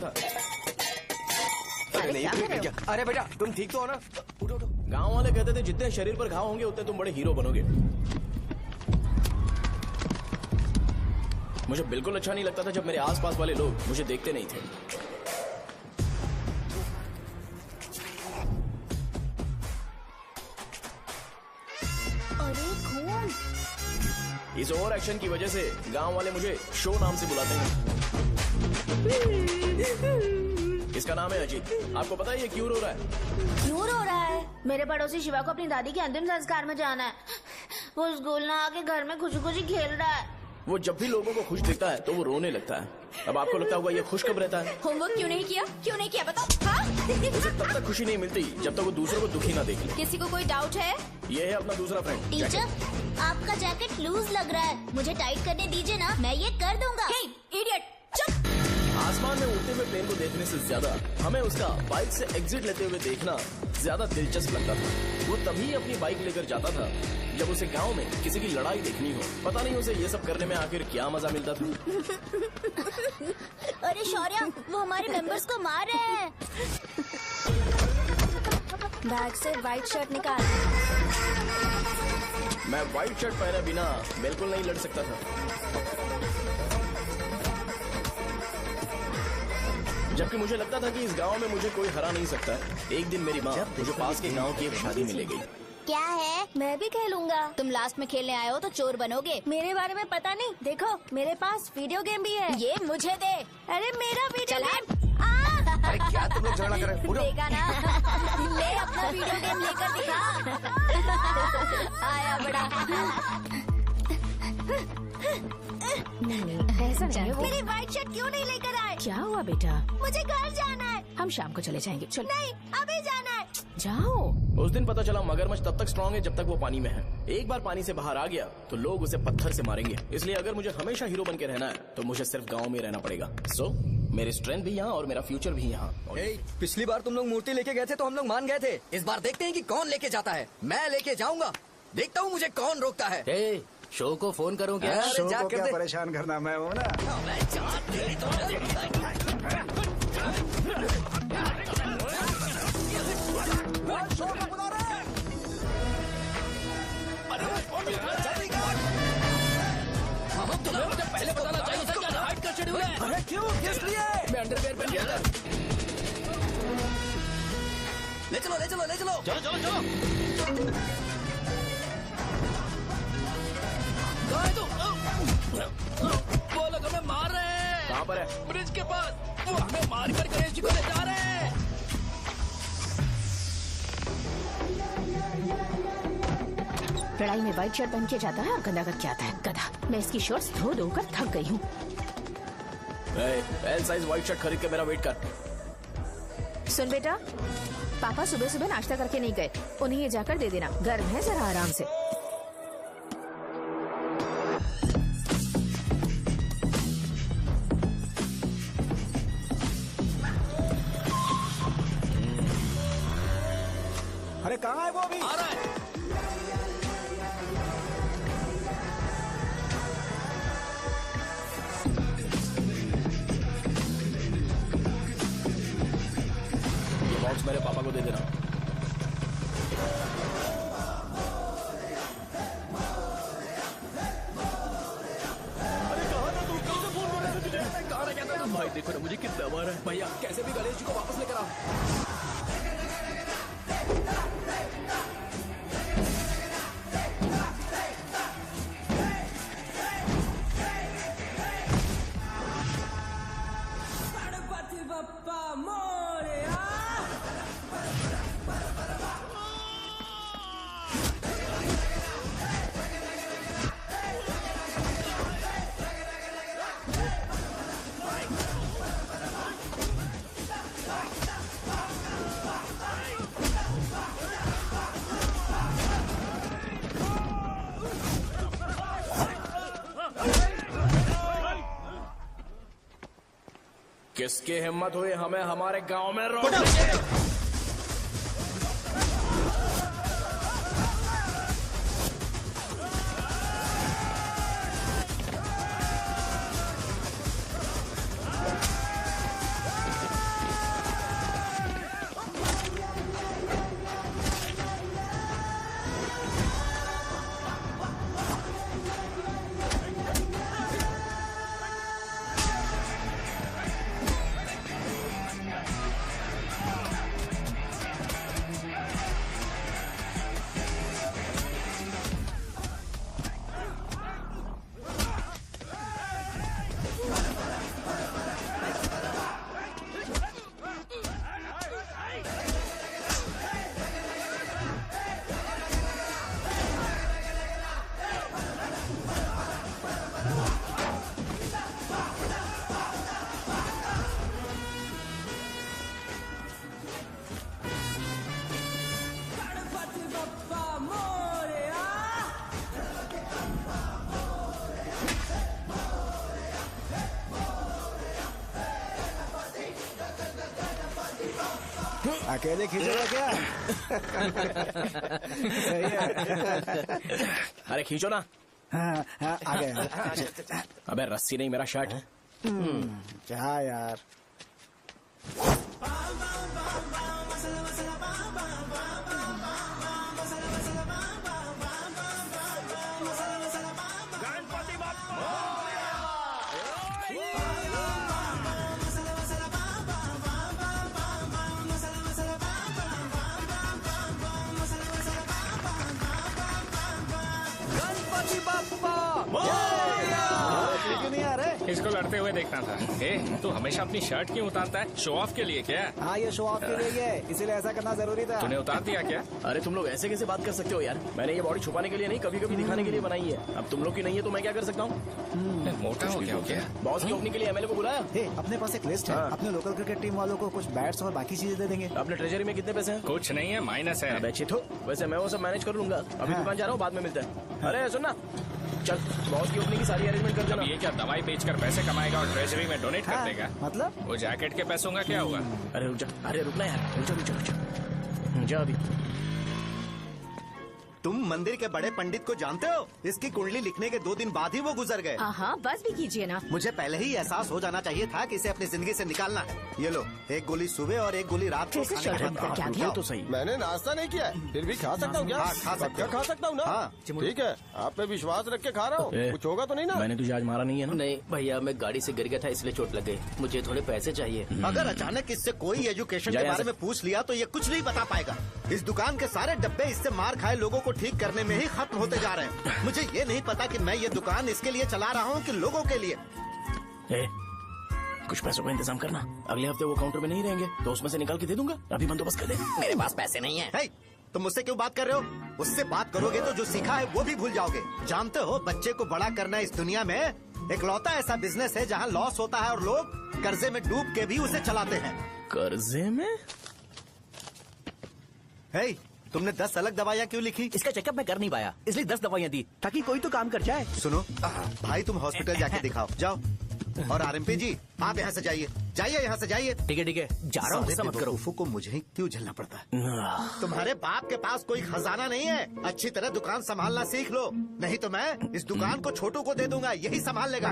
था। अरे नहीं, क्या? अरे बेटा तुम ठीक तो हो ना? उठो उठो। गाँव वाले कहते थे जितने शरीर पर घाव होंगे उतने तुम बड़े हीरो बनोगे। मुझे बिल्कुल अच्छा नहीं लगता था जब मेरे आसपास वाले लोग मुझे देखते नहीं थे। अरे खून! इस ओवर एक्शन की वजह से गांव वाले मुझे शो नाम से बुलाते हैं। इसका नाम है अजीत। आपको पता है ये क्यों रो रहा है? क्यों रो रहा है? मेरे पड़ोसी शिवा को अपनी दादी के अंतिम संस्कार में जाना है। वो स्कूल ना आके घर में खुशी खुशी खेल रहा है। वो जब भी लोगों को खुश देखता है तो वो रोने लगता है। अब आपको लगता होगा ये खुश कब रहता है? होमवर्क क्यों नहीं किया? क्यों नहीं किया बताओ? हाँ? उसे तब तक खुशी नहीं मिलती जब तक वो दूसरों को दुखी ना देख ले। किसी को कोई डाउट है? ये है अपना दूसरा फ्रेंड। टीचर, आपका जैकेट लूज लग रहा है। मुझे टाइट करने दीजिए ना, मैं ये कर दूंगा। इडियट, चुप! आसमान में उड़ते हुए प्लेन को देखने से ज्यादा हमें उसका बाइक से एग्जिट लेते हुए देखना ज्यादा दिलचस्प लगता था। वो तभी अपनी बाइक लेकर जाता था जब उसे गांव में किसी की लड़ाई देखनी हो। पता नहीं उसे ये सब करने में आखिर क्या मजा मिलता था। अरे शौर्य, वो हमारे मेंबर्स को मार रहे हैं। बैग से व्हाइट शर्ट निकाल। मैं व्हाइट शर्ट पहने बिना बिल्कुल नहीं लड़ सकता था। जबकि मुझे लगता था कि इस गांव में मुझे कोई हरा नहीं सकता। एक दिन मेरी माँ मुझे पास के गांव की एक शादी में ले गई। क्या है? मैं भी खेलूंगा। तुम लास्ट में खेलने आए हो तो चोर बनोगे। मेरे बारे में पता नहीं। देखो मेरे पास वीडियो गेम भी है। ये मुझे दे। अरे मेरा वीडियो गेम। अरे क्या तुम लोग झगड़ा कर रहे हो? देगा ना? ले अपना वीडियो गेम लेकर दिखा। आया बड़ा। नहीं, ऐसा नहीं है। मेरी व्हाइट शर्ट क्यों नहीं लेकर आए? क्या हुआ बेटा? मुझे घर जाना है। हम शाम को चले जाएंगे। चलो नहीं, अभी जाना है। जाओ। उस दिन पता चला मगरमच्छ तब तक स्ट्रांग है जब तक वो पानी में है। एक बार पानी से बाहर आ गया तो लोग उसे पत्थर से मारेंगे। इसलिए अगर मुझे हमेशा हीरो बन के रहना है तो मुझे सिर्फ गाँव में रहना पड़ेगा। सो मेरी स्ट्रेंथ भी यहाँ और मेरा फ्यूचर भी यहाँ। पिछली बार तुम लोग मूर्ति लेके गए थे तो हम लोग मान गए थे। इस बार देखते हैं कि कौन लेके जाता है। मैं लेके जाऊंगा। देखता हूँ मुझे कौन रोकता है। शो को फोन करूं क्या? शो को क्या परेशान करना, मैं हूँ ना। तुम्हें मुझे पहले बताना चाहिए था क्या फाइट का शेड्यूल है। अरे क्यों? किस लिए? मैं अंडरवेयर पहन गया था। ले चलो ले चलो ले चलो। चलो चलो चलो। वो लोग हमें मार रहे हैं। कहाँ पर है? ब्रिज के पास। वो हमें मार कर गणेश जी को ले जा रहे हैं। लड़ाई में व्हाइट शर्ट पहन के जाता है और गंदा करके आता है। गधा। मैं इसकी शॉर्ट्स धो धोकर थक गई हूँ। एल साइज व्हाइट शर्ट खरीद के मेरा वेट कर। सुन बेटा, पापा सुबह सुबह नाश्ता करके नहीं गए। उन्हें ये जाकर दे देना। गर्म है, जरा आराम से। अरे कहाँ है वो अभी? आ रहा है। ये बॉक्स मेरे पापा को दे देना। भाई देखो ना मुझे कितना मारा है। भैया कैसे भी गणेश जी को वापस लेकर आओ। किसकी हिम्मत हुई हमें हमारे गांव में रोक? अकेले खींचेगा क्या? सही है। अरे खींचो ना। हाँ, हाँ, आ गया। अबे रस्सी नहीं, मेरा शर्ट है। क्या यार? गणपति बाप्पा। क्यों नहीं आ रहे? इसको लड़ते हुए देखना था। तू हमेशा अपनी शर्ट क्यों उतारता है? शो ऑफ के लिए क्या? हाँ, ये शो ऑफ के लिए है, इसीलिए ऐसा करना जरूरी था। तूने उतार दिया क्या? अरे तुम लोग ऐसे कैसे बात कर सकते हो यार? मैंने ये बॉडी छुपाने के लिए नहीं, कभी कभी दिखाने के लिए बनाई है। अब तुम लोग की नहीं है तो मैं क्या कर सकता हूँ? मोटा हो क्या? बॉस की ओपनिंग के लिए एमएलए को बुलाया। हे, अपने पास एक लिस्ट है। हाँ। अपने लोकल क्रिकेट टीम वालों को कुछ बैट्स और बाकी चीजें दे देंगे। अपने ट्रेजरी में कितने पैसे हैं? कुछ नहीं है, माइनस है। अबे चिथो, वैसे मैं वो सब मैनेज कर लूंगा। अभी हाँ। दुकान जा रहा हूँ, बाद में मिलते हैं। अरे सुन ना, चल बॉस की ओपनिंग की सारी अरेंजमेंट कर अब देना। ये क्या दवाई बेचकर पैसे कमाएगा और ट्रेजरी में डोनेट कर हाँ, देगा? मतलब? वो जैकेट के पैसों का क्या होगा? अरे रुक जा, अरे रुकना यार, रुक जा। जा अभी। तुम मंदिर के बड़े पंडित को जानते हो? इसकी कुंडली लिखने के 2 दिन बाद ही वो गुजर गए। हाँ, बस भी कीजिए ना। मुझे पहले ही एहसास हो जाना चाहिए था कि इसे अपनी जिंदगी से निकालना है। ये लो, एक गोली सुबह और एक गोली रात को कैसे खाने के शर्म बाद का क्या खाओ। किया? तो सही। मैंने नाश्ता नहीं किया है, फिर भी खा सकता हूँ क्या? हाँ, खा सकते हो। खा सकता हूँ ना? हाँ। ठीक है, आप पे विश्वास रख के खा रहा हूँ। ए, कुछ होगा तो नहीं ना? मैंने तुझे आज मारा नहीं है ना? नहीं भैया, मैं गाड़ी से गिर गया था इसलिए चोट लग गई। मुझे थोड़े पैसे चाहिए। अगर अचानक इससे कोई एजुकेशन जा के यहाँ बारे से। में पूछ लिया तो ये कुछ नहीं बता पाएगा। इस दुकान के सारे डब्बे इससे मार खाए लोगों को ठीक करने में ही खत्म होते जा रहे हैं। मुझे ये नहीं पता कि मैं ये दुकान इसके लिए चला रहा हूँ कि लोगों के लिए। ए, कुछ पैसों का इंतजाम करना। अगले हफ्ते वो काउंटर में नहीं रहेंगे तो उसमें से निकाल के दे दूंगा। अभी बंदोबस्त कर दे। मेरे पास पैसे नहीं है। हे, तुम मुझसे क्यों बात कर रहे हो? उससे बात करोगे तो जो सीखा है वो भी भूल जाओगे। जानते हो, बच्चे को बड़ा करना इस दुनिया में इकलौता ऐसा बिजनेस है जहाँ लॉस होता है और लोग कर्जे में डूब के भी उसे चलाते हैं। कर्जे में? हे, तुमने 10 अलग दवाइयाँ क्यों लिखी? इसका चेकअप मैं कर नहीं पाया, इसलिए 10 दवाइयाँ दी ताकि कोई तो काम कर जाए। सुनो भाई, तुम हॉस्पिटल जाके दिखाओ, जाओ। और आरएमपी जी, आप यहाँ से जाइए, जाइए यहाँ से जाइए। ठीक है, जा रहा हूँ, गुस्सा मत करो। बेवकूफों को मुझे ही क्यों झेलना पड़ता है? तुम्हारे बाप के पास कोई खजाना नहीं है। अच्छी तरह दुकान संभालना सीख लो, नहीं तो मैं इस दुकान को छोटू को दे दूंगा, यही संभाल लेगा।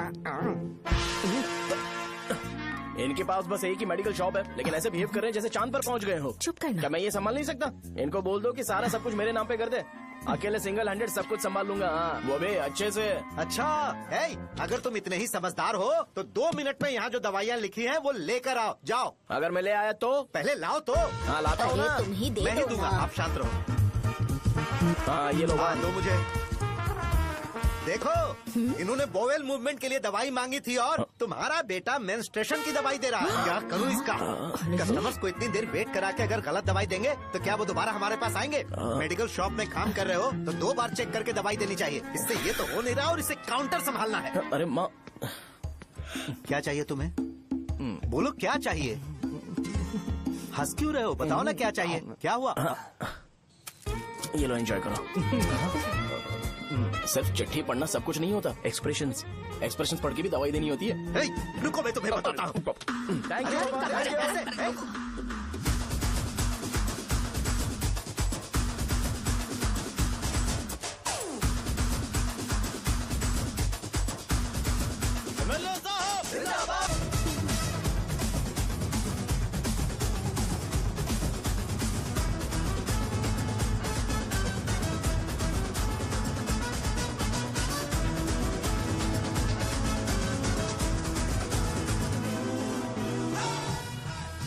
इनके पास बस एक ही मेडिकल शॉप है, लेकिन ऐसे बिहेव कर रहे हैं जैसे चांद पर पहुंच गए हो। चुप करना। क्या मैं ये संभाल नहीं सकता? इनको बोल दो कि सारा सब कुछ मेरे नाम पे कर दे। अकेले सिंगल हैंडेड सब कुछ संभाल लूंगा। हाँ, वो भी अच्छे से। अच्छा, हे, अगर तुम इतने ही समझदार हो तो 2 मिनट में यहाँ जो दवाइयाँ लिखी हैं वो लेकर आओ, जाओ। अगर मैं ले आया तो? पहले लाओ तो। हाँ लाता हूँ ना। अरे तुम ही दे मैं ही दो दूंगा, ना। आप शांत रहो। हाँ ये लो। हाँ, दो मुझे। देखो, इन्होंने बोवेल मूवमेंट के लिए दवाई मांगी थी और तुम्हारा बेटा मेंस्ट्रुएशन की दवाई दे रहा है। क्या करूँ इसका? कस्टमर्स को इतनी देर वेट करा के अगर गलत दवाई देंगे तो क्या वो दोबारा हमारे पास आएंगे? मेडिकल शॉप में काम कर रहे हो तो 2 बार चेक करके दवाई देनी चाहिए। इससे ये तो हो नहीं रहा और इसे काउंटर संभालना है। अरे माँ, क्या चाहिए तुम्हें? बोलो क्या चाहिए? हंस क्यों रहे हो? बताओ ना क्या चाहिए? क्या हुआ? ये लो एंजॉय करो। सिर्फ चिट्ठी पढ़ना सब कुछ नहीं होता। एक्सप्रेशंस पढ़ के भी दवाई देनी होती है। हे, रुको, मैं तुम्हें बताता हूँ। Thank you. अरे, कैसे? हे?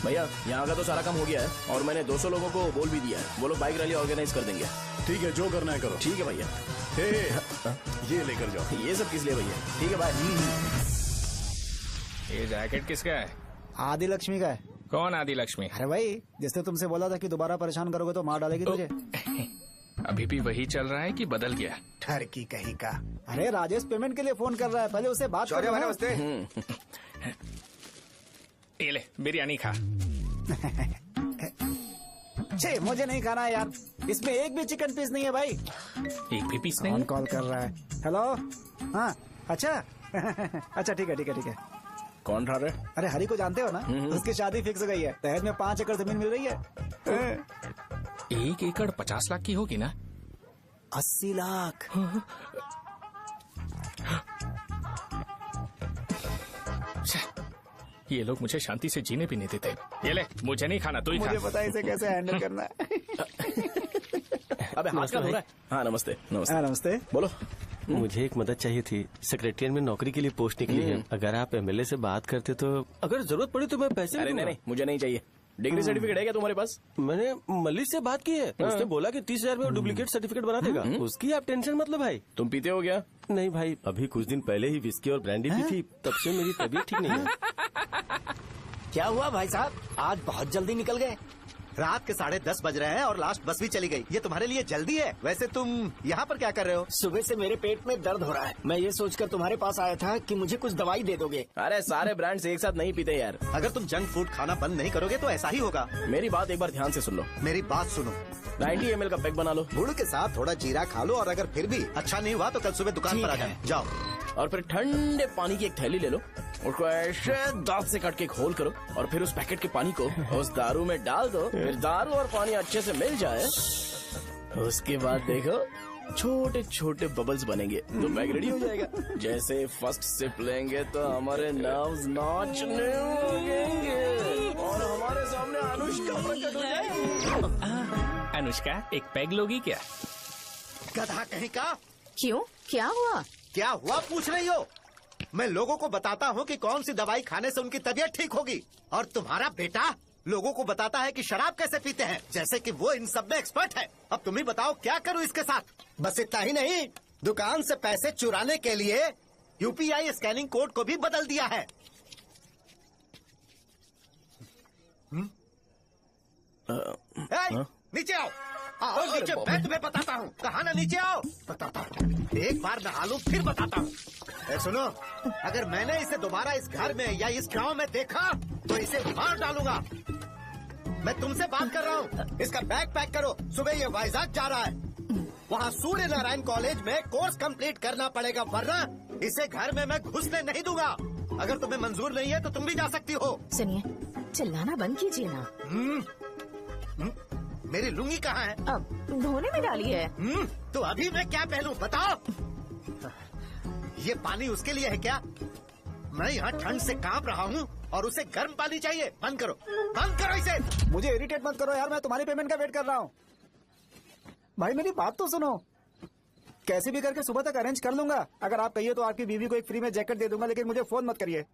भैया यहाँ का तो सारा काम हो गया है और मैंने 200 लोगों को बोल भी दिया है। वो लोग बाइक रैली ऑर्गेनाइज कर देंगे। ठीक है, जो करना है करो। ठीक है भैया। ये लेकर जाओ। ये सब किस लिए भैया? ठीक है बाय। ये जैकेट किसका है? आदि लक्ष्मी का है। कौन आदि लक्ष्मी? अरे भाई, जिसने तुमसे बोला था कि दोबारा परेशान करोगे तो मार डालेगी तुझे। अभी भी वही चल रहा है कि बदल गया? ठरकी कहीं का। अरे राजेश पेमेंट के लिए फोन कर रहा है, पहले उसे बात करो ना। ये ले, बिरयानी खा। छे, मुझे नहीं खाना है यार, इसमें एक भी चिकन पीस नहीं है भाई। एक भी पीस नहीं? कौन कॉल कर रहा है? हेलो, हाँ, अच्छा। अच्छा ठीक है। कौन रहा रे? अरे हरी को जानते हो ना? उसकी शादी फिक्स हो गई है। दहेज में 5 एकड़ जमीन मिल रही है। 1 एकड़ 50 लाख की होगी ना? 80 लाख। ये लोग मुझे शांति से जीने भी नहीं देते। ये ले, मुझे नहीं खाना, तू ही खा। मुझे पता है इसे कैसे हैंडल करना है। अबे हाथ का धो रहा है। हाँ नमस्ते नमस्ते। हाँ, नमस्ते। बोलो। मुझे एक मदद चाहिए थी। सेक्रेटरिएट में नौकरी के लिए पोस्ट निकली है। अगर आप एमएलए से बात करते तो अगर जरूरत पड़ी तो मैं पैसे अरे नहीं, मुझे नहीं चाहिए। डिग्री सर्टिफिकेट है क्या तुम्हारे पास? मैंने मलिक से बात की है। उसने बोला कि 30,000 में डुप्लीकेट सर्टिफिकेट बना देगा। उसकी आप टेंशन मत लो भाई। तुम पीते हो क्या? नहीं भाई, अभी कुछ दिन पहले ही विस्की और ब्रांडी पी थी, तब से मेरी तबीयत ठीक नहीं है। क्या हुआ भाई साहब, आज बहुत जल्दी निकल गए? रात के 10:30 बज रहे हैं और लास्ट बस भी चली गई। ये तुम्हारे लिए जल्दी है। वैसे तुम यहाँ पर क्या कर रहे हो? सुबह से मेरे पेट में दर्द हो रहा है। मैं ये सोचकर तुम्हारे पास आया था कि मुझे कुछ दवाई दे दोगे। अरे सारे ब्रांड्स एक साथ नहीं पीते यार। अगर तुम जंक फूड खाना बंद नहीं करोगे तो ऐसा ही होगा। मेरी बात एक बार ध्यान से सुन लो। मेरी बात सुनो। 90 ml का पैक बना लो। गुड़ के साथ थोड़ा जीरा खा लो और अगर फिर भी अच्छा नहीं हुआ तो कल सुबह दुकान पर आ जाओ। और फिर ठंडे पानी की एक थैली ले लो, उसको ऐसे दांत से काट के घोल करो और फिर उस पैकेट के पानी को उस दारू में डाल दो। फिर दारू और पानी अच्छे से मिल जाए, उसके बाद देखो छोटे छोटे बबल्स बनेंगे तो पैक रेडी हो जाएगा। जैसे फर्स्ट सिप लेंगे तो हमारे नर्व्स नाचने लगेंगे और हमारे सामने अनुष्का प्रकट हो जाएगी। अनुष्का, एक पैग लोगी क्या? गधा कहीं का। क्यों, क्या हुआ? क्या हुआ पूछ रही हो? मैं लोगों को बताता हूँ कि कौन सी दवाई खाने से उनकी तबीयत ठीक होगी, और तुम्हारा बेटा लोगों को बताता है कि शराब कैसे पीते हैं, जैसे कि वो इन सब में एक्सपर्ट है। अब तुम ही बताओ क्या करूँ इसके साथ? बस इतना ही नहीं, दुकान से पैसे चुराने के लिए यूपीआई स्कैनिंग कोड को भी बदल दिया है। नीचे आओ, आओ नीचे, मैं तुम्हें बताता हूँ। कहा ना नीचे आओ, बताता हूँ। एक बार नहा लूं फिर बताता हूँ। सुनो, अगर मैंने इसे दोबारा इस घर में या इस गांव में देखा तो इसे मार डालूंगा। मैं तुमसे बात कर रहा हूँ। इसका बैग पैक करो, सुबह ये वाइजाग जा रहा है। वहाँ सूर्य नारायण कॉलेज में कोर्स कंप्लीट करना पड़ेगा, वरना इसे घर में मैं घुसने नहीं दूंगा। अगर तुम्हें मंजूर नहीं है तो तुम भी जा सकती हो। सुनिए, चिल्लाना बंद कीजिए ना। मेरी लुंगी कहाँ है? अब धोने में डाली है। तो अभी मैं क्या पहनूं बताओ? ये पानी उसके लिए है क्या? मैं यहाँ ठंड से कांप रहा हूँ और उसे गर्म पानी चाहिए। बंद करो, बंद करो इसे। मुझे इरिटेट मत करो यार, मैं तुम्हारी पेमेंट का वेट कर रहा हूँ। भाई मेरी बात तो सुनो। कैसे भी करके सुबह तक अरेंज कर लूंगा। अगर आप कहिए तो आपकी बीवी को एक फ्री में जैकेट दे दूंगा, लेकिन मुझे फोन मत करिए।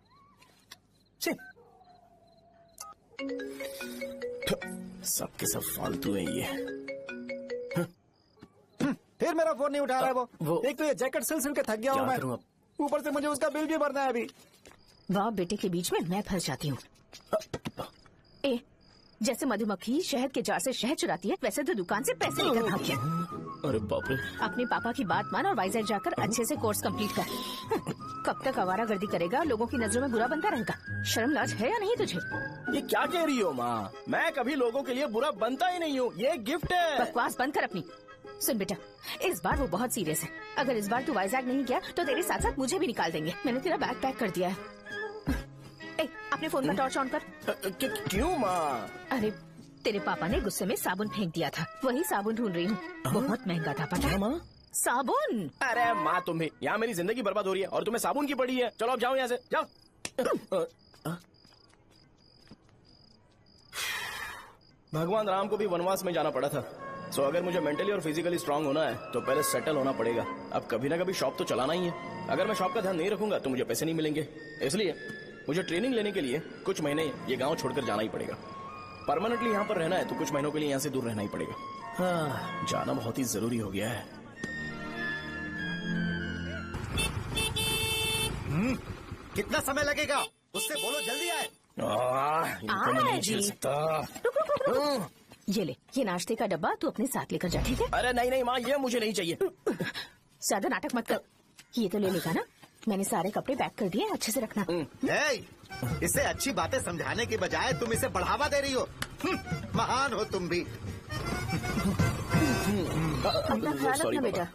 सबके सब फालतू है ये। फिर मेरा फोन नहीं उठा रहा है वो। एक तो ये जैकेट सिल के थक गया हूँ मैं, करूं अब? ऊपर से मुझे उसका बिल भी भरना है अभी। बाप बेटे के बीच में मैं फंस जाती हूँ। ए, जैसे मधुमक्खी शहद के जार से शहद चुराती है, वैसे तो दुकान से पैसे लेकर भाग गया। अरे बाप रे। अपने पापा की बात मान और वाइजैक जाकर अच्छे से कोर्स कंप्लीट कर। कब तक आवारागर्दी करेगा, लोगों की नजरों में बुरा बनता रहेगा। शर्म लाज है या नहीं तुझे? ये क्या कह रही हो माँ? मैं कभी लोगों के लिए बुरा बनता ही नहीं हूँ, ये गिफ्ट है। बकवास बंद कर अपनी। सुन बेटा, इस बार वो बहुत सीरियस है। अगर इस बार तू वाइजैक नहीं गया तो तेरे साथ साथ मुझे भी निकाल देंगे। मैंने तेरा बैग पैक कर दिया है। ए, अपने फोन का टॉर्च ऑन कर। क्यों माँ? अरे तेरे पापा ने गुस्से में साबुन फेंक दिया था, वही साबुन ढूंढ रही हूँ। बहुत महंगा था पता है माँ? साबुन। अरे माँ तुम भी, यहाँ मेरी जिंदगी बर्बाद हो रही है और तुम्हें साबुन की पड़ी है। चलो अब जाओ यहाँ से, जाओ। भगवान राम को भी वनवास में जाना पड़ा था। सो अगर मुझे मेंटली और फिजिकली स्ट्रांग होना है तो पहले सेटल होना पड़ेगा। अब कभी ना कभी शॉप तो चलाना ही है। अगर मैं शॉप का ध्यान नहीं रखूंगा तो मुझे पैसे नहीं मिलेंगे। इसलिए मुझे ट्रेनिंग लेने के लिए कुछ महीने ये गांव छोड़कर जाना ही पड़ेगा। परमानेंटली यहाँ पर रहना है तो कुछ महीनों के लिए यहाँ से दूर रहना ही पड़ेगा। हाँ, जाना बहुत ही जरूरी हो गया है। कितना समय लगेगा? उससे बोलो जल्दी आए। इनको मैं नहीं झेल सकता। ये ले, ये नाश्ते का डब्बा तू अपने साथ लेकर जा, ठीक है? अरे नहीं नहीं माँ, ये मुझे नहीं चाहिए। ज्यादा नाटक मत कर। ये तो ले लेगा ना? मैंने सारे कपड़े पैक कर दिए, अच्छे से रखना। इसे अच्छी बातें समझाने के बजाय तुम इसे बढ़ावा दे रही हो। महान हो तुम भी। अपना ख्याल रखना बेटा।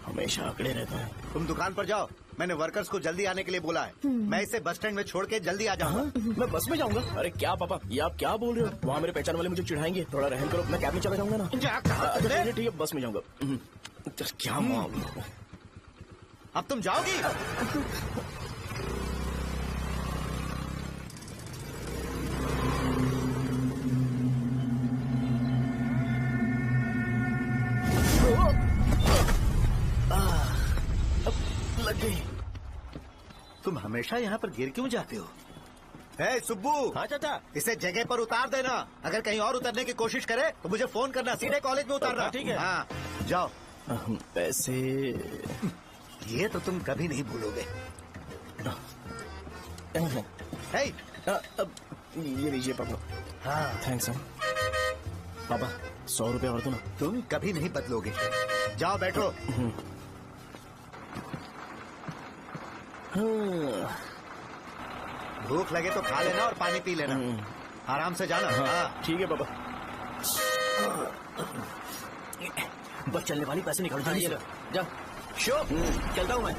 हमेशा अकड़े रहता है। तुम दुकान पर जाओ, मैंने वर्कर्स को जल्दी आने के लिए बोला है। मैं इसे बस स्टैंड में छोड़ के जल्दी आ जाऊंगा। मैं बस में जाऊंगा? अरे क्या पापा, ये आप क्या बोल रहे हो? वहाँ मेरे पहचान वाले मुझे चिढ़ाएंगे। थोड़ा रहम करो, मैं कैब में चला जाऊंगा ना। ठीक है, बस में जाऊंगा। क्या मामला? अब तुम जाओगी? लग गई। तुम हमेशा यहाँ पर गिर क्यों जाते हो? हे सुब्बू। हाँ चाचा। इसे जगह पर उतार देना। अगर कहीं और उतरने की कोशिश करे तो मुझे फोन करना। सीधे कॉलेज में उतारना। ठीक है। हाँ जाओ। पैसे ये तो तुम कभी नहीं भूलोगे। हे, अब ये लीजिए पापा। हाँ थैंक्स पापा। 100 रुपया और दो ना। तुम कभी नहीं बदलोगे। जाओ बैठो। भूख लगे तो खा लेना और पानी पी लेना। आराम से जाना। हाँ ठीक है पापा। बस चलने वाली पैसे निकाल जल्दी से। जा शो चलता हूँ मैं।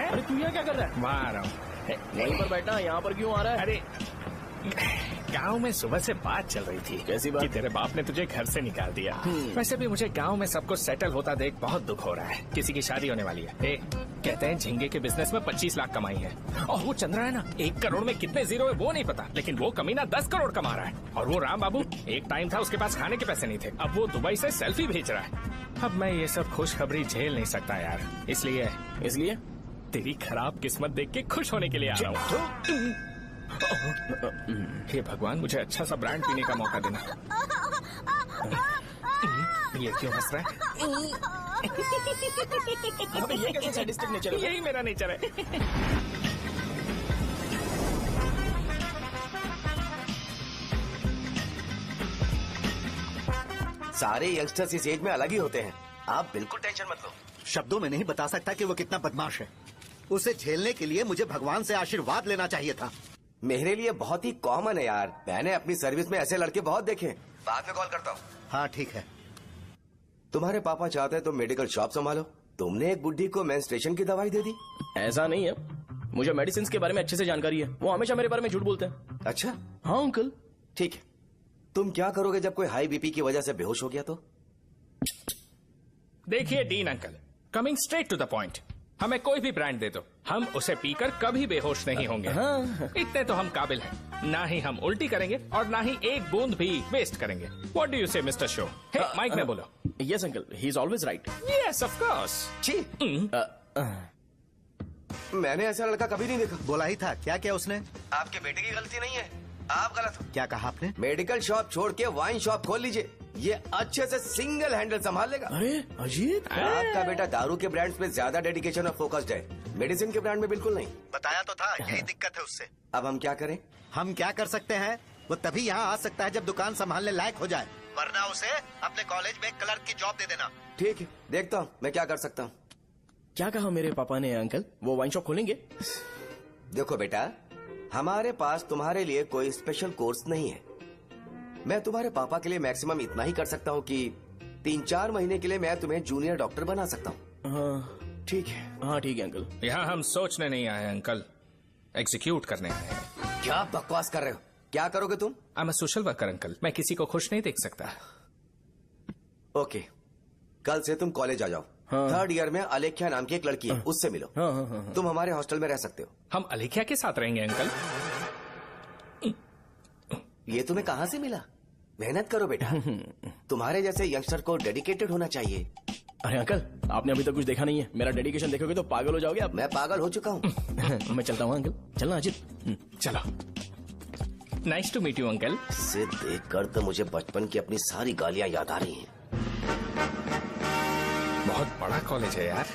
अरे तू यहाँ क्या कर रहा है? वहाँ आ रहा हूँ। वहीं पर बैठा, यहाँ पर क्यों आ रहा है? अरे गांव में सुबह से बात चल रही थी। कैसी बात? कि तेरे बाप ने तुझे घर से निकाल दिया। वैसे भी मुझे गांव में सब कुछ सेटल होता देख बहुत दुख हो रहा है। किसी की शादी होने वाली है। कहते हैं झींगे के बिजनेस में 25 लाख कमाई है। और वो चंद्रा है ना, 1 करोड़ में कितने जीरो है वो नहीं पता, लेकिन वो कमीना 10 करोड़ कमा रहा है। और वो राम बाबू, एक टाइम था उसके पास खाने के पैसे नहीं थे, अब वो दुबई से सेल्फी भेज रहा है। अब मैं ये सब खुशखबरी झेल नहीं सकता यार, इसलिए तेरी खराब किस्मत देख के खुश होने के लिए आ रहा हूँ। हे भगवान, मुझे अच्छा सा ब्रांड पीने का मौका देना। ये क्यों हंस रहा है? ये कैसे सैडिस्टिक नेचर है? यही मेरा नेचर है। सारे यंगस्टर्स इस एज में अलग ही होते हैं। आप बिल्कुल टेंशन मत लो। शब्दों में नहीं बता सकता कि वो कितना बदमाश है। उसे झेलने के लिए मुझे भगवान से आशीर्वाद लेना चाहिए था। मेरे लिए बहुत ही कॉमन है यार। मैंने अपनी सर्विस में ऐसे लड़के बहुत देखे। बाद में कॉल करता हूँ। हाँ ठीक है। तुम्हारे पापा चाहते हैं तुम मेडिकल शॉप संभालो। तुमने एक बुढ़ी को मेंस्ट्रुएशन की दवाई दे दी। ऐसा नहीं है, मुझे मेडिसिन के बारे में अच्छे से जानकारी है। वो हमेशा मेरे बारे में झूठ बोलते हैं। अच्छा हाँ अंकल। ठीक है, तुम क्या करोगे जब कोई हाई बीपी की वजह से बेहोश हो गया तो? देखिए Dean uncle, coming straight to the point, हमें कोई भी ब्रांड दे दो, हम उसे पीकर कभी बेहोश नहीं होंगे। इतने तो हम काबिल हैं। ना ही हम उल्टी करेंगे और ना ही एक बूंद भी वेस्ट करेंगे। व्हाट डू यू से मिस्टर शो? माइक में बोलो। Yes uncle, he is always right. Yes of course. मैंने ऐसा लड़का कभी नहीं देखा। बोला ही था। क्या क्या उसने? आपके बेटे की गलती नहीं है, आप गलत हो। क्या कहा आपने? मेडिकल शॉप छोड़ के वाइन शॉप खोल लीजिए, ये अच्छे से सिंगल हैंडल संभाल लेगा। अरे अजीत, आपका बेटा दारू के ब्रांड्स में ज्यादा डेडिकेशन और फोकस्ड है, मेडिसिन के ब्रांड में बिल्कुल नहीं। बताया तो था, यही दिक्कत है उससे। अब हम क्या करें? हम क्या कर सकते हैं? वो तभी यहाँ आ सकता है जब दुकान संभालने लायक हो जाए, वरना उसे अपने कॉलेज में क्लर्क की जॉब दे देना। ठीक है, देखता हूँ मैं क्या कर सकता हूँ। क्या कहा मेरे पापा ने अंकल? वो वाइन शॉप खोलेंगे? देखो बेटा, हमारे पास तुम्हारे लिए कोई स्पेशल कोर्स नहीं है। मैं तुम्हारे पापा के लिए मैक्सिमम इतना ही कर सकता हूँ कि 3-4 महीने के लिए मैं तुम्हें जूनियर डॉक्टर बना सकता हूँ। हाँ ठीक है। हाँ ठीक है अंकल। यहाँ हम सोचने नहीं आए अंकल, एग्जीक्यूट करने आए हैं। क्या बकवास कर रहे हो? क्या करोगे तुम? I am a social worker uncle, मैं किसी को खुश नहीं देख सकता। ओके, कल से तुम कॉलेज आ जाओ। हाँ। 3rd ईयर में अलेख्या नाम की एक लड़की है, उससे मिलो। हाँ, हाँ, हाँ, हाँ। तुम हमारे हॉस्टल में रह सकते हो। हम अलेख्या के साथ रहेंगे अंकल। ये तुम्हें कहाँ से मिला? मेहनत करो बेटा, तुम्हारे जैसे यंगस्टर को डेडिकेटेड होना चाहिए। अरे अंकल, आपने अभी तक कुछ देखा नहीं है। मेरा डेडिकेशन देखोगे तो पागल हो जाओगे आप। मैं पागल हो चुका हूँ। मैं चलता हूँ अंकल। चलना अजीत। चलो, nice to meet you uncle. इसे देखकर तो मुझे बचपन की अपनी सारी गालियाँ याद आ रही हैं। बहुत बड़ा कॉलेज है यार।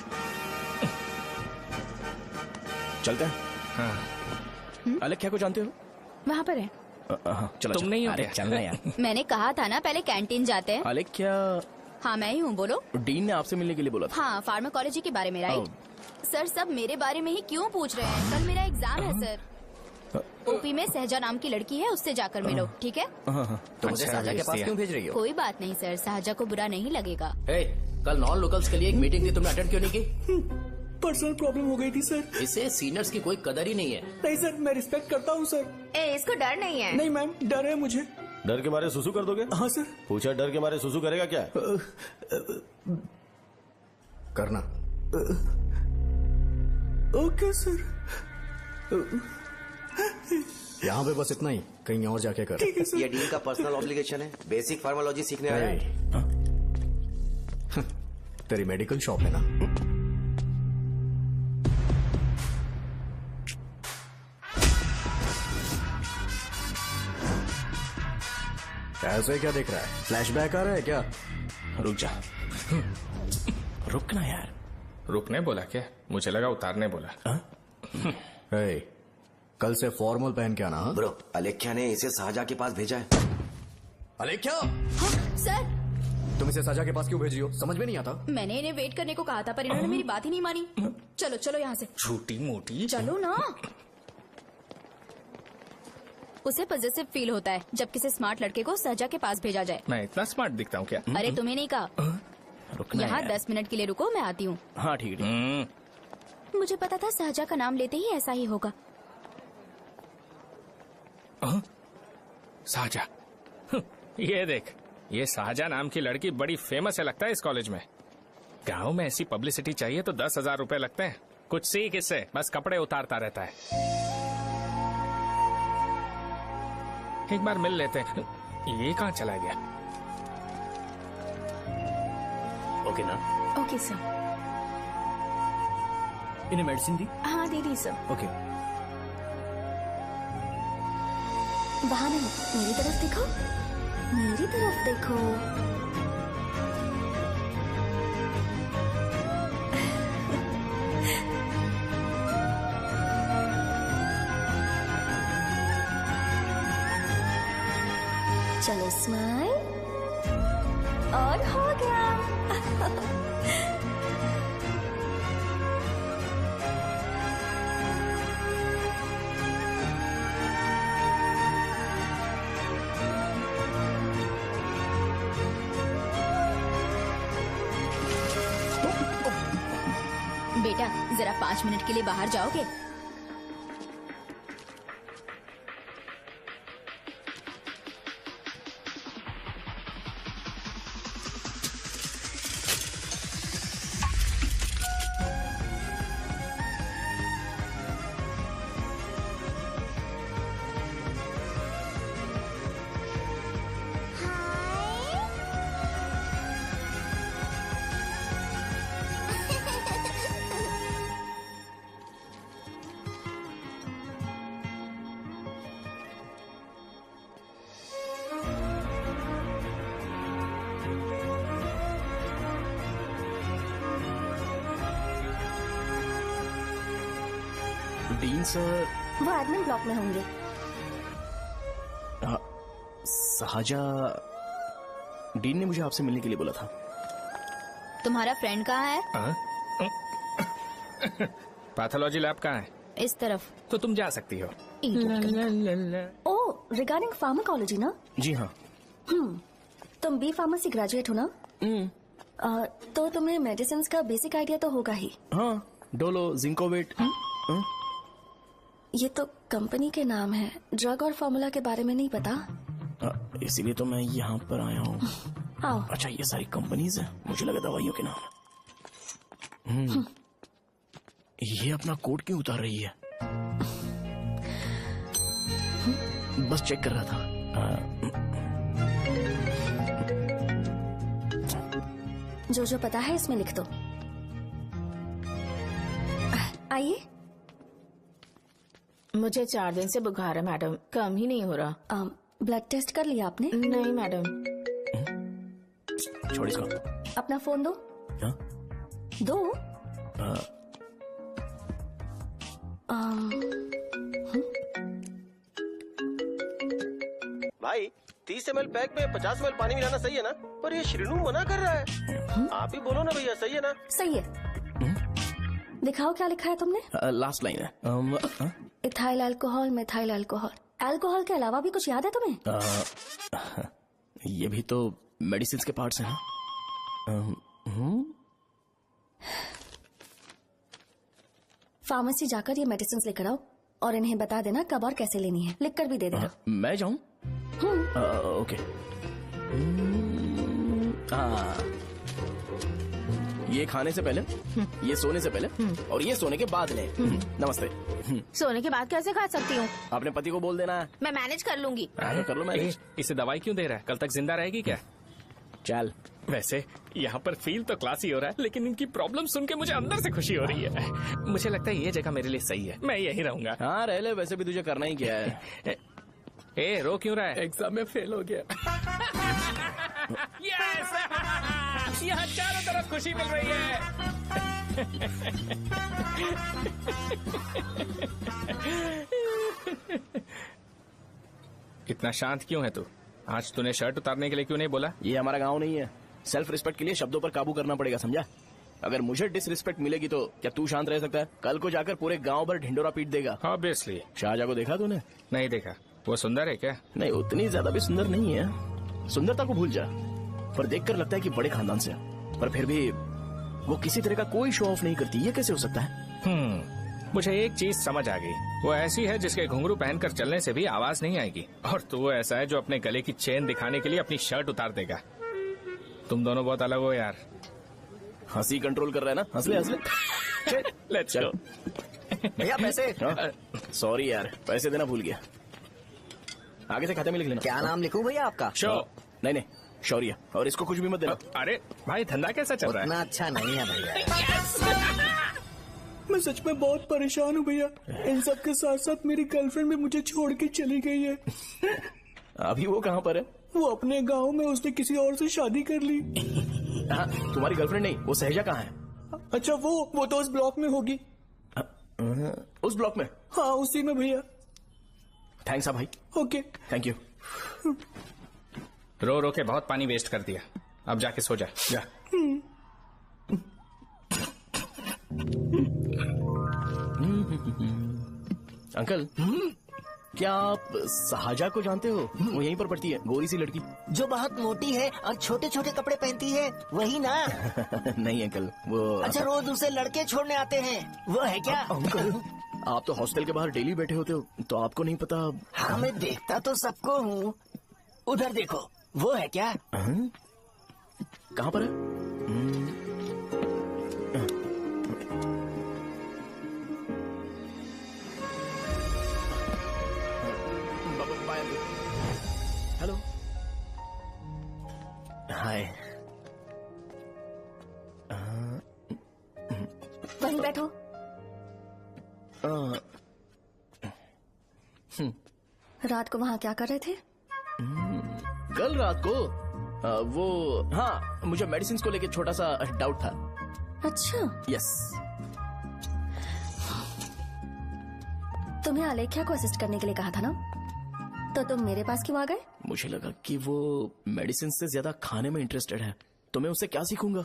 चलते हैं। हाँ। अलेख्या को जानते हो? वहाँ पर है। चलो, तुम नहीं हो अरे क्या? चलना यार। मैंने कहा था ना पहले कैंटीन जाते हैं। अलेख्या, हाँ मैं ही हूँ, बोलो। डीन ने आपसे मिलने के लिए बोला था। हाँ, फार्माकोलॉजी के बारे में, राइट? सर सब मेरे बारे में ही क्यों पूछ रहे हैं? कल मेरा एग्जाम है सर। ओपी में सहजा नाम की लड़की है, उससे जाकर मिलो, ठीक है? तो मुझे अच्छा, साजा के भेज पास दिया। क्यों भेज रही हो? कोई बात नहीं सर, सहजा को बुरा नहीं लगेगा। कल नॉन लोकल्स के लिए एक मीटिंग थी, तुमने अटेंड क्यों नहीं की? पर्सनल प्रॉब्लम हो गई थी सर। इसे सीनियर्स की कोई कदर ही नहीं है। नहीं सर, मैं रिस्पेक्ट करता हूँ सर। इसको डर नहीं है। नहीं मैम, डर है मुझे। डर के मारे सुसु कर दोगे? हाँ सर। पूछा डर के मारे सुसु करेगा क्या? करना। Okay sir. यहाँ पे बस इतना ही, कहीं और जाके कर। ठीक है सर। ये डील का पर्सनल ऑब्लिगेशन है, बेसिक फार्मोलॉजी सीखने आया है। तेरी मेडिकल शॉप है ना? ऐसे क्या देख रहा है? फ्लैशबैक आ रहा है क्या? रुक जा। रुकना यार। रुकने बोला क्या? मुझे लगा उतारने बोला। कल से फॉर्मल पहन के आना। हाँ? ब्रो, अलेख्या ने इसे शाहजहा के पास भेजा है। अलेख्या, हाँ, सर तुम इसे शाहजहा के पास क्यों भेज रही हो? समझ में नहीं आता। मैंने इन्हें वेट करने को कहा था पर इन्होंने मेरी बात ही नहीं मानी। चलो चलो यहाँ से। छोटी मोटी। चलो ना। उसे पॉजिटिव फील होता है जब किसी स्मार्ट लड़के को शाहजहा के पास भेजा जाए। मैं इतना स्मार्ट दिखता हूँ क्या? अरे तुम्हें नहीं कहा। रुकना यहाँ यार। 10 मिनट के लिए रुको, मैं आती हूँ। हाँ ठीक है। मुझे पता था शाहजहा का नाम लेते ही ऐसा ही होगा। शाहजहा। ये देख, ये शाहजहा नाम की लड़की बड़ी फेमस है लगता है इस कॉलेज में। गांव में ऐसी पब्लिसिटी चाहिए तो 10,000 रुपए लगते हैं। कुछ सीख इससे, बस कपड़े उतारता रहता है। एक बार मिल लेते हैं। ये कहाँ चला गया? ओके ना? Okay sir. इन्हें मेडिसिन दी? हाँ दे दी सर। ओके। वहाँ नहीं, मेरी तरफ देखो, मेरी तरफ देखो। चलो स्माइल, और हो गया। बेटा जरा 5 मिनट के लिए बाहर जाओगे? Dean sir. वो एडमिन ब्लॉक में होंगे। शाहजहा, डीन ने मुझे आपसे मिलने के लिए बोला था। तुम्हारा फ्रेंड कहाँ है? पैथोलॉजी लैब कहाँ है? इस तरफ। तो तुम जा सकती हो। ओ, रिगार्डिंग फार्माकोलॉजी ना? जी हाँ। तुम बी फार्मेसी ग्रेजुएट हो ना? तो तुम्हें मेडिसिन का बेसिक आइडिया तो होगा ही। हाँ, डोलो, जिंकोवेट। ये तो कंपनी के नाम है, ड्रग और फॉर्मूला के बारे में नहीं पता। इसीलिए तो मैं यहाँ पर आया हूँ। आओ। अच्छा, ये सारी कंपनीज है, मुझे लगा दवाइयों के नाम। ये अपना कोट क्यों उतार रही है? बस चेक कर रहा था। जो जो पता है इसमें लिख दो। आइए। मुझे 4 दिन से बुखार है मैडम, कम ही नहीं हो रहा। ब्लड टेस्ट कर लिया आपने? नहीं मैडम। छोड़ इसको। अपना फोन दो। हाँ? दो। भाई 30 ml पैक में 50 ml पानी मिलाना सही है ना? पर ये श्रीनू मना कर रहा है। आप ही बोलो ना भैया, सही है ना? सही है। दिखाओ क्या लिखा है तुमने? लास्ट लाइन है। Ethyl alcohol, methyl alcohol. Alcohol के अलावा भी कुछ याद है तुम्हें? ये भी तो मेडिसिन के पार्ट्स हैं ना? फार्मेसी जाकर ये मेडिसिन लेकर आओ और इन्हें बता देना कब और कैसे लेनी है, लिख कर भी दे देना। मैं जाऊं? ओके। ये खाने से पहले, ये सोने से पहले और ये सोने के बाद ले। नमस्ते। सोने के बाद कैसे खा सकती हूँ? अपने पति को बोल देना। मैं मैनेज कर लूंगी। कर लो मैनेज। इसे दवाई क्यों दे रहा है? कल तक जिंदा रहेगी क्या? चल। वैसे यहाँ पर फील तो क्लासी हो रहा है, लेकिन इनकी प्रॉब्लम सुन के मुझे अंदर से खुशी हो रही है। मुझे लगता है ये जगह मेरे लिए सही है, मैं यही रहूंगा। हाँ रह ले, वैसे भी तुझे करना ही क्या है। ए रो क्यों रहा है? एग्जाम में फेल हो गया। यस! यहाँ चारों तरफ खुशी मिल रही है। इतना शांत क्यों है तू? आज तूने शर्ट उतारने के लिए क्यों नहीं बोला? ये हमारा गांव नहीं है। सेल्फ रिस्पेक्ट के लिए शब्दों पर काबू करना पड़ेगा, समझा? अगर मुझे डिसरिस्पेक्ट मिलेगी तो क्या तू शांत रह सकता है? कल को जाकर पूरे गांव भर ढिंडोरा पीट देगा। ऑब्वियसली। शाहजहां को देखा तूने? नहीं देखा। वो सुंदर है क्या? नहीं, उतनी ज्यादा भी सुंदर नहीं है। सुंदरता को भूल जा, पर देखकर लगता है कि बड़े खानदान से है। पर फिर भी वो किसी तरह का कोई शो ऑफ नहीं करती। ये कैसे हो सकता है? मुझे एक चीज समझ आ गई। वो ऐसी है जिसके घुंघरू पहनकर चलने से भी आवाज नहीं आएगी, और तू ऐसा है जो अपने गले की चेन दिखाने के लिए अपनी शर्ट उतार देगा। तुम दोनों बहुत अलग हो यार। हंसी कंट्रोल कर रहा है ना? हंस ले हंस ले। Let's go. भैया पैसे। सॉरी यार, पैसे देना भूल गया। आगे से खाते में लिख लेना। क्या नाम लिखूं भैया आपका? शो। नहीं, शौर्य। और इसको कुछ भी मत देना। अरे भाई, धंधा कैसा चल रहा है? उतना अच्छा नहीं है भैया। मैं सच में बहुत परेशान हूँ भैया। इन सब के साथ साथ मेरी गर्लफ्रेंड भी मुझे छोड़ के चली गई है। अभी वो कहाँ पर है? वो अपने गांव में, उसने किसी और से शादी कर ली। हाँ, तुम्हारी गर्लफ्रेंड नहीं, वो सहजा कहाँ है? अच्छा, वो तो उस ब्लॉक में होगी। उस ब्लॉक में? हाँ, उसी में भैया। थैंक्स भाई। Okay, thank you. रो रो के बहुत पानी वेस्ट कर दिया, अब जाके सो जा। जा। अंकल, क्या आप शाहजहां को जानते हो? वो यहीं पर पढ़ती है, गोरी सी लड़की। जो बहुत मोटी है और छोटे छोटे कपड़े पहनती है, वही ना? नहीं अंकल, वो। अच्छा, रोज उसे लड़के छोड़ने आते हैं, वो है क्या? अंकल, आप तो हॉस्टल के बाहर डेली बैठे होते हो, तो आपको नहीं पता? हाँ, मैं देखता तो सबको हूँ। उधर देखो, वो है क्या? कहाँ पर है? हेलो। हाय। वहीं बैठो। रात को वहाँ क्या कर रहे थे? कल रात को वो, हाँ, मुझे मेडिसिन को लेके छोटा सा डाउट था। अच्छा। यस। तुम्हें आलेख्या को असिस्ट करने के लिए कहा था ना, तो तुम मेरे पास क्यों आ गए? मुझे लगा कि वो मेडिसिन से ज्यादा खाने में इंटरेस्टेड है, तो मैं उससे क्या सीखूंगा।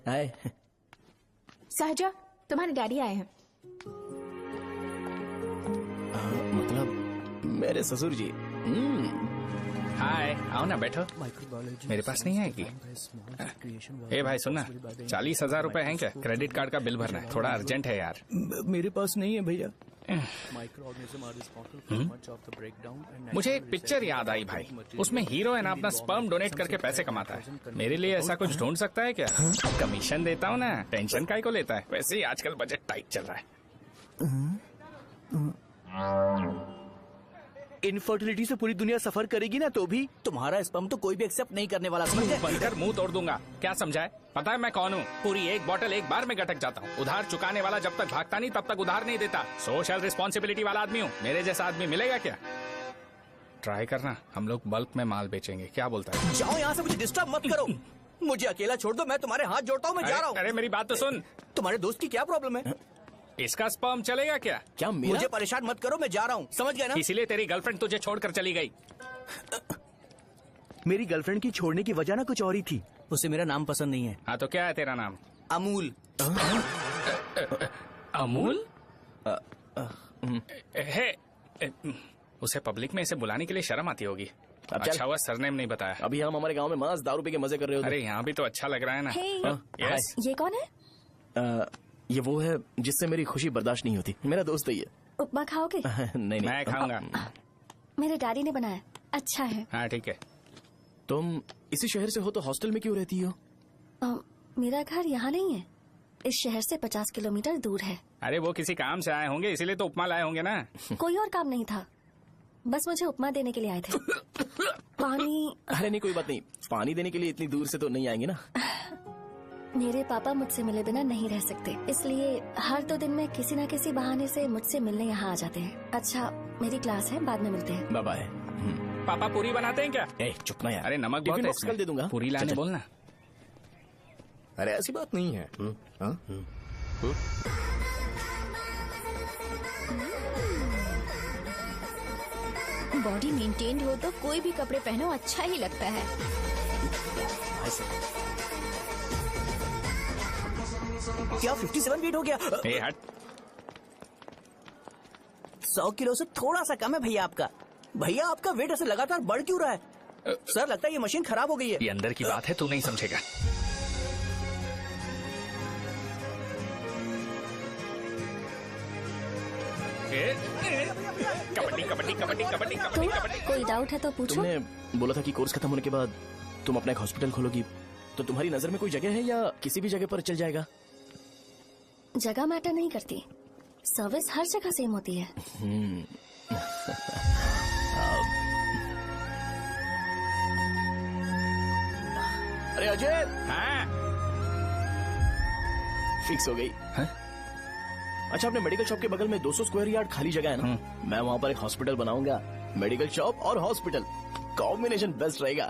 हाय। सहजा, तुम्हारे डैडी आए हैं। मतलब मेरे ससुर जी। हाय, आओ ना, बैठो। मेरे पास नहीं आएगी। ए भाई सुनना, 40,000 रुपए हैं क्या? क्रेडिट कार्ड का बिल भरना है, थोड़ा अर्जेंट है यार। मेरे पास नहीं है भैया। मुझे एक पिक्चर याद आई भाई, उसमें हीरो है ना अपना स्पर्म डोनेट करके पैसे कमाता है। मेरे लिए ऐसा कुछ ढूंढ सकता है क्या? कमीशन देता हूँ ना, टेंशन काहे को लेता है? वैसे ही आजकल बजट टाइट चल रहा है। इनफर्टिलिटी से पूरी दुनिया सफर करेगी ना, तो भी तुम्हारा स्पर्म तो कोई भी एक्सेप्ट नहीं करने वाला, समझ गए? बनकर मुंह तोड़ दूंगा। क्या समझा है? पता है मैं कौन हूँ? पूरी एक बोतल एक बार में गटक जाता हूँ। उधार चुकाने वाला जब तक भागता नहीं तब तक उधार नहीं देता। सोशल रिस्पॉन्सिबिलिटी वाला आदमी हूँ। मेरे जैसा आदमी मिलेगा क्या? ट्राई करना, हम लोग बल्क में माल बेचेंगे। क्या बोलता है? जाओ यहाँ से, मुझे डिस्टर्ब मत करो। मुझे अकेला छोड़ दो, मैं तुम्हारे हाथ जोड़ता हूँ, मैं जा रहा हूँ। अरे मेरी बात तो सुन। तुम्हारे दोस्त की क्या प्रॉब्लम है? इसका स्पर्म चलेगा क्या? क्या मेरा? मुझे परेशान मत करो, मैं जा रहा हूँ, समझ गए ना? इसीलिए तेरी गर्लफ्रेंड तुझे छोड़कर चली गई। मेरी गर्लफ्रेंड की छोड़ने की वजह ना कुछ और ही थी। उसे मेरा नाम पसंद नहीं है। हाँ, तो क्या है तेरा नाम? अमूल। अमूल? है, उसे पब्लिक में इसे बुलाने के लिए शर्म आती होगी। अब चल। अच्छा हुआ सरनेम नहीं बताया। अभी हम हमारे गांव में मस्त दारू पी के मजे कर रहे होते। अरे यहाँ भी तो अच्छा लग रहा है ना। Hey, यस ये कौन है? ये वो है जिससे मेरी खुशी बर्दाश्त नहीं होती। मेरा दोस्त है ये। उपमा खाओगे? नहीं मैं खाऊंगा। मेरे डैडी ने बनाया, अच्छा है। हाँ ठीक है। तुम इसी शहर से हो तो हॉस्टल में क्यों रहती हो? मेरा घर यहाँ नहीं है, इस शहर से 50 किलोमीटर दूर है। अरे वो किसी काम से आए होंगे इसीलिए तो उपमा लाए होंगे ना। कोई और काम नहीं था, बस मुझे उपमा देने के लिए आए थे। पानी? अरे नहीं कोई बात नहीं, पानी देने के लिए इतनी दूर से तो नहीं आएंगे ना। मेरे पापा मुझसे मिले बिना नहीं रह सकते, इसलिए हर 2 दिन में किसी न किसी बहाने से मुझसे मिलने यहाँ आ जाते हैं। अच्छा मेरी क्लास है, बाद में मिलते हैं। Bye bye. पापा पूरी बनाते हैं क्या? चुप ना यार। अरे नमक बहुत है इसमें। कल दे दूंगा। पूरी लाने बोलना। अरे ऐसी बात नहीं है। बॉडी मेंटेन्ड हो तो कोई भी कपड़े पहनो अच्छा ही लगता है। क्या 57 वेट हो गया? ए हट। 100 किलो से थोड़ा सा कम है भैया आपका। भैया आपका वेट ऐसे लगातार बढ़ क्यों रहा है? सर लगता है ये मशीन खराब हो गई है। ये अंदर की बात है, तू नहीं समझेगा। कबड्डी कबड्डी कबड्डी कबड्डी कबड्डी कबड्डी। कोई डाउट है तो पूछो। तुमने बोला था कि कोर्स खत्म होने के बाद तुम अपना एक हॉस्पिटल खोलोगी, तो तुम्हारी नजर में कोई जगह है या किसी भी जगह पर चल जाएगा? जगह मैटर नहीं करती, सर्विस हर जगह सेम होती है। अरे अजय, हाँ फिक्स हो गई। अच्छा अपने मेडिकल शॉप के बगल में 200 स्क्वायर यार्ड खाली जगह है ना, मैं वहाँ पर एक हॉस्पिटल बनाऊंगा। मेडिकल शॉप और हॉस्पिटल कॉम्बिनेशन बेस्ट रहेगा।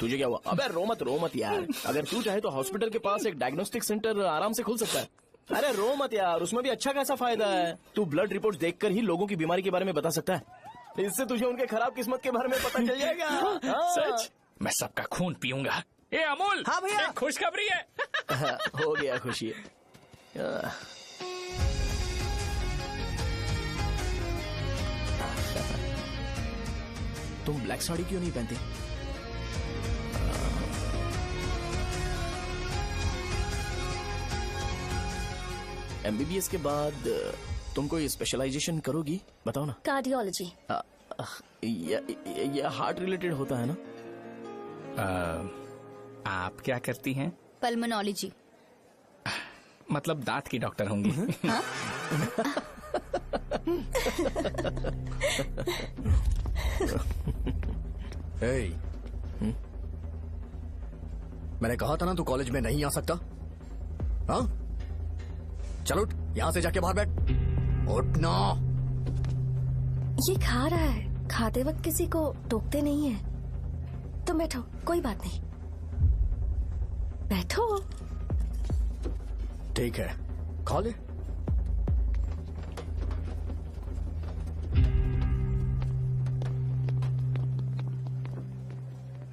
तुझे क्या हुआ? अबे रो मत यार। अगर तू चाहे तो हॉस्पिटल के पास एक डायग्नोस्टिक सेंटर आराम से खुल सकता है। अरे रो मत यार, उसमें भी अच्छा खासा फायदा है। तू ब्लड रिपोर्ट देखकर ही लोगों की बीमारी के बारे में बता सकता है। इससे तुझे उनके खराब किस्मत के बारे में पता चल जाएगा। सच? मैं सबका खून पीऊंगा। ए अमूल। हाँ भैया। खुशखबरी है। हो गया खुशी। तुम ब्लैक साड़ी क्यों नहीं पहनती? एमबीबीएस के बाद तुम कोई स्पेशलाइजेशन करोगी? बताओ ना। कार्डियोलॉजी। ये हार्ट रिलेटेड होता है ना? आप क्या करती हैं? पल्मोनोलॉजी। मतलब दांत की डॉक्टर होंगी। हाँ? मैंने कहा था ना तू कॉलेज में नहीं आ सकता। हाँ चल उठ, यहाँ से जाके बाहर बैठ। उठ ना। ये खा रहा है, खाते वक्त किसी को टोकते नहीं है। तुम बैठो, कोई बात नहीं, बैठो। ठीक है खा ले।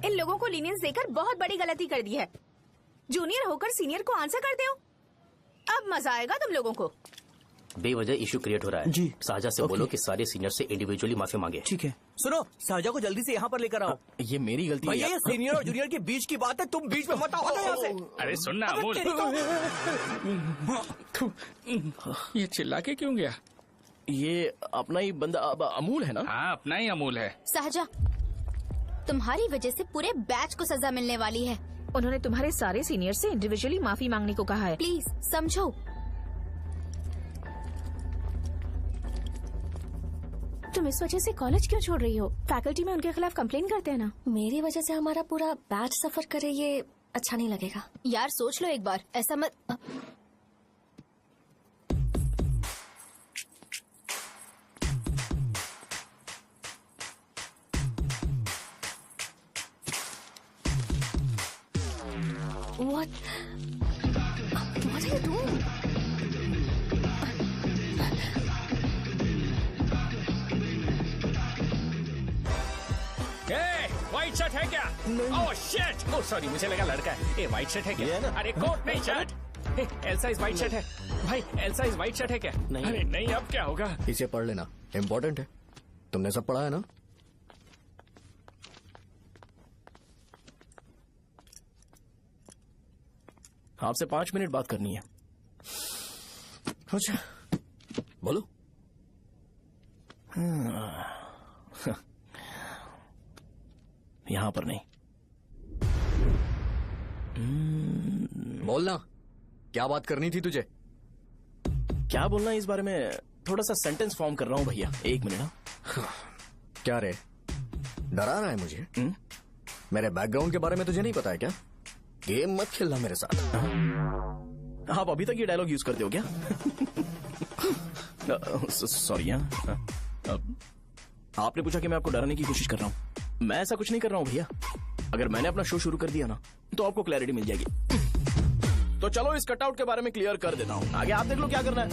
इन लोगों को लीनियंस देकर बहुत बड़ी गलती कर दी है। जूनियर होकर सीनियर को आंसर करते हो। अब मजा आएगा तुम लोगों को। बेवजह इशू क्रिएट हो रहा है। जी साजा से बोलो कि सारे सीनियर से इंडिविजुअली माफी मांगे। ठीक है। सुनो, साजा को जल्दी से यहाँ पर लेकर आओ। ये मेरी गलती है। भैया ये सीनियर और जूनियर के बीच की बात है, तुम बीच में मत आओ यहाँ से। अरे सुन ना अमूल। ये चिल्ला के क्यों गया? ये अपना ही बंदा अमूल है ना? हाँ अपना ही अमूल है। साजा, तुम्हारी वजह से पूरे बैच को सजा मिलने वाली है। उन्होंने तुम्हारे सारे सीनियर से इंडिविजुअली माफी मांगने को कहा है। प्लीज समझो। तुम इस वजह से कॉलेज क्यों छोड़ रही हो? फैकल्टी में उनके खिलाफ कंप्लेन करते हैं ना। मेरी वजह से हमारा पूरा बैच सफर करे, ये अच्छा नहीं लगेगा। यार सोच लो एक बार, ऐसा मत। What are you doing? White shirt है क्या? Oh shit! ओह सॉरी, मुझे लगा लड़का है। ए व्हाइट शर्ट है क्या? अरे कोट नहीं shirt. L size white shirt है भाई। एल साइज व्हाइट शर्ट है क्या? नहीं। अरे नहीं, अब क्या होगा? इसे पढ़ लेना, इम्पोर्टेंट है। तुमने सब पढ़ा है ना? आपसे 5 मिनट बात करनी है। अच्छा बोलो। यहां पर नहीं। बोलना, क्या बात करनी थी तुझे? क्या बोलना है इस बारे में? थोड़ा सा सेंटेंस फॉर्म कर रहा हूं भैया, 1 मिनट। क्या रे, डरा रहा है मुझे? मेरे बैकग्राउंड के बारे में तुझे नहीं पता है क्या? गेम मत खेलना मेरे साथ। आप अभी तक ये डायलॉग यूज करते हो क्या? सॉरी। आपने पूछा कि मैं आपको डराने की कोशिश कर रहा हूं। मैं ऐसा कुछ नहीं कर रहा हूं भैया। अगर मैंने अपना शो शुरू कर दिया ना तो आपको क्लैरिटी मिल जाएगी। तो चलो इस कटआउट के बारे में क्लियर कर देता हूं, आगे आप देख लो क्या करना है।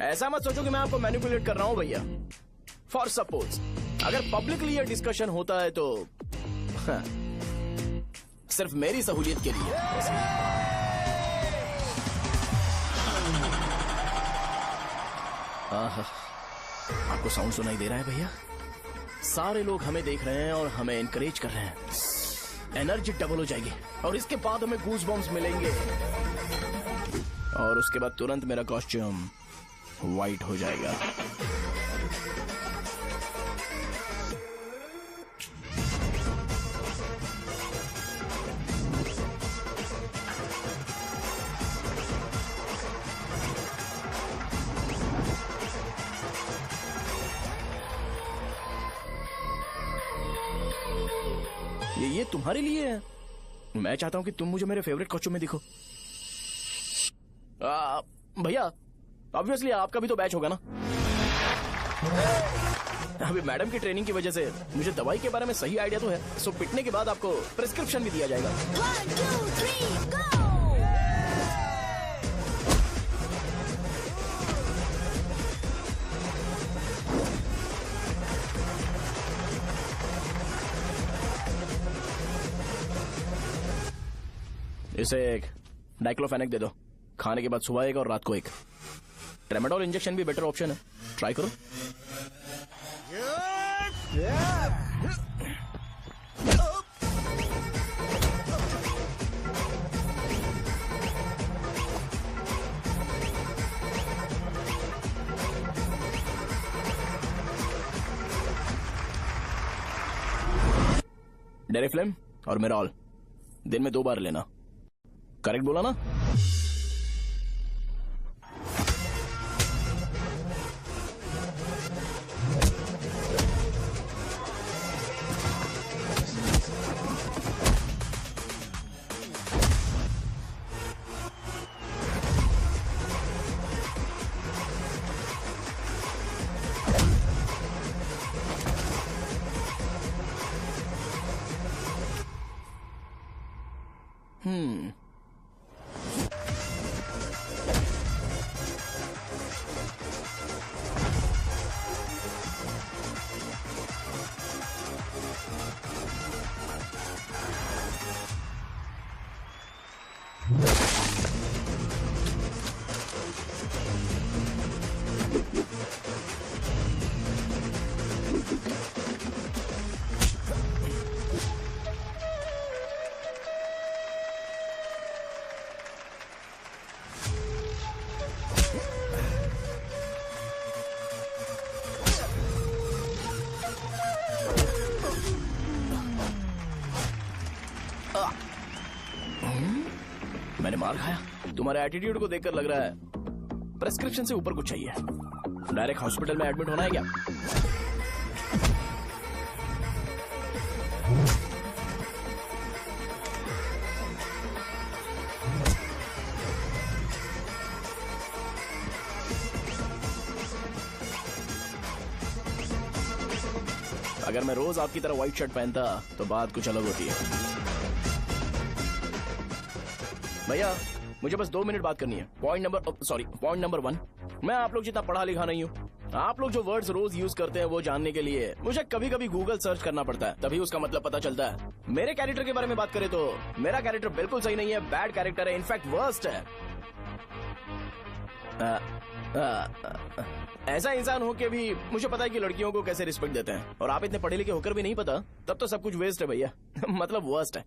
ऐसा मत सोचो कि मैं आपको मैनिपुलेट कर रहा हूं भैया। फॉर सपोज अगर पब्लिकली ये डिस्कशन होता है तो सिर्फ मेरी सहूलियत के लिए। आपको साउंड सुनाई दे रहा है भैया? सारे लोग हमें देख रहे हैं और हमें एनकरेज कर रहे हैं। एनर्जी डबल हो जाएगी और इसके बाद हमें गूज बम्स मिलेंगे और उसके बाद तुरंत मेरा कॉस्ट्यूम वाइट हो जाएगा। ये तुम्हारे लिए है। मैं चाहता हूं कि तुम मुझे मेरे फेवरेट कॉस्ट्यूम में दिखो। भैया ऑब्वियसली आपका भी तो बैच होगा ना। अभी मैडम की ट्रेनिंग की वजह से मुझे दवाई के बारे में सही आइडिया तो है। सो पिटने के बाद आपको प्रिस्क्रिप्शन भी दिया जाएगा। 1 2 3 गो। इसे एक डाइक्लोफेनेक दे दो। खाने के बाद सुबह एक और रात को एक। ट्रेमाडोल इंजेक्शन भी बेटर ऑप्शन है, ट्राई करो। डेरिफ्लेम और मेरॉल दिन में 2 बार लेना। करेक्ट बोला ना? मैंने मार खाया। तुम्हारे एटीट्यूड को देखकर लग रहा है प्रेस्क्रिप्शन से ऊपर कुछ चाहिए। डायरेक्ट हॉस्पिटल में एडमिट होना है क्या? अगर मैं रोज आपकी तरह व्हाइट शर्ट पहनता तो बात कुछ अलग होती है। भैया मुझे बस 2 मिनट बात करनी है। पॉइंट नंबर 1, मैं आप लोग जितना पढ़ा लिखा नहीं हूँ। आप लोग जो वर्ड्स रोज यूज करते हैं वो जानने के लिए मुझे कभी कभी गूगल सर्च करना पड़ता है, तभी उसका मतलब पता चलता है। मेरे कैरेक्टर के बारे में बात करें तो मेरा कैरेक्टर बिल्कुल सही नहीं है, बैड कैरेक्टर है, इनफैक्ट वर्स्ट है। ऐसा इंसान हो के भी मुझे पता है कि लड़कियों को कैसे रिस्पेक्ट देते हैं, और आप इतने पढ़े लिखे होकर भी नहीं पता, तब तो सब कुछ वेस्ट है भैया। मतलब वर्स्ट है।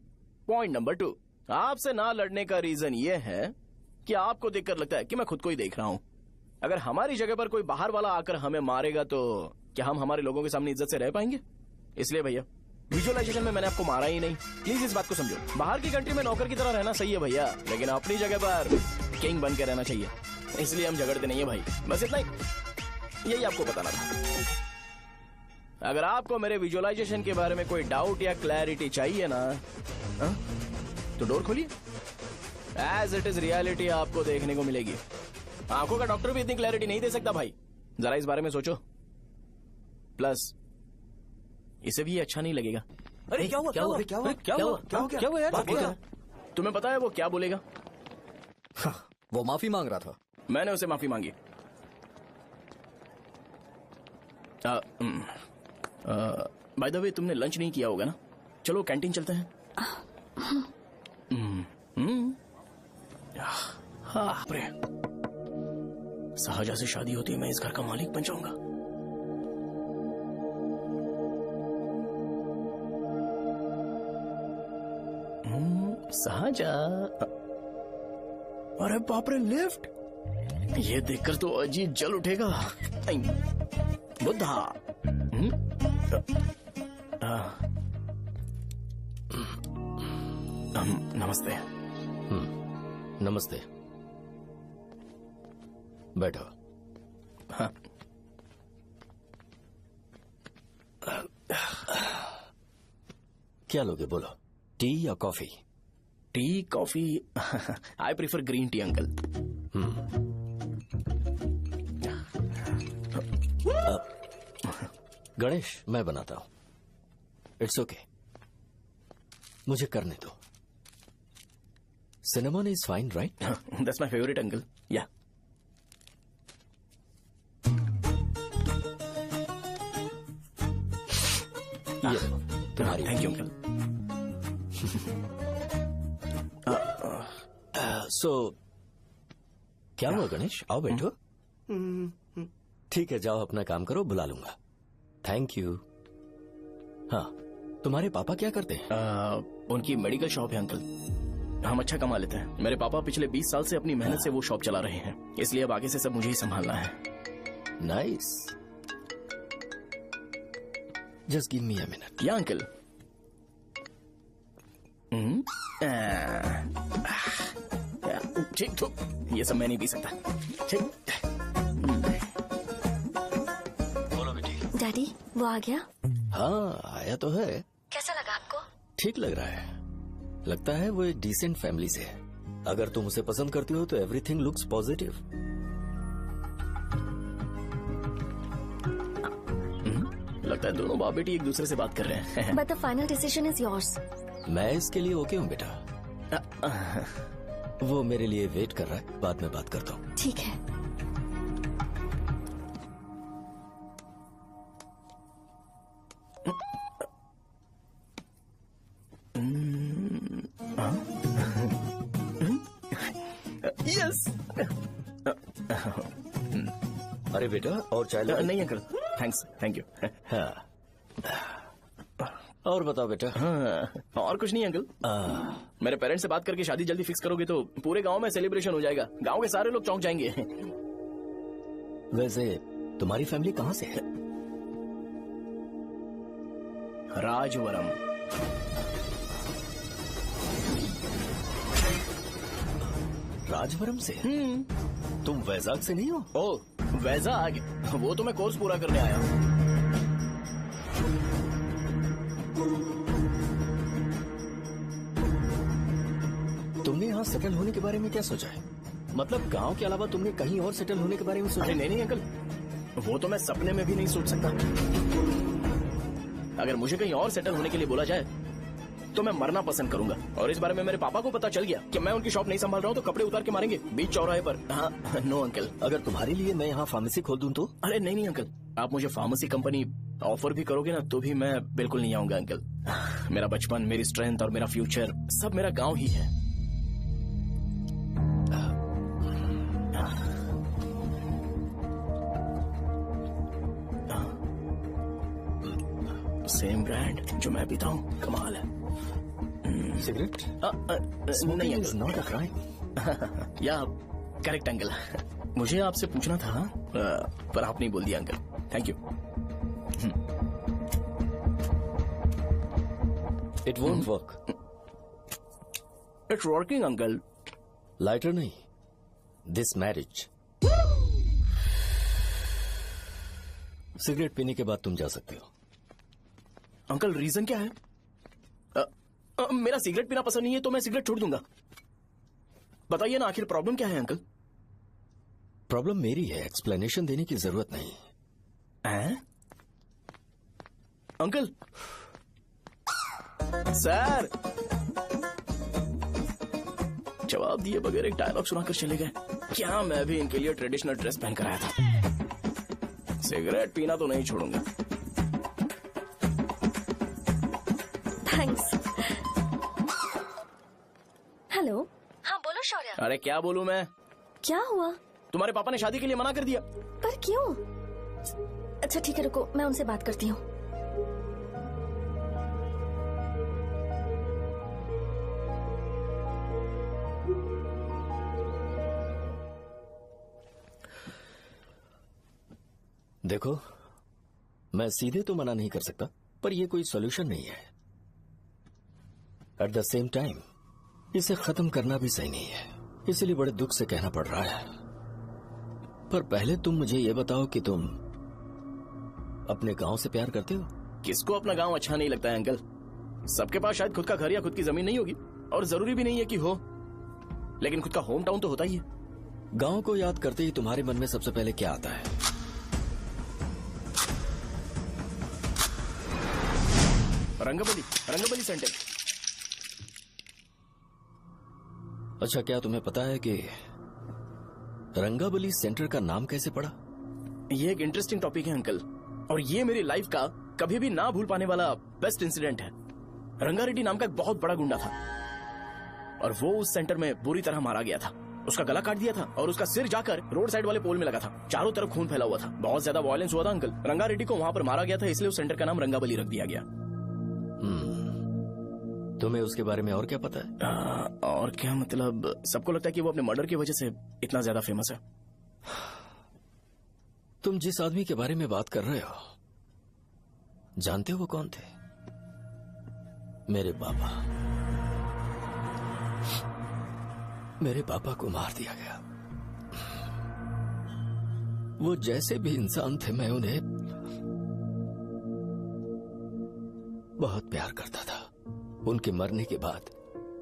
पॉइंट नंबर 2, आपसे ना लड़ने का रीजन ये है कि आपको देखकर लगता है कि मैं खुद को ही देख रहा हूँ। अगर हमारी जगह पर कोई बाहर वाला आकर हमें मारेगा तो क्या हम हमारे लोगों के सामने इज्जत से रह पाएंगे? इसलिए भैया विजुअलाइजेशन में मैंने आपको मारा ही नहीं। प्लीज इस बात को समझो। बाहर की कंट्री में नौकर की तरह रहना सही है भैया, लेकिन अपनी जगह पर किंग बन के रहना चाहिए। इसलिए हम झगड़ते नहीं है भाई, बस इतना ही, यही आपको बताना था। अगर आपको मेरे विजुअलाइजेशन के बारे में कोई डाउट या क्लैरिटी चाहिए ना, तो डोर खोलिए। एज इट इज रियलिटी आपको देखने को मिलेगी। आंखों का डॉक्टर भी इतनी क्लैरिटी नहीं दे सकता भाई, जरा इस बारे में सोचो। प्लस इसे भी अच्छा नहीं लगेगा। अरे क्या हुआ? क्या हुआ? क्या हुआ? क्या हुआ? क्या हुआ यार? तुम्हें पता है वो क्या बोलेगा? वो माफी मांग रहा था। मैंने उसे माफी मांगी। बाय द वे तुमने लंच नहीं किया होगा ना? चलो कैंटीन चलते हैं। साहजा से शादी होती है, मैं इस घर का मालिक बन जाऊंगा। साहजा, अरे बाप रे, लिफ्ट! ये देखकर तो अजीब जल उठेगा। बुद्धा। नमस्ते। नमस्ते, बैठो। हाँ। क्या लोगे बोलो, टी या coffee? T, coffee? I prefer green tea uncle. Ganesh, मैं बनाता हूं। इट्स ओके, मुझे करने दो। Cinnamon is fine, right? That's my favourite uncle. या तुम्हारी। Thank you uncle. सो क्या हुआ गणेश? आओ बैठो। ठीक है, जाओ अपना काम करो, बुला लूंगा। Thank you. हाँ, तुम्हारे पापा क्या करते हैं? उनकी मेडिकल शॉप है अंकल। हम अच्छा कमा लेते हैं। मेरे पापा पिछले 20 साल से अपनी मेहनत से वो शॉप चला रहे हैं, इसलिए अब आगे से सब मुझे ही संभालना है। Nice. Just give me a minute. या अंकल। ठीक तो ये सब मैं नहीं पी सकता। ठीक। बोलो बेटी। डैडी, वो आ गया? हाँ, आया तो है। कैसा लगा आपको? ठीक लग रहा है। लगता है वो एक डिसेंट फैमिली से है। अगर तुम उसे पसंद करती हो तो एवरीथिंग लुक्स पॉजिटिव। लगता है दोनों बाप बेटी एक दूसरे से बात कर रहे हैं। But the final decision is yours. मैं इसके लिए ओके हूँ बेटा। वो मेरे लिए वेट कर रहा है, बाद में बात करता हूँ। ठीक है। यस। अरे बेटा, और चाय नहीं अंकल, थैंक्स, थैंक यू। हाँ, और बताओ बेटा। हाँ, और कुछ नहीं अंकल। मेरे पेरेंट्स से बात करके शादी जल्दी फिक्स करोगे तो पूरे गांव में सेलिब्रेशन हो जाएगा। गांव के सारे लोग चौंक जाएंगे। वैसे तुम्हारी फैमिली कहाँ से है? राजवरम। राजवरम से? तुम वैजाग से नहीं हो? ओ, वैजाग? वो तो मैं कोर्स पूरा करने आया हूँ। तुमने यहाँ सेटल होने के बारे में क्या सोचा है? मतलब गांव के अलावा तुमने कहीं और सेटल होने के बारे में सोचा? नहीं अंकल, वो तो मैं सपने में भी नहीं सोच सकता। अगर मुझे कहीं और सेटल होने के लिए बोला जाए तो मैं मरना पसंद करूंगा। और इस बारे में मेरे पापा को पता चल गया कि मैं उनकी शॉप नहीं संभाल रहा हूँ तो कपड़े उतार के मारेंगे बीच चौराहे पर। हाँ, नो अंकल। अगर तुम्हारे लिए मैं यहाँ फार्मेसी खोल दूं तो? अरे नहीं अंकल, आप मुझे फार्मेसी कंपनी ऑफर भी करोगे ना तो भी मैं बिल्कुल नहीं आऊंगा अंकल। मेरा बचपन, मेरी स्ट्रेंथ और मेरा फ्यूचर सब मेरा गाँव ही है। सेम ब्रांड जो मैं पीता हूँ, कमाल है। सिगरेट नहीं इज नॉट अ क्राइम। या करेक्ट अंकल। मुझे आपसे पूछना था पर आप नहीं बोल दिया uncle. Thank you. It won't work. It's working uncle. Lighter नहीं, दिस मैरिज। सिगरेट पीने के बाद तुम जा सकते हो। अंकल रीजन क्या है? मेरा सिगरेट पीना पसंद नहीं है तो मैं सिगरेट छोड़ दूंगा। बताइए ना आखिर प्रॉब्लम क्या है अंकल? प्रॉब्लम मेरी है, एक्सप्लेनेशन देने की जरूरत नहीं है। अंकल सर जवाब दिए बगैर एक डायलॉग सुनाकर चले गए। क्या मैं भी इनके लिए ट्रेडिशनल ड्रेस पहन कर आया था। सिगरेट पीना तो नहीं छोड़ूंगा। थैंक्स। हेलो। हाँ बोलो शौर्य। अरे क्या बोलूं मैं? क्या हुआ? तुम्हारे पापा ने शादी के लिए मना कर दिया। पर क्यों? अच्छा ठीक है रुको, मैं उनसे बात करती हूँ। देखो, मैं सीधे तो मना नहीं कर सकता, पर यह कोई सॉल्यूशन नहीं है। एट द सेम टाइम इसे खत्म करना भी सही नहीं है, इसलिए बड़े दुख से कहना पड़ रहा है। पर पहले तुम मुझे यह बताओ कि तुम अपने गांव से प्यार करते हो? किसको अपना गांव अच्छा नहीं लगता है अंकल? सबके पास शायद खुद का घर या खुद की जमीन नहीं होगी, और जरूरी भी नहीं है कि हो, लेकिन खुद का होम टाउन तो होता ही है। गांव को याद करते ही तुम्हारे मन में सबसे पहले क्या आता है? रंगबली सेंटर। अच्छा, क्या तुम्हें पता है कि रंगाबली सेंटर का नाम कैसे पड़ा? ये एक इंटरेस्टिंग टॉपिक है अंकल, और ये मेरी लाइफ का कभी भी ना भूल पाने वाला बेस्ट इंसिडेंट है। रंगारेड्डी नाम का एक बहुत बड़ा गुंडा था, और वो उस सेंटर में बुरी तरह मारा गया था। उसका गला काट दिया था और उसका सिर जाकर रोड साइड वाले पोल में लगा था। चारों तरफ खून फैला हुआ था, बहुत ज्यादा वायलेंस हुआ था अंकल। रंगारेड्डी को वहां पर मारा गया था, इसलिए उस सेंटर का नाम रंगाबली रख दिया गया। तुम्हें उसके बारे में और क्या पता है? और क्या मतलब, सबको लगता है कि वो अपने मर्डर की वजह से इतना ज्यादा फेमस है। तुम जिस आदमी के बारे में बात कर रहे हो, जानते हो वो कौन थे? मेरे पापा। मेरे पापा को मार दिया गया। वो जैसे भी इंसान थे, मैं उन्हें बहुत प्यार करता था। उनके मरने के बाद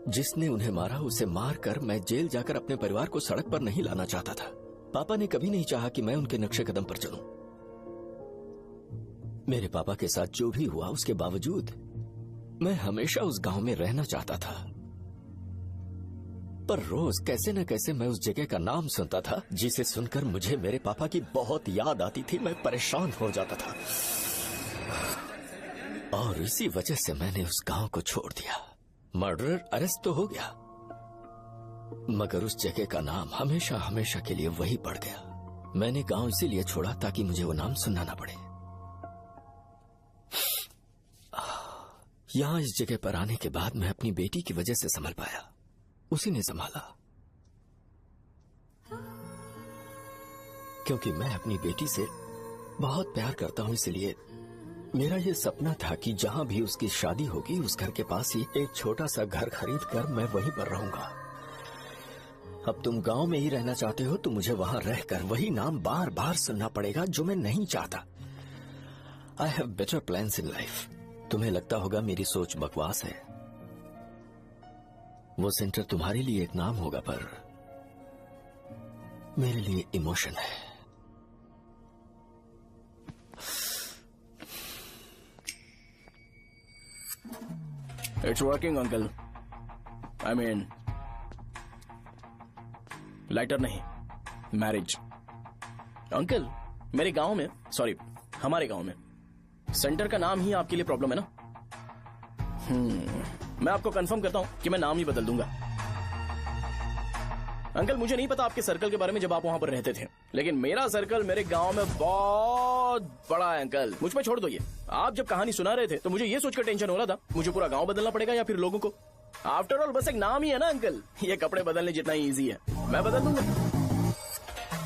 जिसने उन्हें मारा उसे मारकर मैं जेल जाकर अपने परिवार को सड़क पर नहीं लाना चाहता था। पापा ने कभी नहीं चाहा कि मैं उनके नक्शे कदम पर चलूं। मेरे पापा के साथ जो भी हुआ, उसके बावजूद मैं हमेशा उस गांव में रहना चाहता था। पर रोज कैसे न कैसे मैं उस जगह का नाम सुनता था, जिसे सुनकर मुझे मेरे पापा की बहुत याद आती थी। मैं परेशान हो जाता था, और इसी वजह से मैंने उस गांव को छोड़ दिया। मर्डरर अरेस्ट तो हो गया, मगर उस जगह का नाम हमेशा हमेशा के लिए वही पड़ गया। मैंने गांव इसीलिए छोड़ा ताकि मुझे वो नाम सुनना ना पड़े। यहां इस जगह पर आने के बाद मैं अपनी बेटी की वजह से संभल पाया, उसी ने संभाला। क्योंकि मैं अपनी बेटी से बहुत प्यार करता हूं, इसलिए मेरा ये सपना था कि जहां भी उसकी शादी होगी, उस घर के पास ही एक छोटा सा घर खरीद कर मैं वहीं पर रहूंगा। अब तुम गांव में ही रहना चाहते हो तो मुझे वहां रहकर वही नाम बार बार सुनना पड़ेगा, जो मैं नहीं चाहता। I have better plans in life. तुम्हें लगता होगा मेरी सोच बकवास है। वो सेंटर तुम्हारे लिए एक नाम होगा, पर मेरे लिए इमोशन है। It's working uncle. I mean, lighter नहीं, मैरिज। अंकल, मेरे गांव में, सॉरी हमारे गांव में सेंटर का नाम ही आपके लिए प्रॉब्लम है ना? मैं आपको कंफर्म करता हूं कि मैं नाम ही बदल दूंगा। अंकल, मुझे नहीं पता आपके सर्कल के बारे में जब आप वहां पर रहते थे, लेकिन मेरा सर्कल मेरे गांव में बहुत बड़ा है अंकल। मुझ पे छोड़ दो ये। आप जब कहानी सुना रहे थे तो मुझे ये सोचकर टेंशन हो रहा था मुझे पूरा गांव बदलना पड़ेगा या फिर लोगों को। आफ्टर ऑल बस एक नाम ही है ना अंकल, ये कपड़े बदलने जितना ही इजी है, मैं बदल दूंगा।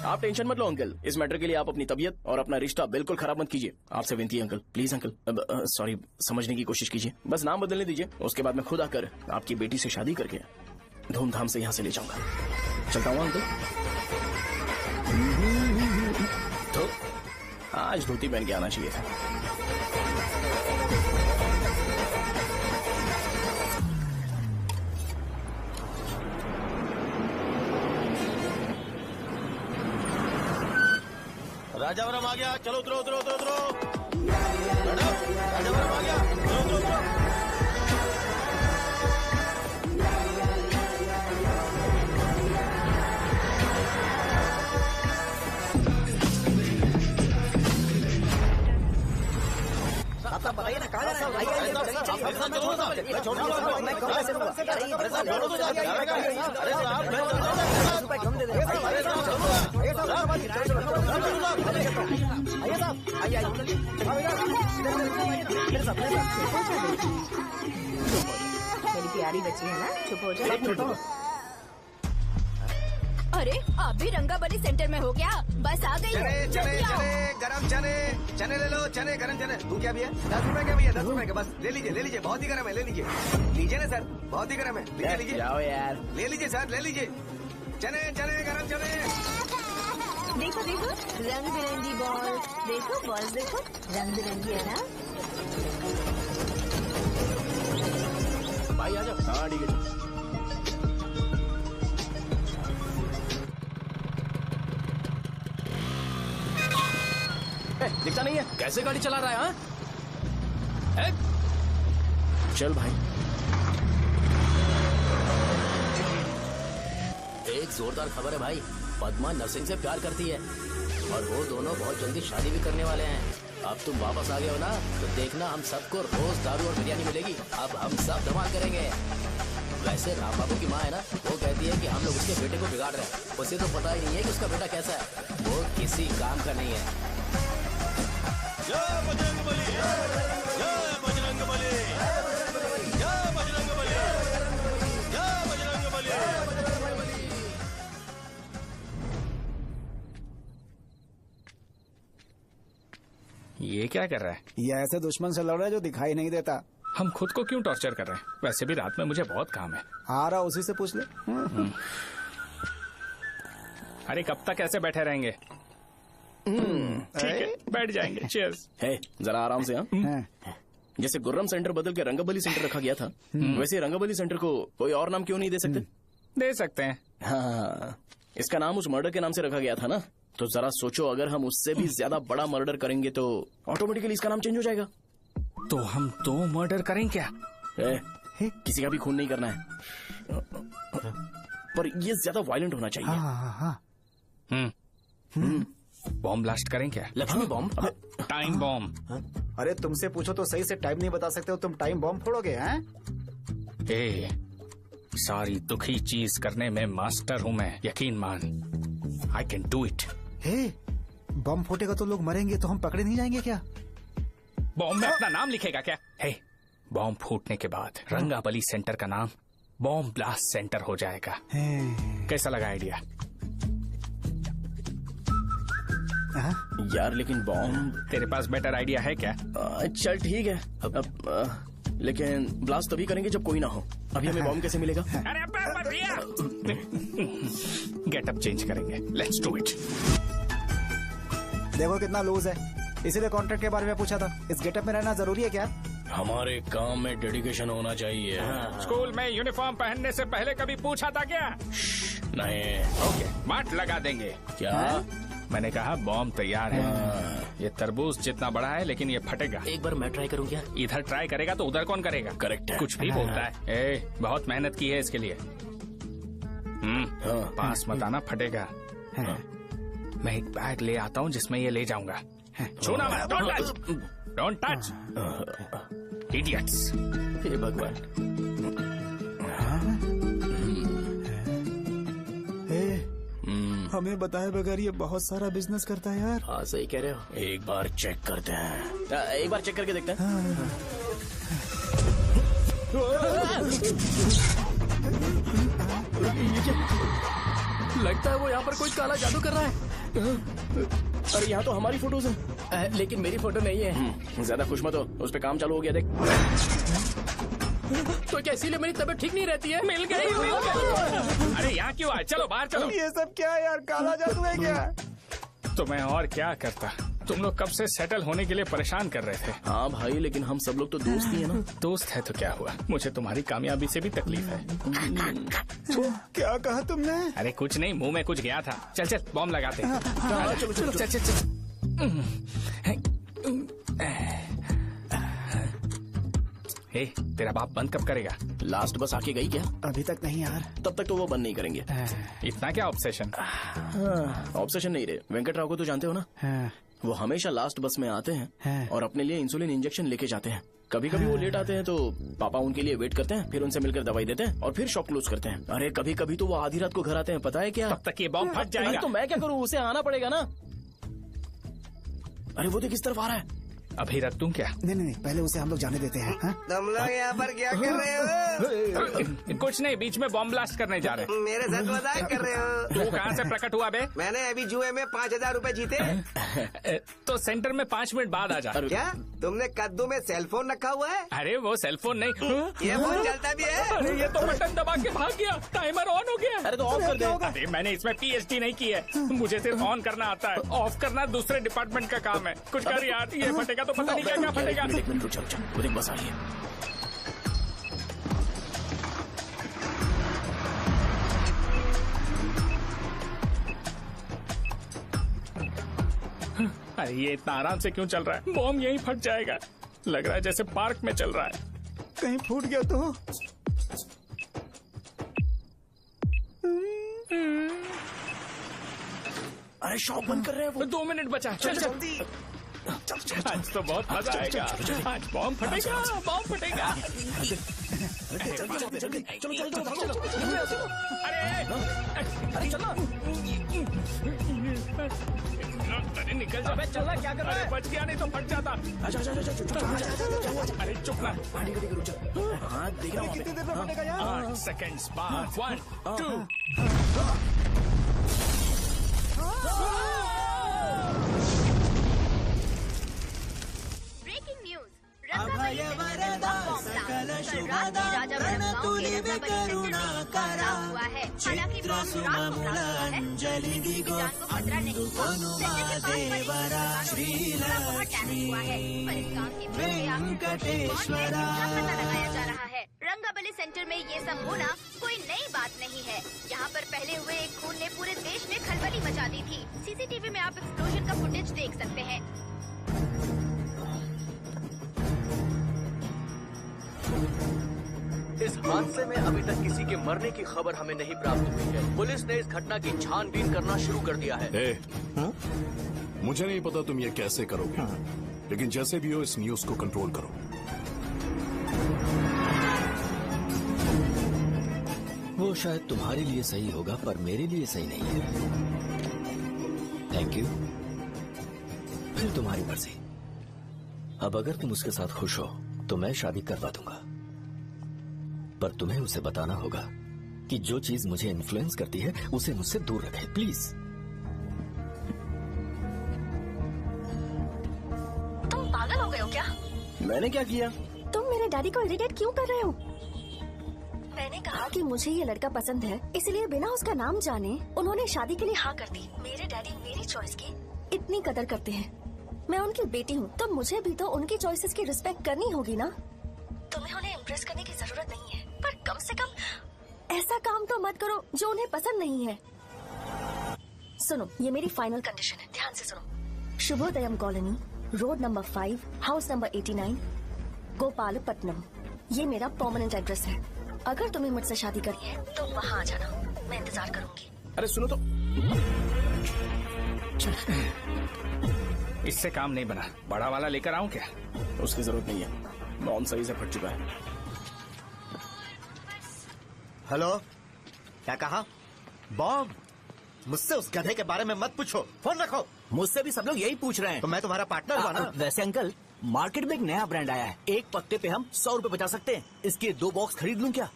आप टेंशन मत लो अंकल, इस मैटर के लिए आप अपनी तबीयत और अपना रिश्ता बिल्कुल खराब मत कीजिए। आपसे विनती है अंकल, प्लीज अंकल, सॉरी, समझने की कोशिश कीजिए, बस नाम बदलने दीजिए, उसके बाद मैं खुद आकर आपकी बेटी से शादी करके धूमधाम से यहाँ से ले जाऊंगा। चलता हूँ अंकल। तो आज धोती पहन के आना चाहिए था। राजावरम आ गया, चलो उतरो उतरो उतरो उतरो। मैडम, राजावरम आ गया, चलो उतरो उतरो। आप बताइए ना कहाँ जा रहे हैं? मैं छोड़ दूंगा, मैं कब पैसे दूंगा? रुपए कम दे दे। आइए साहब, आइए मेरी प्यारी बच्ची है ना, चुप हो जाए। अरे आप भी रंगाबली सेंटर में हो क्या? बस आ गई। चने चने चने गरम चने, चने ले लो, चने गरम चने। तू क्या भैया? 10 रुपए का भैया, 10 रुपए का, बस ले लीजिए, बहुत ही गरम है, ले लीजिए। लीजिए ना सर, बहुत ही गरम है, लीजिए जाओ यार, ले लीजिए सर, ले लीजिए। चने चने गरम चने। देखो देखो रंग बिरंगी बॉल, देखो बॉल देखो रंग बिरंगी है ना। भाई आ जाओ। हाँ ठीक है। दिखता नहीं है, कैसे गाड़ी चला रहा है? हाँ? चल भाई। एक जोरदार खबर है भाई, पद्मा नरसिंह से प्यार करती है और वो दोनों बहुत जल्दी शादी भी करने वाले हैं। अब तुम वापस आ गए हो ना, तो देखना हम सबको रोज दारू और बिरयानी मिलेगी। अब हम सब धमाल करेंगे। वैसे राम बाबू की माँ है ना, वो कहती है कि हम लोग उसके बेटे को बिगाड़ रहे हैं। उसे तो पता ही नहीं है कि उसका बेटा कैसा है, वो किसी काम का नहीं है। जय बजरंग बली, जय बजरंग बली, जय बजरंग बली, जय बजरंग बली। ये क्या कर रहा है? ये ऐसे दुश्मन से लड़ रहा है जो दिखाई नहीं देता। हम खुद को क्यों टॉर्चर कर रहे हैं? वैसे भी रात में मुझे बहुत काम है। आ रहा, उसी से पूछ ले। अरे कब तक ऐसे बैठे रहेंगे? ठीक है, बैठ जाएंगे। चीयर्स। है, जरा आराम से। हाँ, जैसे गुर्रम सेंटर बदल के रंगाबली सेंटर रखा गया था, वैसे रंगाबली सेंटर को कोई और नाम क्यों नहीं दे सकते? दे सकते हैं। हाँ, इसका नाम उस मर्डर के नाम से रखा गया था ना, तो जरा सोचो, अगर हम उससे भी ज्यादा बड़ा मर्डर करेंगे तो ऑटोमेटिकली इसका नाम चेंज हो जाएगा। तो हम 2 मर्डर करें क्या? किसी का भी खून नहीं करना है, पर ये ज्यादा वायलेंट होना चाहिए। बॉम्ब ब्लास्ट करें क्या? लक्ष्मी बॉम्ब? Time bomb. अरे तुमसे पूछो तो सही से टाइम नहीं बता सकते हो, तुम टाइम बॉम्ब फोड़ोगे? हैं? ए, सारी दुखी चीज करने में मास्टर हूँ मैं, यकीन मान। I can do it. Bomb फूटेगा तो लोग मरेंगे, तो हम पकड़े नहीं जाएंगे क्या? बॉम्ब में अपना नाम लिखेगा क्या? हे, बॉम्ब फूटने के बाद रंगाबली सेंटर का नाम बॉम्ब ब्लास्ट सेंटर हो जाएगा। कैसा लगा आइडिया? यार लेकिन बॉम्ब, तेरे पास बेटर आइडिया है क्या? चल ठीक है, लेकिन ब्लास्ट तभी करेंगे जब कोई ना हो। अभी हमें बॉम्ब कैसे मिलेगा? अरे गेटअप चेंज करेंगे। Let's do it. देखो कितना लूज है, इसीलिए कॉन्ट्रैक्ट के बारे में पूछा था। इस गेटअप में रहना जरूरी है क्या? हमारे काम में डेडिकेशन होना चाहिए। स्कूल में यूनिफॉर्म पहनने से पहले कभी पूछा था क्या? नहीं। ओके, मार्ट लगा देंगे। क्या? मैंने कहा बॉम्ब तैयार है। ये तरबूज जितना बड़ा है, लेकिन ये फटेगा। एक बार मैं ट्राई करूं क्या? इधर ट्राई करेगा तो उधर कौन करेगा? करेक्ट है। कुछ भी बोलता है। बहुत मेहनत की है इसके लिए। पास मत आना, फटेगा। मैं एक बैग ले आता हूँ जिसमें ये ले जाऊंगा। छूना मत, don't touch, don't touch, idiots. हे भगवान। हमें बताए बगैर ये बहुत सारा बिजनेस करता है यार। हाँ सही कह रहे हो, एक बार चेक करते हैं। एक बार चेक करके देखते हैं। लगता है वो यहाँ पर कोई काला जादू कर रहा है। अरे यहाँ तो हमारी फोटोज हैं, लेकिन मेरी फोटो नहीं है। ज्यादा खुश मत हो, उस पे काम चालू हो गया देख। तो क्या इसीलिए मेरी तबीयत ठीक नहीं रहती है? मिल गई, मिल गई। अरे यहाँ क्यों आए? चलो बाहर चलो। ये सब क्या है यार, काला जादू है क्या? तो मैं और क्या करता? तुम लोग कब से सेटल होने के लिए परेशान कर रहे थे। हाँ भाई, लेकिन हम सब लोग तो दोस्त ही है ना। दोस्त है तो क्या हुआ, मुझे तुम्हारी कामयाबी से भी तकलीफ है। क्या कहा तुमने? अरे कुछ नहीं, मुंह में कुछ गया था। चल चल बॉम्ब लगाते हैं। चलो चलो चल चल चल। हे, तेरा बाप बंद कब करेगा? लास्ट बस आके गई क्या? अभी तक नहीं यार। तब तक तो वो बंद नहीं करेंगे। इतना क्या ऑब्सेशन? ऑब्सेशन नहीं रे, वेंकट राव को तो जानते हो ना। वो हमेशा लास्ट बस में आते हैं और अपने लिए इंसुलिन इंजेक्शन लेके जाते हैं। कभी कभी वो लेट आते हैं तो पापा उनके लिए वेट करते हैं, फिर उनसे मिलकर दवाई देते हैं और फिर शॉप क्लोज करते हैं। अरे कभी कभी तो वो आधी रात को घर आते हैं, पता है क्या? तब तक ये बॉम्ब फट जाएगा। तो मैं क्या करूँ, उसे आना पड़ेगा ना। अरे वो देख किस तरफ आ रहा है। अभी रख दूं क्या? नहीं, पहले उसे हम लोग जाने देते हैं। तुम लोग यहाँ पर क्या कर रहे हो? कुछ नहीं, बीच में बॉम्ब ब्लास्ट करने जा रहे हैं। मेरे साथ मजाक कर रहे हो? तू कहाँ से प्रकट हुआ बे? मैंने अभी जुए में 5,000 रूपए जीते। तो सेंटर में 5 मिनट बाद आ जा। क्या तुमने कद्दू में सेल फोन रखा हुआ है? अरे वो सेल फोन नहीं, ये फोन चलता भी है। अरे ये तो बटन दबा के भाग गया, टाइमर ऑन हो गया। अरे तो ऑफ कर दे। अरे मैंने इसमें PhD नहीं की है, मुझे सिर्फ ऑन करना आता है, ऑफ करना दूसरे डिपार्टमेंट का काम है। कुछ कर यार, ये फटेगा तो पता नहीं क्या क्या फटेगा। एक मिनट रुक जा, वो देख बस आ रही है। अरे ये इतना आराम से क्यों चल रहा है? बॉम्ब यहीं फट जाएगा। लग रहा है जैसे पार्क में चल रहा है। कहीं फूट गया तो? अरे शॉप बंद कर रहे हैं वो। 2 मिनट बचा, चल जल्दी। आज तो बहुत मजा आएगा। आज बॉम्ब फटेगा, बॉम्ब फटेगा। चलो। अरे चलना। अरे निकल जा। चलना, क्या कर रहा है? बच गया, नहीं तो फट जाता। अरे चुप ना। रुक जा। हाँ देख रहा हूँ। कितनी देर में फटेगा यार? 8 सेकेंड्स बाद 1 2। ब्रेकिंग न्यूज, रंगाबली सेंटर में बॉम्ब ब्लास्ट। कल रात में राजापुरम गांव के रंगाबली सेंटर में बॉम्ब हुआ है। हालांकि बॉम्ब रात को ब्लास्ट हुआ है, किसी की जान को खतरा नहीं हुआ। सेंटर के पास बने बहुत डैमेज हुआ है, पर इस काम की वजह कौन है इसका पता लगाया जा रहा है। रंगाबली सेंटर में ये सब होना कोई नई बात नहीं है। यहाँ पर पहले हुए एक खून ने पूरे देश में खलबली मचा दी थी। CCTV में आप एक्सप्लोजन का फुटेज देख सकते हैं। इस हादसे में अभी तक किसी के मरने की खबर हमें नहीं प्राप्त हुई है। पुलिस ने इस घटना की छानबीन करना शुरू कर दिया है। मुझे नहीं पता तुम ये कैसे करोगे, लेकिन जैसे भी हो इस न्यूज को कंट्रोल करो। वो शायद तुम्हारे लिए सही होगा, पर मेरे लिए सही नहीं है। Thank you. फिर तुम्हारी मर्जी। अब अगर तुम उसके साथ खुश हो तो मैं शादी करवा दूंगा, पर तुम्हें उसे बताना होगा कि जो चीज मुझे इन्फ्लुएंस करती है उसे मुझसे दूर रखे, प्लीज। तुम पागल हो गए हो क्या? मैंने क्या किया? तुम मेरे डैडी को इरिटेट क्यों कर रहे हो? मैंने कहा कि मुझे ये लड़का पसंद है, इसलिए बिना उसका नाम जाने उन्होंने शादी के लिए हाँ कर दी। मेरे डैडी मेरी चॉइस की इतनी कदर करते हैं। मैं उनकी बेटी हूँ, तो मुझे भी तो उनकी चॉइसेस की रिस्पेक्ट करनी होगी ना। तुम्हें उन्हें इम्प्रेस करने की जरूरत नहीं है, पर कम से कम ऐसा काम तो मत करो जो उन्हें पसंद नहीं है। सुनो, ये मेरी फाइनल कंडीशन है, ध्यान से सुनो। Shubhodayam colony, road number 5, house number 89, Gopalapatnam. ये मेरा परमानेंट एड्रेस है। अगर तुम्हें मुझसे शादी करनी है तो वहाँ आ जाना, मैं इंतजार करूंगी। अरे सुनो तो। इससे काम नहीं बना, बड़ा वाला लेकर आऊं क्या? उसकी जरूरत नहीं है, बॉम्ब सही से फट चुका है। हेलो, क्या कहा? बॉम्ब? मुझसे उस गधे के बारे में मत पूछो, फोन रखो। मुझसे भी सब लोग यही पूछ रहे हैं। तो मैं तुम्हारा पार्टनर हुआ ना। वैसे अंकल, मार्केट में एक नया ब्रांड आया है, एक पत्ते पे हम 100 रुपए बचा सकते हैं। इसके 2 बॉक्स खरीद लूं क्या?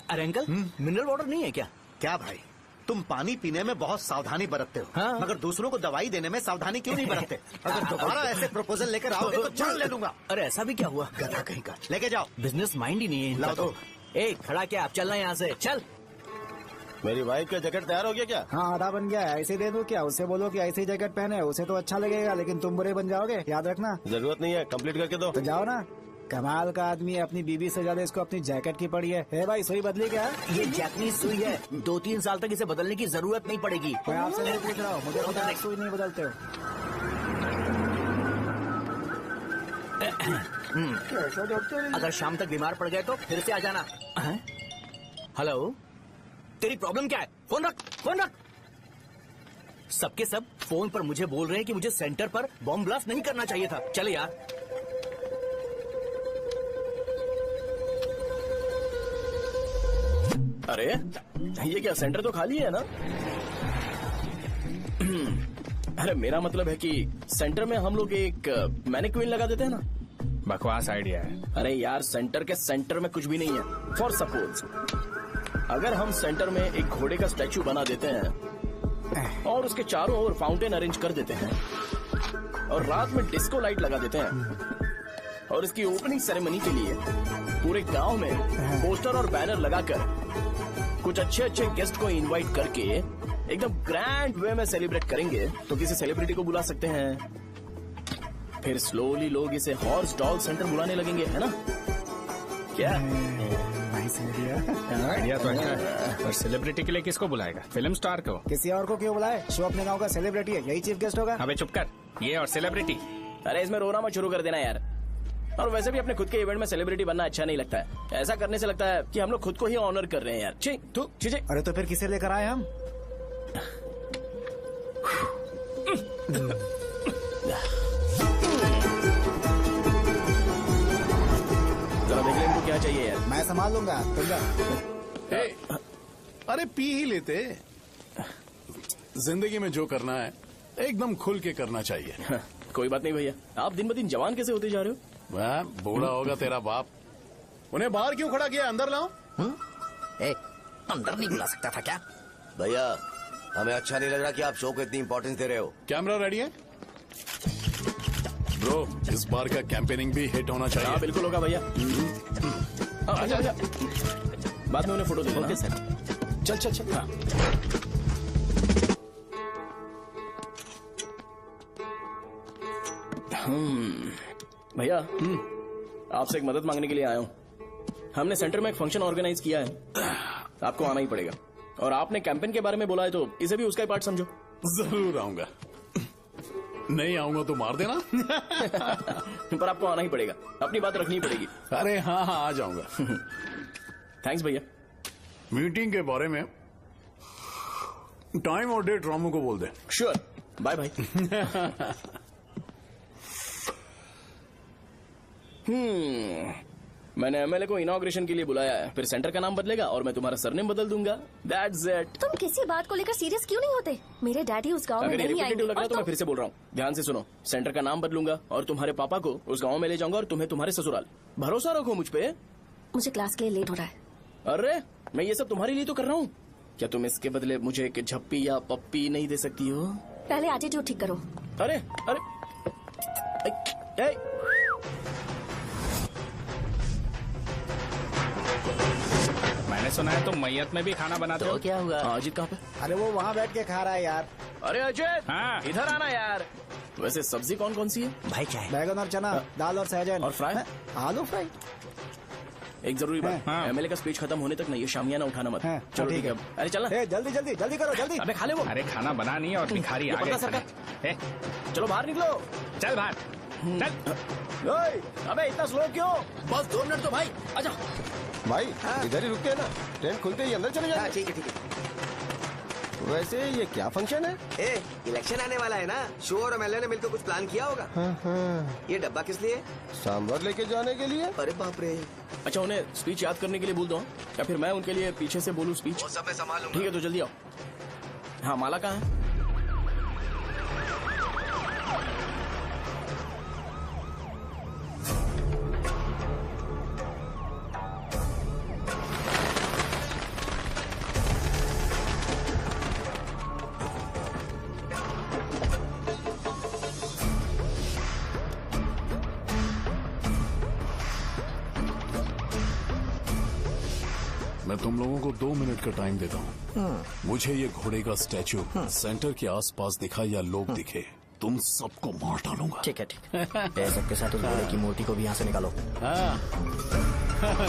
अरे अंकल, मिनरल वाटर नहीं है क्या? क्या भाई, तुम पानी पीने में बहुत सावधानी बरतते हो, हाँ। मगर दूसरों को दवाई देने में सावधानी क्यों नहीं बरतते? अगर दोबारा ऐसे प्रपोजल लेकर आओगे तो जान ले लूंगा। अरे ऐसा भी क्या हुआ? गधा कहीं का, लेके जाओ। बिजनेस माइंड ही नहीं है इनका लाओ तो। ए, खड़ा क्या, आप चलना यहाँ से, चल। मेरी वाइफ का जैकेट तैयार हो गया क्या? हाँ, आधा बन गया है। ऐसे दे दूं क्या? उससे बोलो कि ऐसी जैकेट पहने, उसे तो अच्छा लगेगा, लेकिन तुम बुरे बन जाओगे, याद रखना। जरूरत नहीं है, कंप्लीट करके दो। तो जाओ ना। कमाल का आदमी है, अपनी बीवी से ज्यादा इसको अपनी जैकेट की पड़ी है। हे भाई, सुई बदली क्या? ये जैपनीज सुई है, 2-3 साल तक इसे बदलने की जरूरत नहीं पड़ेगी। मैं आपसे नहीं पूछ रहा हूँ, मुझे पता है सुई नहीं बदलते हो। अगर शाम तक बीमार पड़ गए तो फिर से आ जाना। हेलो, तेरी प्रॉब्लम क्या है? फोन रख, फोन रख। सबके सब फोन पर मुझे बोल रहे हैं कि मुझे सेंटर पर बॉम्ब ब्लास्ट नहीं करना चाहिए था। चले यार। अरे ये क्या, सेंटर तो खाली है ना? अरे मेरा मतलब है कि सेंटर में हम लोग एक मैनिक्विन लगा देते हैं ना। बकवास आइडिया है। अरे यार, सेंटर के सेंटर में कुछ भी नहीं है। फॉर सपोज अगर हम सेंटर में एक घोड़े का स्टैचू बना देते हैं और उसके चारों ओर फाउंटेन अरेंज कर देते हैं और रात में डिस्को लाइट लगा देते हैं और इसकी ओपनिंग सेरेमनी के लिए पूरे गांव में पोस्टर और बैनर लगाकर कुछ अच्छे अच्छे गेस्ट को इनवाइट करके एकदम ग्रैंड वे में सेलिब्रेट करेंगे, तो किसी सेलिब्रिटी को बुला सकते हैं। फिर स्लोली लोग इसे हॉर्स डॉग सेंटर बुलाने लगेंगे, है ना? क्या आइडिया तो अच्छा है, पर सेलिब्रिटी के लिए किसको बुलाएगा? फिल्म स्टार को? किसी और को क्यों बुलाए? शो अपने गांव का सेलिब्रिटी है, यही चीफ गेस्ट होगा। अबे चुप कर, ये और सेलिब्रिटी। अरे इसमें रोना मत शुरू कर देना यार। और वैसे भी अपने खुद के इवेंट में सेलिब्रिटी बनना अच्छा नहीं लगता है। ऐसा करने से लगता है कि हम लोग खुद को ही ऑनर कर रहे हैं यार। अरे तो फिर किसे लेकर आए हम? जरा देख ले इनको क्या चाहिए यार। मैं संभाल लूंगा, तुम जा। अरे पी ही लेते। जिंदगी में जो करना है एकदम खुल के करना चाहिए। कोई बात नहीं भैया, आप दिन ब दिन जवान कैसे होते जा रहे हो? वह बूढ़ा होगा तेरा बाप। उन्हें बाहर क्यों खड़ा किया? अंदर लाओ। अंदर नहीं बुला सकता था क्या? भैया, हमें अच्छा नहीं लग रहा कि आप शो को इतनी इंपॉर्टेंस दे रहे हो। कैमरा रेडी है? ब्रो, इस बार का कैंपेनिंग भी हिट होना चाहिए। हाँ बिल्कुल होगा भैया। अच्छा अच्छा, बाद में उन्हें फोटो दे। Okay sir. चल चल चल। हाँ। भैया, आपसे एक मदद मांगने के लिए आया हूँ। हमने सेंटर में एक फंक्शन ऑर्गेनाइज किया है, आपको आना ही पड़ेगा। और आपने कैंपेन के बारे में बोला है तो इसे भी उसका ही पार्ट समझो। जरूर आऊंगा। नहीं आऊंगा तो मार देना। पर आपको आना ही पड़ेगा, अपनी बात रखनी पड़ेगी। अरे हाँ हाँ, आ जाऊंगा। थैंक्स भैया। मीटिंग के बारे में टाइम और डेट रामू को बोल दे। Sure, bye bye. मैंने एमएलए को इनॉग्रेशन के लिए बुलाया है, फिर सेंटर का नाम बदलेगा और मैं तुम्हारा सरनेम बदल दूंगा। That's it. तुम किसी बात को लेकर सीरियस क्यों नहीं होते? मेरे डैडी उस गांव में नहीं आएंगे। रिपीटेटिव लग रहा है तो मैं फिर से बोल रहा हूँ, ध्यान से सुनो। सेंटर का नाम बदलूंगा और तुम्हारे पापा को उस गाँव में ले जाऊंगा और तुम्हें तुम्हारे ससुराल। भरोसा रखो मुझ पे। मुझे क्लास के लिए लेट हो रहा है। अरे मैं ये सब तुम्हारे लिए तो कर रहा हूँ। क्या तुम इसके बदले मुझे एक झप्पी या पप्पी नहीं दे सकती हो? पहले एटीट्यूड ठीक करो। अरे अरे मैंने सुना है तुम मैयत में भी खाना बनाते हो। क्या हुआ? अजीत कहाँ पे? अरे वो वहाँ बैठ के खा रहा है यार। अरे अजय, हाँ। इधर आना यार। वैसे सब्जी कौन कौन सी है? भाई क्या है? बैगन और चना, दाल और सहजन और फ्राई, आलू फ्राई। एक जरूरी बात, एमएलए का स्पीच खत्म होने तक ना ये शामियाना उठाना मत। चलो ठीक है। अरे चलना। जल्दी जल्दी जल्दी करो, जल्दी। अबे खा ले वो। अरे खाना बना नहीं और भिखारी आ गए। चलो बाहर निकलो। चल बाहर चल। अबे इतना स्लो क्यों? बस 2 मिनट तो भाई, आजा। भाई इधर ही रुकते हैं ना, ट्रेन खुलते ही अंदर चले जाए। ठीक है ठीक है। वैसे ये क्या फंक्शन है? इलेक्शन आने वाला है ना, शो और एमएलए ने मिलकर कुछ प्लान किया होगा। ये डब्बा किस लिए? सांभर लेके जाने के लिए। अरे बाप रे। अच्छा, उन्हें स्पीच याद करने के लिए बोल दो या फिर मैं उनके लिए पीछे से बोलूं स्पीच? वो सब मैं संभालूंगा। ठीक है, तो जल्दी आओ। हाँ, माला कहाँ है? मैं तुम लोगों को 2 मिनट का टाइम देता हूँ। मुझे ये घोड़े का स्टैचू सेंटर के आसपास दिखा या लोग दिखे, तुम सबको मार डालूंगा। ठीक है, ठीक है। सबके साथ उस घोड़े की मूर्ति को भी यहाँ से निकालो।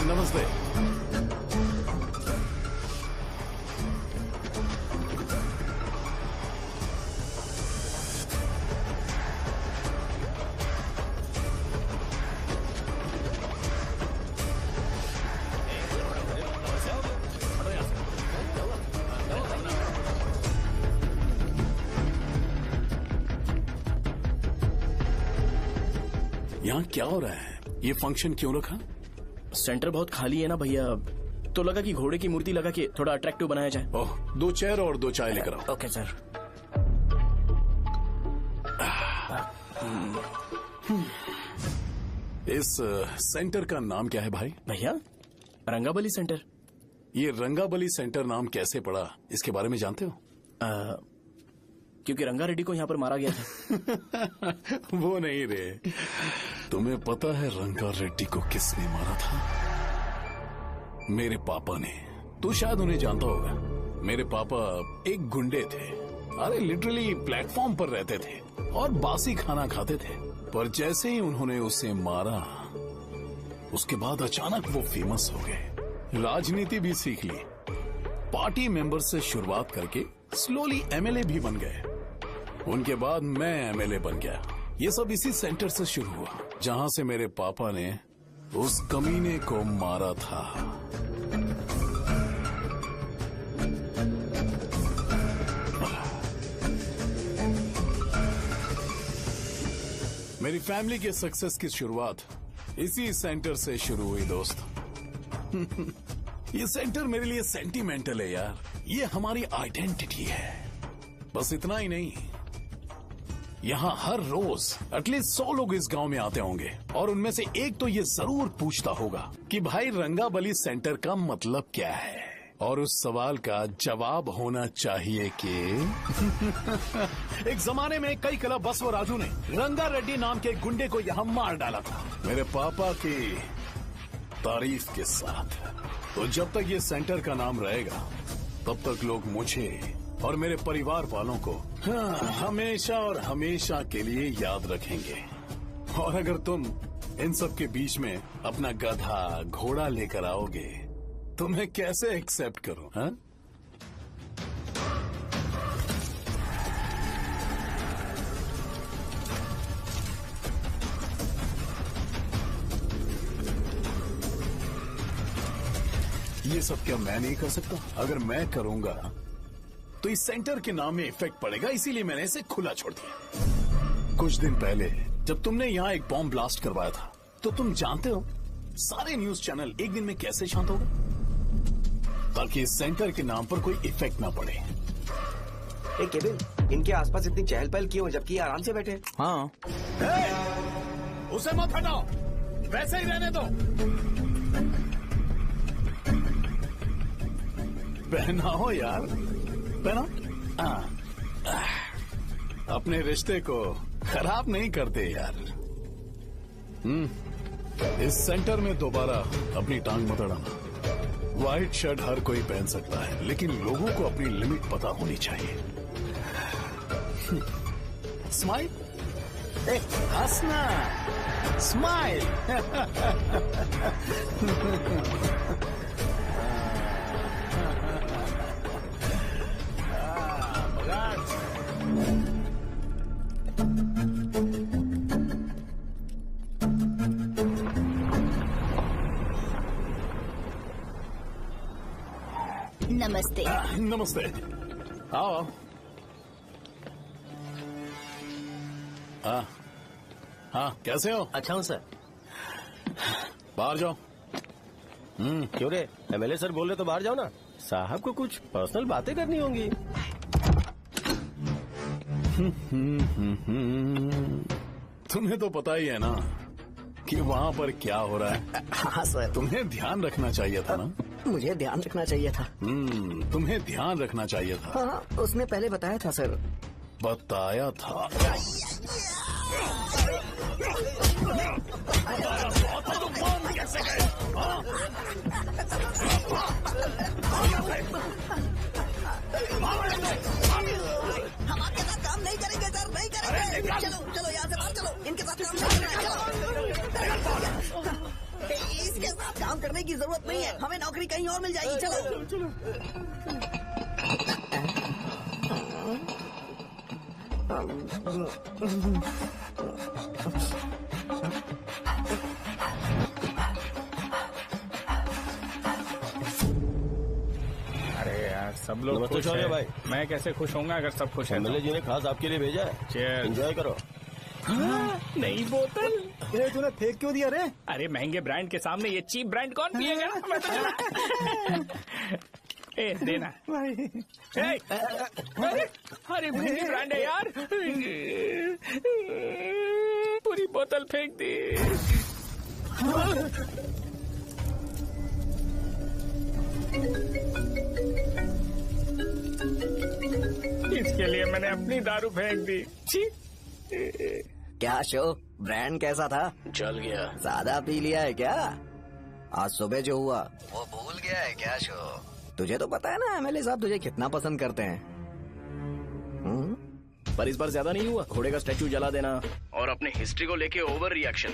नमस्ते। यहाँ क्या हो रहा है? ये फंक्शन क्यों रखा? सेंटर बहुत खाली है ना भैया, तो लगा कि घोड़े की मूर्ति लगा के थोड़ा अट्रैक्टिव बनाया जाए। ओह, 2 चेयर और 2 चाय लेकर आओ। Okay sir. इस सेंटर का नाम क्या है भाई? भैया, रंगाबली सेंटर। ये रंगाबली सेंटर नाम कैसे पड़ा, इसके बारे में जानते हो? क्योंकि रंगा रेड्डी को यहाँ पर मारा गया था। वो नहीं रे, तुम्हें पता है रंगा रेड्डी को किसने मारा था? मेरे पापा ने। तू शायद उन्हें जानता होगा। मेरे पापा एक गुंडे थे। अरे लिटरली प्लेटफॉर्म पर रहते थे और बासी खाना खाते थे। पर जैसे ही उन्होंने उसे मारा, उसके बाद अचानक वो फेमस हो गए। राजनीति भी सीख ली, पार्टी मेंबर से शुरुआत करके स्लोली एमएलए भी बन गए। उनके बाद मैं एमएलए बन गया। ये सब इसी सेंटर से शुरू हुआ, जहां से मेरे पापा ने उस कमीने को मारा था। मेरी फैमिली के सक्सेस की शुरुआत इसी सेंटर से शुरू हुई दोस्त। ये सेंटर मेरे लिए सेंटिमेंटल है यार। ये हमारी आइडेंटिटी है। बस इतना ही नहीं, यहाँ हर रोज एटलीस्ट 100 लोग इस गांव में आते होंगे और उनमें से एक तो ये जरूर पूछता होगा कि भाई रंगाबली सेंटर का मतलब क्या है, और उस सवाल का जवाब होना चाहिए कि एक जमाने में कई क्लब बसव राजू ने रंगा रेड्डी नाम के गुंडे को यहाँ मार डाला था, मेरे पापा की तारीफ के साथ। तो जब तक ये सेंटर का नाम रहेगा, तब तक लोग मुझे और मेरे परिवार वालों को हमेशा और हमेशा के लिए याद रखेंगे। और अगर तुम इन सब के बीच में अपना गधा घोड़ा लेकर आओगे तो मैं कैसे एक्सेप्ट करूं? हाँ? ये सब क्या मैं नहीं कर सकता? अगर मैं करूंगा तो इस सेंटर के नाम में इफेक्ट पड़ेगा, इसीलिए मैंने इसे खुला छोड़ दिया। कुछ दिन पहले जब तुमने यहाँ एक बॉम्ब ब्लास्ट करवाया था, तो तुम जानते हो सारे न्यूज चैनल एक दिन में कैसे शांत हो गए? ताकि इस सेंटर के नाम पर कोई इफेक्ट ना पड़े। केविन, इनके आसपास इतनी चहल पहल क्यों, जबकि आराम से बैठे? हाँ। उसे मत हटाओ, वैसे ही रहने दो। पहनाओ यार, पहनाओ। अपने रिश्ते को खराब नहीं करते यार। इस सेंटर में दोबारा अपनी टांग मत अड़ाना। व्हाइट शर्ट हर कोई पहन सकता है, लेकिन लोगों को अपनी लिमिट पता होनी चाहिए। स्माइल, हंसना, स्माइल। नमस्ते। नमस्ते। आओ आओ। हाँ हाँ, कैसे हो? अच्छा हूँ सर। बाहर जाओ। क्यों रे, एमएलए सर बोल रहे तो बाहर जाओ ना, साहब को कुछ पर्सनल बातें करनी होंगी। तुम्हें तो पता ही है ना कि वहाँ पर क्या हो रहा है। हाँ सर। तुम्हें ध्यान रखना चाहिए था ना। मुझे ध्यान रखना चाहिए था। तुम्हें ध्यान रखना चाहिए था। हाँ, उसने पहले बताया था सर। बताया था। हम आपके साथ काम नहीं करेंगे सर, नहीं करेंगे। चलो चलो यहाँ से बाहर चलो, इनके साथ काम नहीं करेंगे। इसके साथ काम करने की जरूरत नहीं है, हमें नौकरी कहीं और मिल जाएगी। चलो अरे यार सब लोग नमस्ते खुश शौर्य हैं। भाई। मैं कैसे खुश होऊंगा अगर सब खुश हैं तो? एमएलए जी ने खास आपके लिए भेजा है, Cheers। एंजॉय करो। नई बोतल। ये तूने फेंक क्यों दिया रे? अरे महंगे ब्रांड के सामने ये चीप ब्रांड कौन पिएगा? मैं तो चला। ए देना। ए, अरे महंगी ब्रांड है यार। पूरी बोतल फेंक दी। इसके लिए मैंने अपनी दारू फेंक दी। छी। क्या शो, ब्रांड कैसा था? चल गया। ज्यादा पी लिया है क्या? आज सुबह जो हुआ वो भूल गया है क्या शो? तुझे तो पता है ना एमएलए साहब तुझे कितना पसंद करते हैं। पर इस बार ज्यादा नहीं हुआ। घोड़े का स्टैचू जला देना और अपने हिस्ट्री को लेके ओवर रिएक्शन,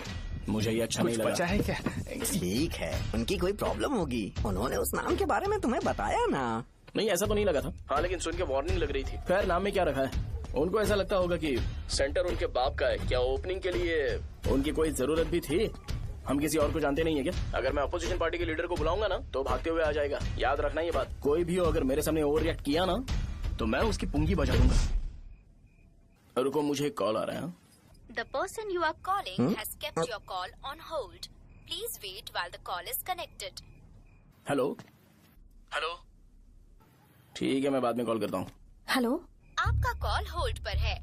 मुझे ये अच्छा नहीं लगा। बचा है क्या? ठीक है, उनकी कोई प्रॉब्लम होगी, उन्होंने उस नाम के बारे में तुम्हें बताया ना। नहीं ऐसा तो नहीं लगा था। हाँ लेकिन सुन के वार्निंग लग रही थी। खैर नाम में क्या रखा है, उनको ऐसा लगता होगा कि सेंटर उनके बाप का है। क्या ओपनिंग के लिए उनकी कोई जरूरत भी थी? हम किसी और को जानते नहीं है क्या? अगर मैं अपोजिशन पार्टी के लीडर को बुलाऊंगा ना तो भागते हुए आ जाएगा। याद रखना ये बात। कोई भी हो अगर मेरे सामने ओवर रिएक्ट किया ना तो मैं उसकी पुंगी बजा दूंगा। रुको मुझे एक कॉल आ रहा है। The person you are calling has kept your call on hold. Please wait while the call is connected. Hello hello, ठीक है मैं बाद में कॉल करता हूँ। हेलो, आपका कॉल होल्ड पर है,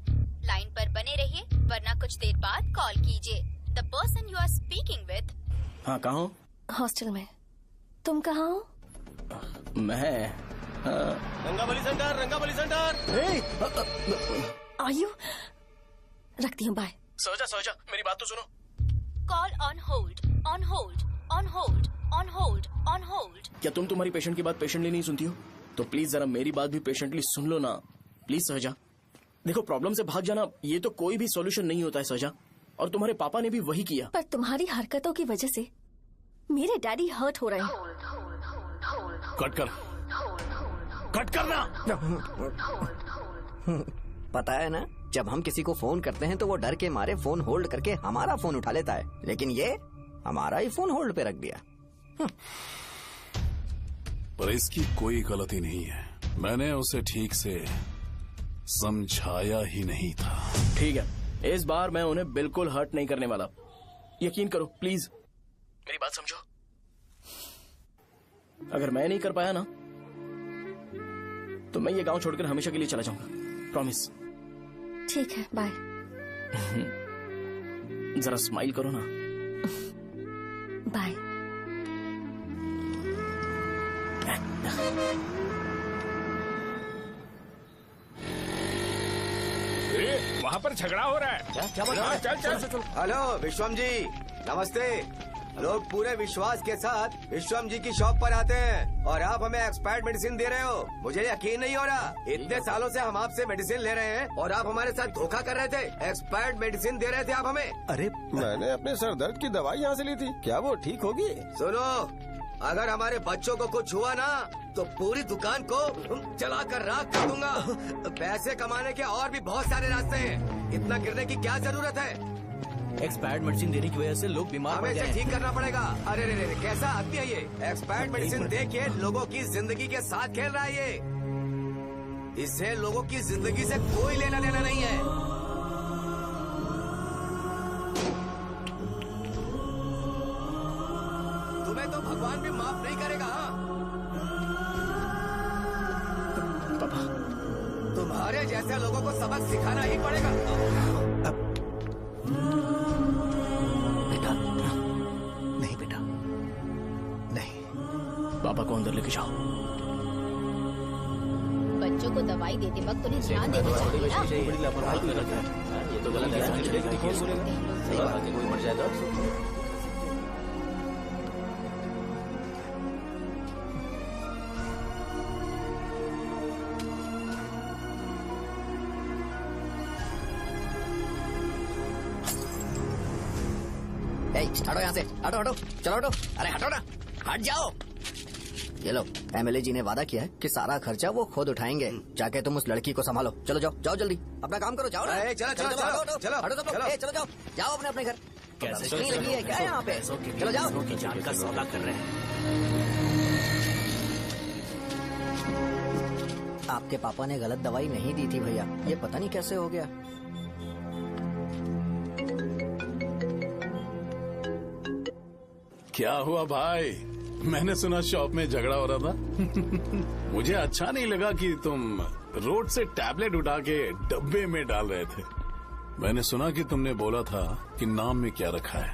लाइन पर बने रहिए वरना कुछ देर बाद कॉल कीजिए। The person you are speaking with। हाँ कहाँ हो? हॉस्टल में। तुम कहाँ हो? मैं रंगाबली सेंटर, रंगाबली सेंटर। आयु, रखती हूँ, बाय। सोचा मेरी बात तो सुनो। Call on hold, on hold, on hold, on hold, on hold. क्या तुम तुम्हारी पेशेंट की बात पेशेंटली नहीं सुनती हो? तो प्लीज जरा मेरी बात भी पेशेंटली सुन लो ना। प्लीज सहजा, देखो प्रॉब्लम से भाग जाना ये तो कोई भी सॉल्यूशन नहीं होता है सहजा, और तुम्हारे पापा ने भी वही किया। पर तुम्हारी हरकतों की वजह से मेरे डैडी हर्ट हो रहे हैं। कट करना। पता है ना, जब हम किसी को फोन करते हैं तो वो डर के मारे फोन होल्ड करके हमारा फोन उठा लेता है, लेकिन ये हमारा ही फोन होल्ड पे रख दिया। पर इसकी कोई गलती नहीं है, मैंने उसे ठीक से समझाया ही नहीं था। ठीक है, इस बार मैं उन्हें बिल्कुल हर्ट नहीं करने वाला, यकीन करो प्लीज, मेरी बात समझो। अगर मैं नहीं कर पाया ना तो मैं ये गांव छोड़कर हमेशा के लिए चला जाऊंगा, प्रॉमिस। ठीक है, बाय। जरा स्माइल करो ना। बाय। वहाँ पर झगड़ा हो रहा है। क्या बात है? चल। हेलो विश्वम जी, नमस्ते। लोग पूरे विश्वास के साथ विश्वम जी की शॉप पर आते हैं और आप हमें एक्सपायर्ड मेडिसिन दे रहे हो। मुझे यकीन नहीं हो रहा, इतने सालों से हम आपसे मेडिसिन ले रहे हैं और आप हमारे साथ धोखा कर रहे थे। एक्सपायर्ड मेडिसिन दे रहे थे आप हमें। अरे मैंने अपने सर दर्द की दवाई यहाँ से ली थी, क्या वो ठीक होगी? सुनो, अगर हमारे बच्चों को कुछ हुआ ना तो पूरी दुकान को जला कर राख कर दूंगा। पैसे कमाने के और भी बहुत सारे रास्ते हैं, इतना गिरने की क्या जरूरत है? एक्सपायर्ड मेडिसिन देने की वजह से लोग बीमार पड़ हमें गए इसे ठीक करना पड़ेगा। अरे रे, कैसा आदमी है ये? एक्सपायर्ड मेडिसिन दे के लोगों की जिंदगी के साथ खेल रहा है इससे लोगों की जिंदगी से कोई लेना देना नहीं है। तुम्हें तो भगवान भी माफ नहीं करेगा। हाँ? पापा, तुम्हारे जैसे लोगों को सबक सिखाना ही पड़ेगा। बेटा, नहीं बेटा, नहीं। पापा को अंदर लेके जाओ। बच्चों को दवाई देते वक्त उन्हें ध्यान देना चाहिए ना। बड़ी लापरवाही कर रखा है। ये तो गलत है। सही बात है, कोई मर जाए तो हटो यहाँ से, हटो हटो, चलो हटो, अरे हटो ना, हट जाओ। ये लो, एमएलए जी ने वादा किया है कि सारा खर्चा वो खुद उठाएंगे। जाके तुम उस लड़की को संभालो। चलो जाओ, जाओ जल्दी, अपना काम करो, जाओ ना। चलो चलो चलो चलो हटो सब लोग, चलो जाओ, जाओ अपने अपने घर। कैसे नहीं लगी है क्या यहाँ पे? चलो जाओ। की जान का सौदा कर रहे हैं। आपके पापा ने गलत दवाई नहीं दी थी भैया, ये पता नहीं कैसे हो गया। क्या हुआ भाई? मैंने सुना शॉप में झगड़ा हो रहा था। मुझे अच्छा नहीं लगा कि तुम रोड से टैबलेट उठा के डब्बे में डाल रहे थे। मैंने सुना कि तुमने बोला था कि नाम में क्या रखा है,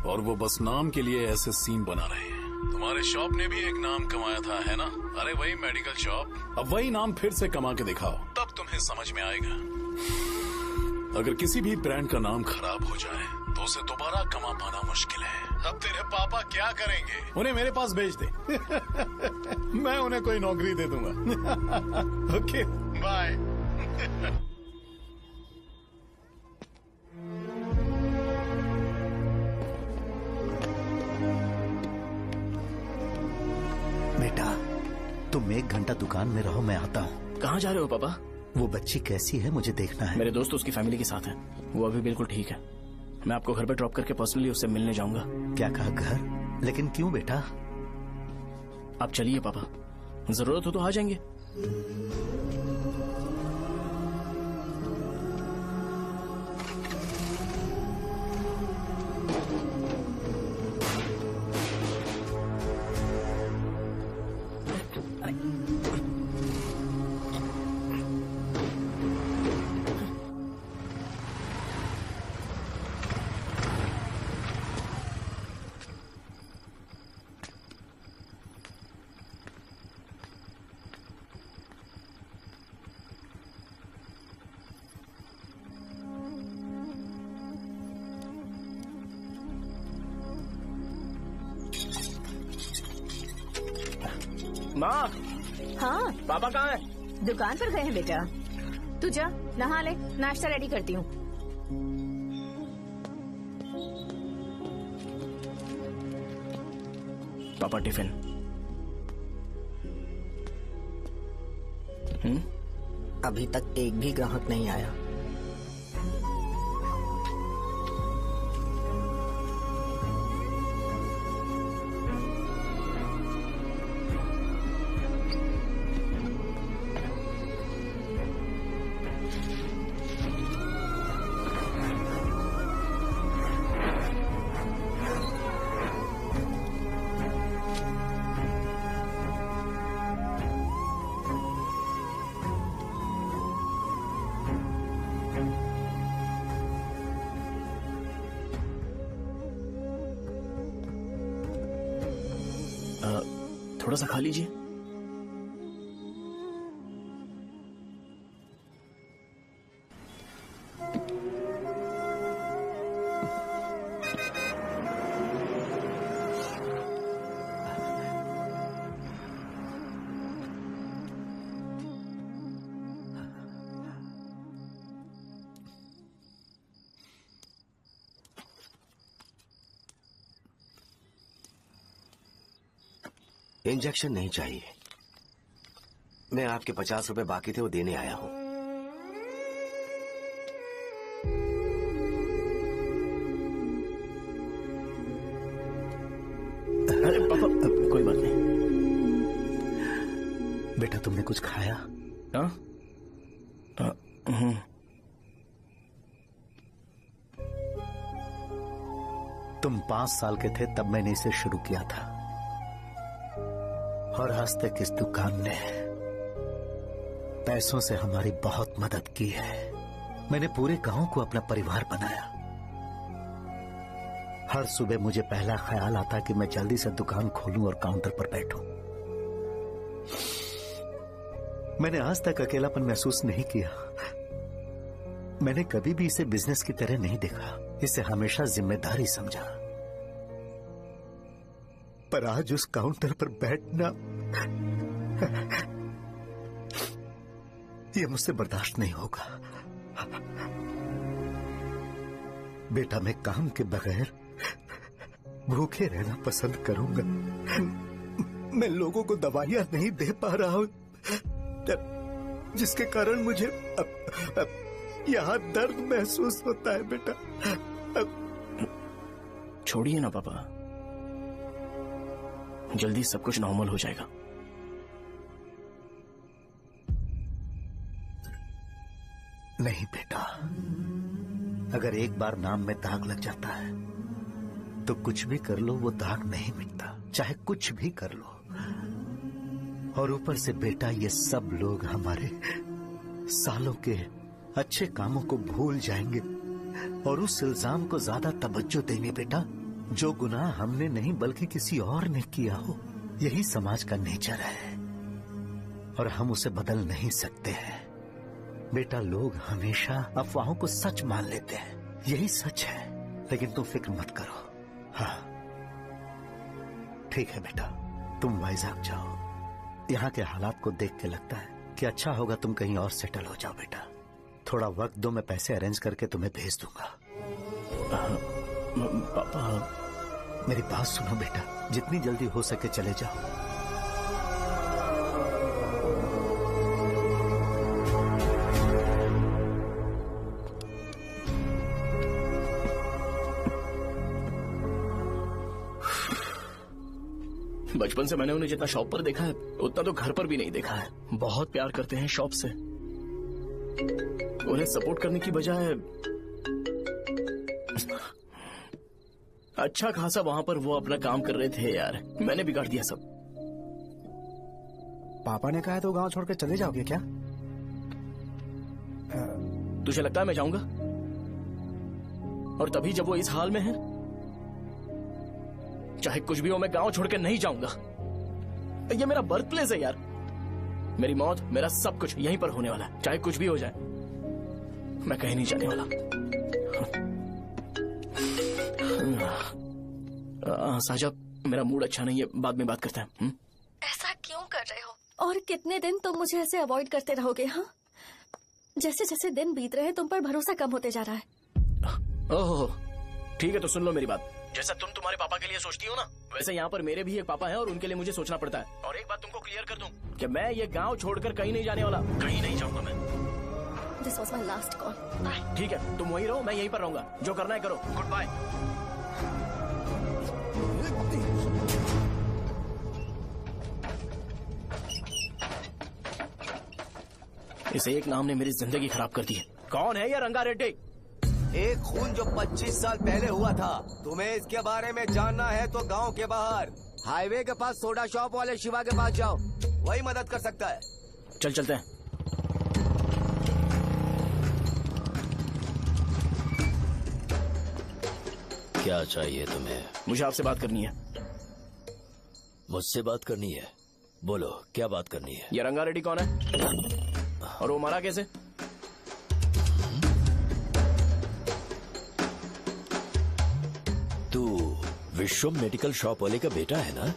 और वो बस नाम के लिए ऐसे सीन बना रहे हैं। तुम्हारे शॉप ने भी एक नाम कमाया था, है ना? अरे वही मेडिकल शॉप। अब वही नाम फिर से कमा के दिखाओ, तब तुम्हें समझ में आएगा। अगर किसी भी ब्रांड का नाम खराब हो जाए तो उसे दोबारा कमा पाना मुश्किल है। अब तेरे पापा क्या करेंगे? उन्हें मेरे पास भेज दे। मैं उन्हें कोई नौकरी दे दूंगा। Okay, bye. बेटा, तुम 1 घंटा दुकान में रहो, मैं आता हूँ। कहाँ जा रहे हो पापा? वो बच्ची कैसी है मुझे देखना है। मेरे दोस्त उसकी फैमिली के साथ है, वो अभी बिल्कुल ठीक है। मैं आपको घर पे ड्रॉप करके पर्सनली उससे मिलने जाऊंगा। क्या कहा घर? लेकिन क्यों बेटा? आप चलिए पापा, जरूरत हो तो आ जाएंगे। माँ, हाँ पापा कहाँ है? दुकान पर गए हैं बेटा। तू जा नहा ले, नाश्ता रेडी करती हूँ। पापा टिफिन। अभी तक एक भी ग्राहक नहीं आया। थोड़ा सा खा लीजिए। इंजेक्शन नहीं चाहिए। मैं आपके 50 रुपए बाकी थे, वो देने आया हूं। अरे पापा, कोई बात नहीं। बेटा तुमने कुछ खाया? हाँ, तुम 5 साल के थे तब मैंने इसे शुरू किया था, और आज तक इस दुकान ने पैसों से हमारी बहुत मदद की है। मैंने पूरे गांव को अपना परिवार बनाया। हर सुबह मुझे पहला ख्याल आता कि मैं जल्दी से दुकान खोलूं और काउंटर पर बैठूं। मैंने आज तक अकेलापन महसूस नहीं किया। मैंने कभी भी इसे बिजनेस की तरह नहीं देखा, इसे हमेशा जिम्मेदारी समझा। पर आज उस काउंटर पर बैठना यह मुझसे बर्दाश्त नहीं होगा। बेटा, मैं काम के बगैर भूखे रहना पसंद करूंगा। मैं लोगों को दवाइयां नहीं दे पा रहा हूं, जिसके कारण मुझे यहां दर्द महसूस होता है। बेटा, छोड़िए ना पापा, जल्दी सब कुछ नॉर्मल हो जाएगा। नहीं बेटा, अगर एक बार नाम में दाग लग जाता है तो कुछ भी कर लो वो दाग नहीं मिटता, चाहे कुछ भी कर लो। और ऊपर से बेटा, ये सब लोग हमारे सालों के अच्छे कामों को भूल जाएंगे और उस इल्जाम को ज्यादा तवज्जो देंगे बेटा, जो गुनाह हमने नहीं बल्कि किसी और ने किया हो। यही समाज का नेचर है और हम उसे बदल नहीं सकते हैं। बेटा, लोग हमेशा अफवाहों को सच मान लेते हैं, यही सच है। लेकिन तुम फिक्र मत करो। हाँ ठीक है बेटा, तुम वाइजैक जाओ। यहाँ के हालात को देख के लगता है कि अच्छा होगा तुम कहीं और सेटल हो जाओ। बेटा, थोड़ा वक्त दो, मैं पैसे अरेंज करके तुम्हें भेज दूंगा। पापा, मेरी बात सुनो बेटा, जितनी जल्दी हो सके चले जाओ। बचपन से मैंने उन्हें जितना शॉप पर देखा है उतना तो घर पर भी नहीं देखा है। बहुत प्यार करते हैं शॉप से। उन्हें सपोर्ट करने की बजाय अच्छा खासा वहां पर वो अपना काम कर रहे थे। यार, मैंने बिगाड़ दिया सब। पापा ने कहा तो गांव छोड़कर चले जाओगे क्या? तुझे लगता है मैं जाऊंगा? और तभी जब वो इस हाल में है, चाहे कुछ भी हो मैं गांव छोड़कर नहीं जाऊंगा। ये मेरा बर्थ प्लेस है यार। मेरी मौत, मेरा सब कुछ यहीं पर होने वाला है। चाहे कुछ भी हो जाए, मैं कहीं नहीं जाने वाला। साहब, मेरा मूड अच्छा नहीं है, बाद में बात करते हैं। ऐसा क्यों कर रहे हो? और कितने दिन तुम मुझे ऐसे अवॉइड करते रहोगे? हाँ, जैसे जैसे दिन बीत रहे हैं तुम पर भरोसा कम होते जा रहा है। ओह, ठीक है तो सुन लो मेरी बात। जैसा तुम तुम्हारे पापा के लिए सोचती हो ना, वैसे यहाँ पर मेरे भी एक पापा हैं और उनके लिए मुझे सोचना पड़ता है। और एक बात तुमको क्लियर कर दूं कि मैं ये गांव छोड़कर कहीं नहीं जाने वाला, कहीं नहीं जाऊंगा मैं। This was my last call. Bye. ठीक है, तुम वहीं रहो, मैं यहीं पर रहूंगा। जो करना है करो। Good bye. इस एक नाम ने मेरी जिंदगी खराब कर दी है। कौन है ये रंगा रेड्डी? एक खून जो 25 साल पहले हुआ था। तुम्हें इसके बारे में जानना है तो गांव के बाहर हाईवे के पास सोडा शॉप वाले शिवा के पास जाओ, वही मदद कर सकता है। चल चलते हैं। क्या चाहिए तुम्हें? मुझे आपसे बात करनी है। मुझसे बात करनी है? बोलो, क्या बात करनी है? ये रंगा रेड्डी कौन है और वो मरा कैसे? तू विश्वम मेडिकल शॉप वाले का बेटा है ना?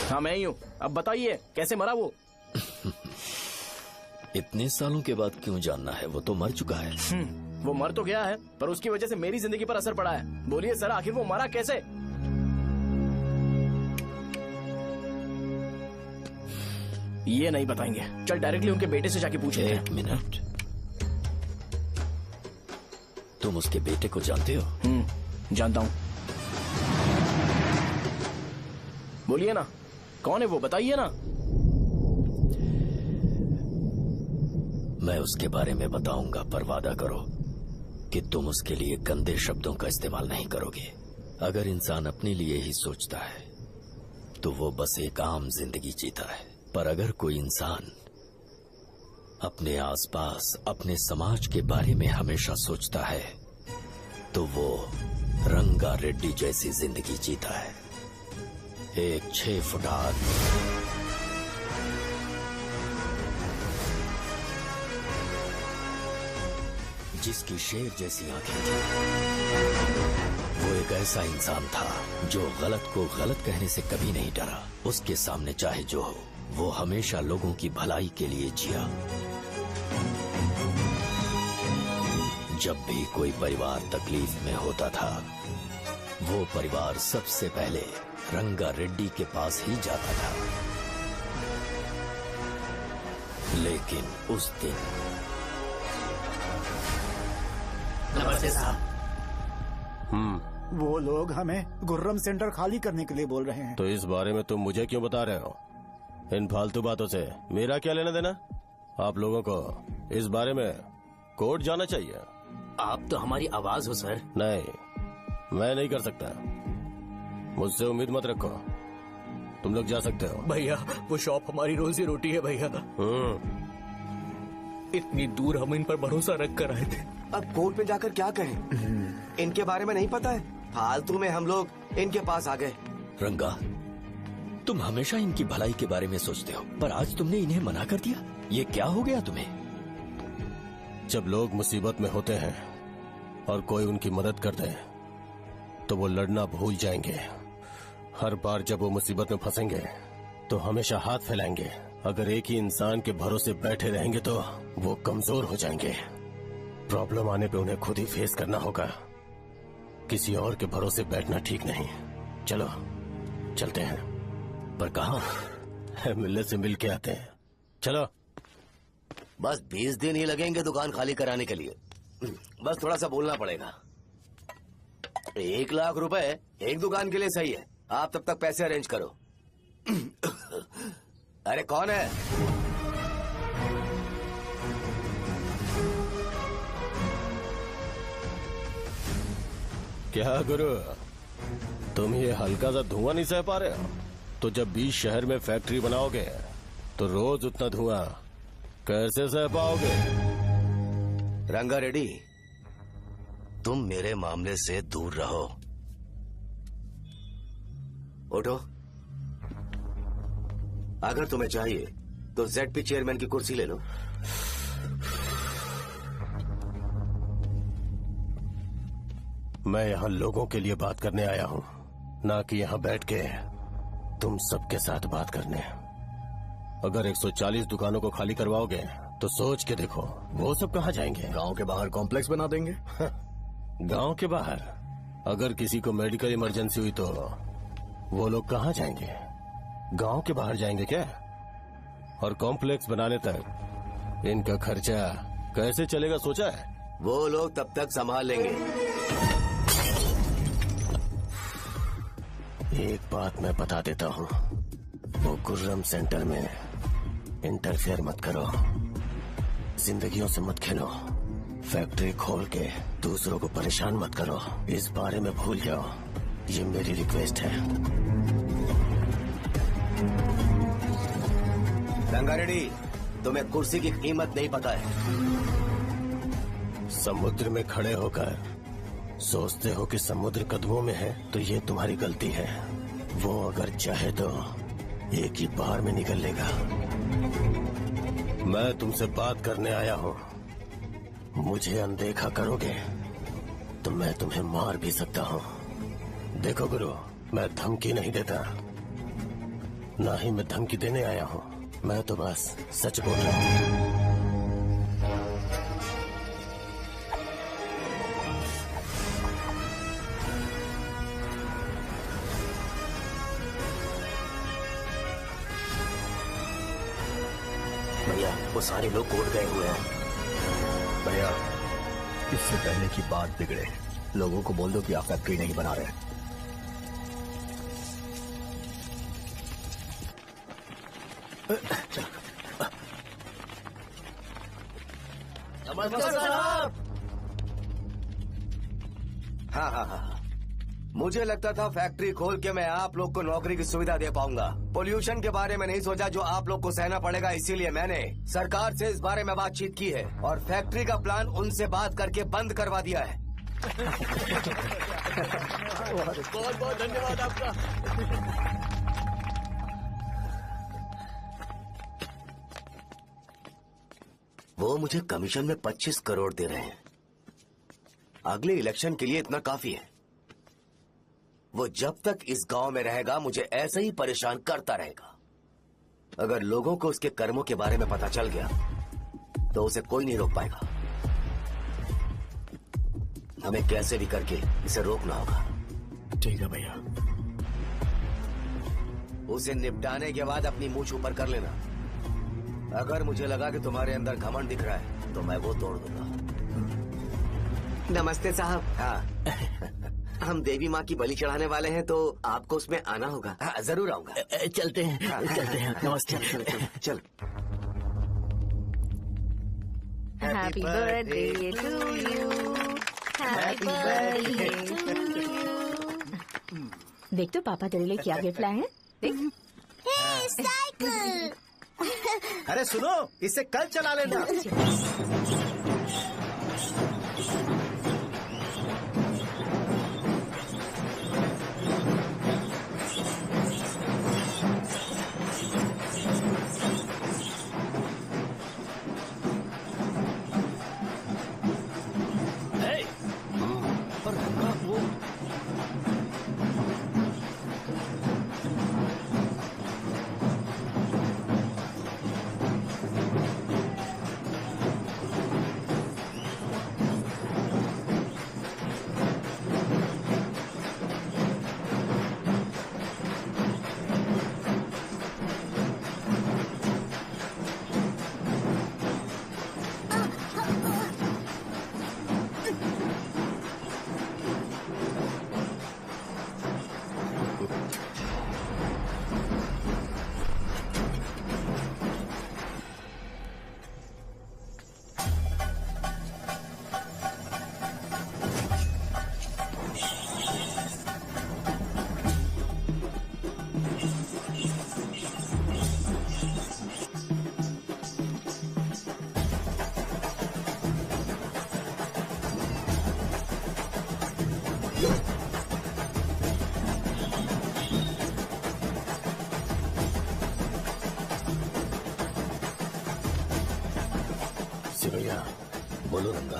हाँ, मैं ही हूँ। अब बताइए कैसे मरा वो? इतने सालों के बाद क्यों जानना है? वो तो मर चुका है। वो मर तो गया है, पर उसकी वजह से मेरी जिंदगी पर असर पड़ा है। बोलिए सर, आखिर वो मरा कैसे? ये नहीं बताएंगे। चल डायरेक्टली उनके बेटे से जाके पूछे। एक मिनट, तुम उसके बेटे को जानते हो? जानता हूँ। बोलिए ना, कौन है वो? बताइए ना। मैं उसके बारे में बताऊंगा, पर वादा करो कि तुम उसके लिए गंदे शब्दों का इस्तेमाल नहीं करोगे। अगर इंसान अपने लिए ही सोचता है तो वो बस एक आम जिंदगी जीता है, पर अगर कोई इंसान अपने आसपास, अपने समाज के बारे में हमेशा सोचता है तो वो रंगा रेड्डी जैसी जिंदगी जीता है। एक 6 फुट आदमी, जिसकी शेर जैसी आंखें थी। वो एक ऐसा इंसान था जो गलत को गलत कहने से कभी नहीं डरा। उसके सामने चाहे जो हो, वो हमेशा लोगों की भलाई के लिए जिया। जब भी कोई परिवार तकलीफ में होता था, वो परिवार सबसे पहले रंगा रेड्डी के पास ही जाता था। लेकिन उस दिन नमस्ते साहब। वो लोग हमें गुर्रम सेंटर खाली करने के लिए बोल रहे हैं। तो इस बारे में तुम मुझे क्यों बता रहे हो? इन फालतू बातों से मेरा क्या लेना देना? आप लोगों को इस बारे में कोर्ट जाना चाहिए। आप तो हमारी आवाज हो सर। नहीं, मैं नहीं कर सकता। मुझसे उम्मीद मत रखो। तुम लोग जा सकते हो। भैया वो शॉप हमारी रोजी रोटी है भैया। इतनी दूर हम इन पर भरोसा रख कर आए थे। अब कोर्ट में जाकर क्या कहें? इनके बारे में नहीं पता है। फालतू में हम लोग इनके पास आ गए। रंगा, तुम हमेशा इनकी भलाई के बारे में सोचते हो, पर आज तुमने इन्हें मना कर दिया। ये क्या हो गया तुम्हें? जब लोग मुसीबत में होते हैं और कोई उनकी मदद कर दे तो वो लड़ना भूल जाएंगे। हर बार जब वो मुसीबत में फंसेंगे तो हमेशा हाथ फैलाएंगे। अगर एक ही इंसान के भरोसे बैठे रहेंगे तो वो कमजोर हो जाएंगे। प्रॉब्लम आने पे उन्हें खुद ही फेस करना होगा। किसी और के भरोसे बैठना ठीक नहीं। चलो चलते हैं। पर कहाँ? मिलने से मिल के आते हैं। चलो। बस 20 दिन ही लगेंगे दुकान खाली कराने के लिए। बस थोड़ा सा बोलना पड़ेगा। 1 लाख रुपए एक दुकान के लिए सही है। आप तब तक पैसे अरेंज करो। अरे कौन है? क्या गुरु, तुम ये हल्का सा धुआं नहीं सह पा रहे हो? तो जब 20 शहर में फैक्ट्री बनाओगे तो रोज उतना धुआं कैसे सह पाओगे? रंगा रेड्डी, तुम मेरे मामले से दूर रहो। उठो। अगर तुम्हें चाहिए तो ZP चेयरमैन की कुर्सी ले लो। मैं यहाँ लोगों के लिए बात करने आया हूँ, ना कि यहाँ बैठ के तुम सबके साथ बात करने। अगर 140 दुकानों को खाली करवाओगे तो सोच के देखो वो सब कहाँ जाएंगे? गांव के बाहर कॉम्प्लेक्स बना देंगे। गांव के बाहर? अगर किसी को मेडिकल इमरजेंसी हुई तो वो लोग कहाँ जाएंगे? गांव के बाहर जाएंगे क्या? और कॉम्प्लेक्स बनाने तक इनका खर्चा कैसे चलेगा सोचा है? वो लोग तब तक संभाल लेंगे। एक बात मैं बता देता हूँ, वो गुर्रम सेंटर में इंटरफेयर मत करो। जिंदगियों से मत खेलो। फैक्ट्री खोल के दूसरों को परेशान मत करो। इस बारे में भूल जाओ। ये मेरी रिक्वेस्ट है। रंगा रेड्डी, तुम्हें कुर्सी की कीमत नहीं पता है। समुद्र में खड़े होकर सोचते हो कि समुद्र कदमों में है तो ये तुम्हारी गलती है। वो अगर चाहे तो एक ही बार में निकल लेगा। मैं तुमसे बात करने आया हूँ। मुझे अनदेखा करोगे तो मैं तुम्हें मार भी सकता हूँ। देखो गुरु, मैं धमकी नहीं देता, ना ही मैं धमकी देने आया हूँ। मैं तो बस सच बोल रहा हूँ। भैया वो सारे लोग कोर्ट गए हुए हैं। भैया, इससे पहले की बात बिगड़े, लोगों को बोल दो कि आप फैक्ट्री नहीं बना रहे। नमस्कार साहब। हाँ हाँ हाँ, मुझे लगता था फैक्ट्री खोल के मैं आप लोग को नौकरी की सुविधा दे पाऊंगा। पोल्यूशन के बारे में नहीं सोचा जो आप लोग को सहना पड़ेगा, इसीलिए मैंने सरकार से इस बारे में बातचीत की है और फैक्ट्री का प्लान उनसे बात करके बंद करवा दिया है। बहुत बहुत धन्यवाद आपका। वो मुझे कमीशन में 25 करोड़ दे रहे हैं। अगले इलेक्शन के लिए इतना काफी है। वो जब तक इस गांव में रहेगा मुझे ऐसे ही परेशान करता रहेगा। अगर लोगों को उसके कर्मों के बारे में पता चल गया तो उसे कोई नहीं रोक पाएगा। हमें कैसे भी करके इसे रोकना होगा। ठीक है भैया। उसे निपटाने के बाद अपनी मूंछ ऊपर कर लेना। अगर मुझे लगा कि तुम्हारे अंदर घमंड दिख रहा है तो मैं वो तोड़ दूंगा। नमस्ते साहब। हाँ हम देवी माँ की बलि चढ़ाने वाले हैं तो आपको उसमें आना होगा। हाँ, जरूर आऊंगा। चलते हैं। चलते हैं। नमस्ते। चल। Happy birthday to you, happy birthday to you. देख तो पापा तेरे लिए क्या गिफ्ट लाए हैं। देख। साइकिल। अरे सुनो, इसे कल चला लेना। बोलो रंगा,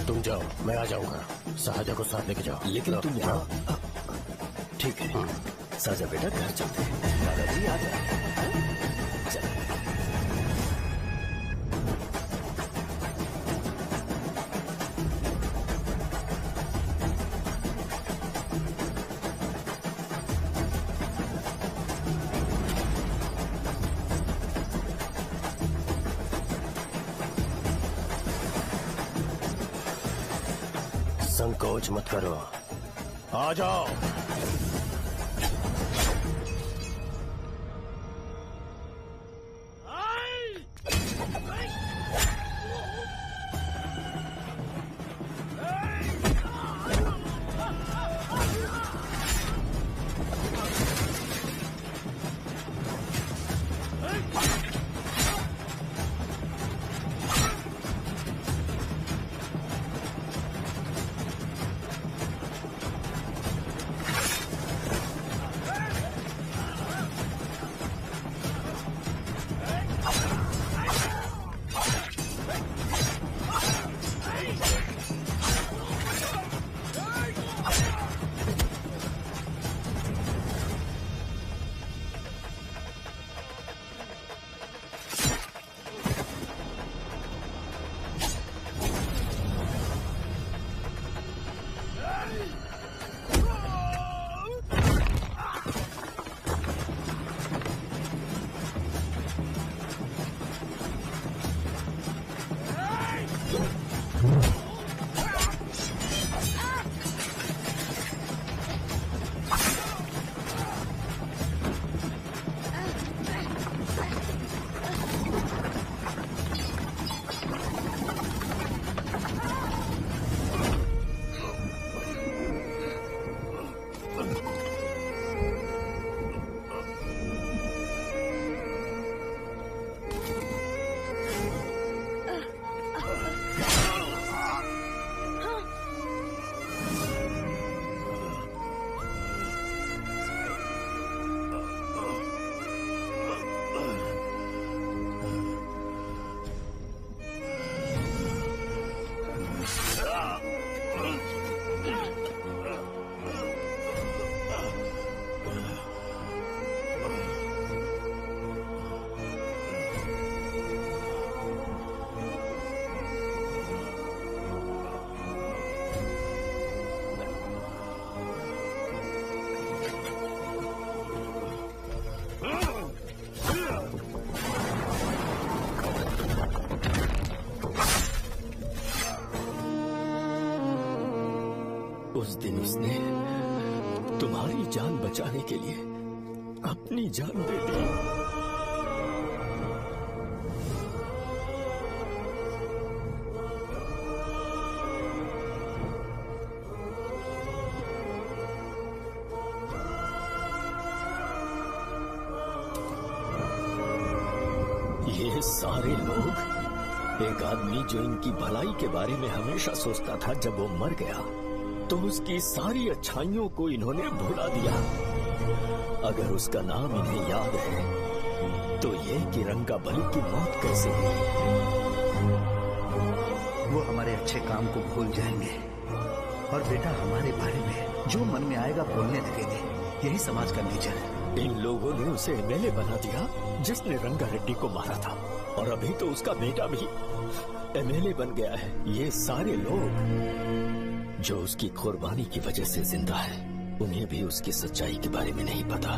तुम जाओ, मैं आ जाऊंगा। साजा को साथ लेके जाओ। लेकिन तुम यहाँ। ठीक है साजा बेटा, घर चलते हैं। दादाजी आ जाए। संकोच मत करो, आ जाओ। उस दिन उसने तुम्हारी जान बचाने के लिए अपनी जान दे दी। ये सारे लोग, एक आदमी जो इनकी भलाई के बारे में हमेशा सोचता था, जब वो मर गया तो उसकी सारी अच्छाइयों को इन्होंने भुला दिया। अगर उसका नाम इन्हें याद है तो ये कि रंगाबली की मौत कैसे हुई। वो हमारे अच्छे काम को भूल जाएंगे और बेटा हमारे बारे में जो मन में आएगा बोलने लगेंगे। यही समाज का नेचर है। इन लोगों ने उसे एमएलए बना दिया जिसने रंगा रेड्डी को मारा था, और अभी तो उसका बेटा भी एमएलए बन गया है। ये सारे लोग जो उसकी कुर्बानी की वजह से जिंदा है, उन्हें भी उसकी सच्चाई के बारे में नहीं पता।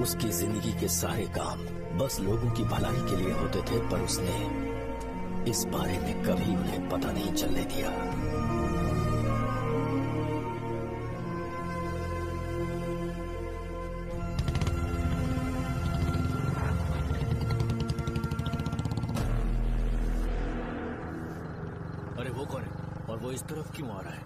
उसकी जिंदगी के सारे काम बस लोगों की भलाई के लिए होते थे, पर उसने इस बारे में कभी उन्हें पता नहीं चलने दिया। अरे वो कौन है और वो इस तरफ क्यों आ रहा है?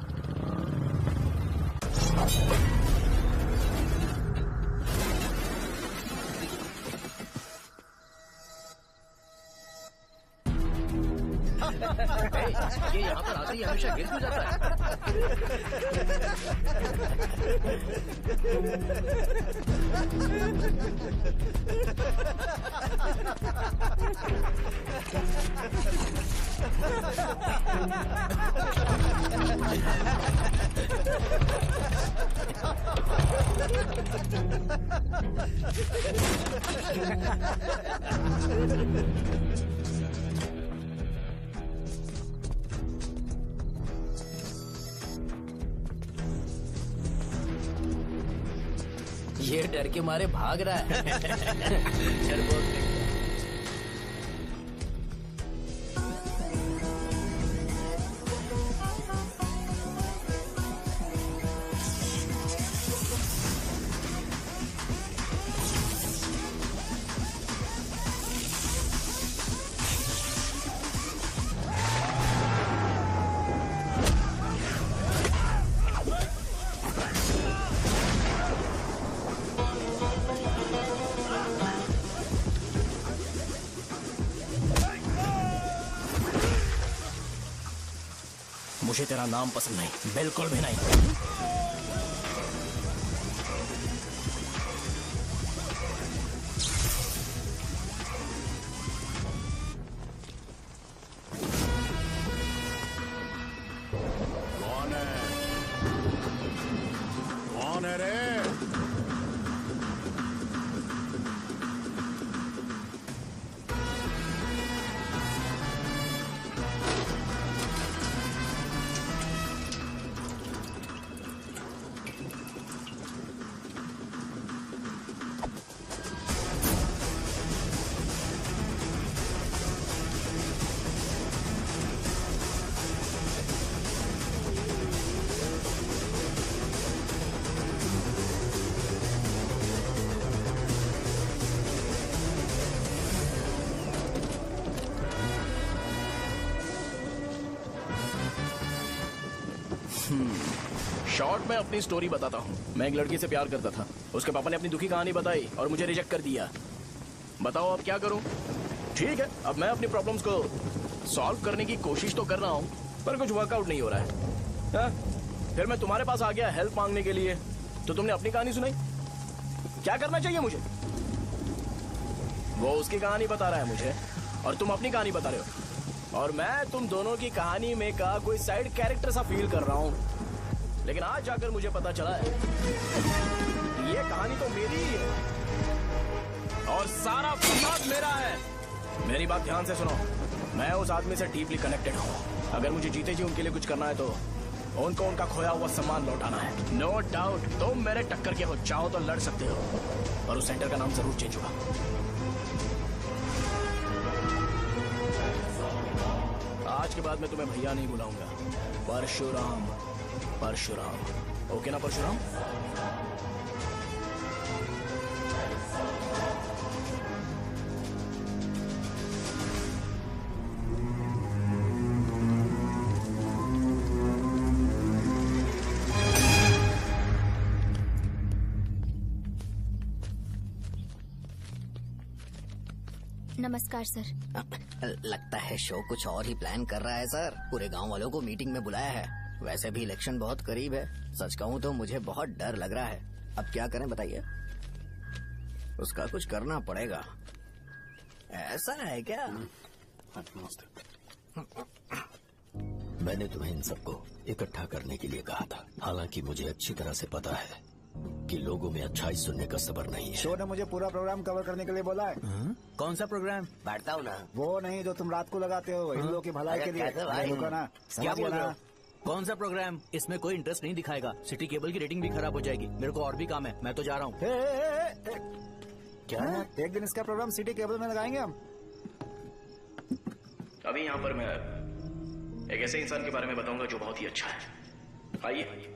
ये यहाँ पर आते ही हमेशा गिर क्यों जाता है? ये डर के मारे भाग रहा है। डरपोक नहीं। मुझे तेरा नाम पसंद नहीं, बिल्कुल भी नहीं। कौन है रे? शॉर्ट में अपनी स्टोरी बताता हूँ। मैं एक लड़की से प्यार करता था। उसके पापा ने अपनी दुखी कहानी बताई और मुझे रिजेक्ट कर दिया। बताओ अब क्या करूँ? ठीक है, अब मैं अपनी प्रॉब्लम्स को सॉल्व करने की कोशिश तो कर रहा हूँ, पर कुछ वर्कआउट नहीं हो रहा है। हाँ? फिर मैं तुम्हारे पास आ गया हेल्प मांगने के लिए, तो तुमने अपनी कहानी सुनाई। क्या करना चाहिए मुझे? वो उसकी कहानी बता रहा है मुझे, और तुम अपनी कहानी बता रहे हो, और मैं तुम दोनों की कहानी में का कोई साइड कैरेक्टर सा फील कर रहा हूँ। लेकिन आज जाकर मुझे पता चला है ये कहानी तो मेरी ही है और सारा फसाद मेरा है। मेरी बात ध्यान से सुनो, मैं उस आदमी से डीपली कनेक्टेड हूँ। अगर मुझे जीते जी उनके लिए कुछ करना है तो उनको उनका खोया हुआ सम्मान लौटाना है। नो डाउट तुम मेरे टक्कर के हो, चाहो तो लड़ सकते हो, और उस सेंटर का नाम जरूर चेंज होगा। आज के बाद मैं तुम्हें भैया नहीं बुलाऊंगा, परशुराम। परशुराम, ओके ना परशुराम? नमस्कार सर। लगता है शो कुछ और ही प्लान कर रहा है सर। पूरे गांव वालों को मीटिंग में बुलाया है। वैसे भी इलेक्शन बहुत करीब है। सच कहूँ तो मुझे बहुत डर लग रहा है। अब क्या करें बताइए? उसका कुछ करना पड़ेगा। ऐसा है क्या? मैंने तुम्हें इन सबको इकट्ठा करने के लिए कहा था। हालांकि मुझे अच्छी तरह से पता है कि लोगों में अच्छाई सुनने का सब्र नहीं है। शो ने मुझे पूरा प्रोग्राम कवर करने के लिए बोला है। कौन सा प्रोग्राम? बैठता हूँ ना। वो नहीं जो तुम रात को लगाते हो इन लोगों की भलाई के लिए। रुको ना, क्या बोल रहे हो? कौन सा प्रोग्राम? इसमें कोई इंटरेस्ट नहीं दिखाएगा। सिटी केबल की रेटिंग भी खराब हो जाएगी। मेरे को और भी काम है, मैं तो जा रहा हूँ। क्या एक दिन इसका प्रोग्राम सिटी केबल में लगाएंगे हम? अभी यहाँ पर मैं एक ऐसे इंसान के बारे में बताऊंगा जो बहुत ही अच्छा है। आइए।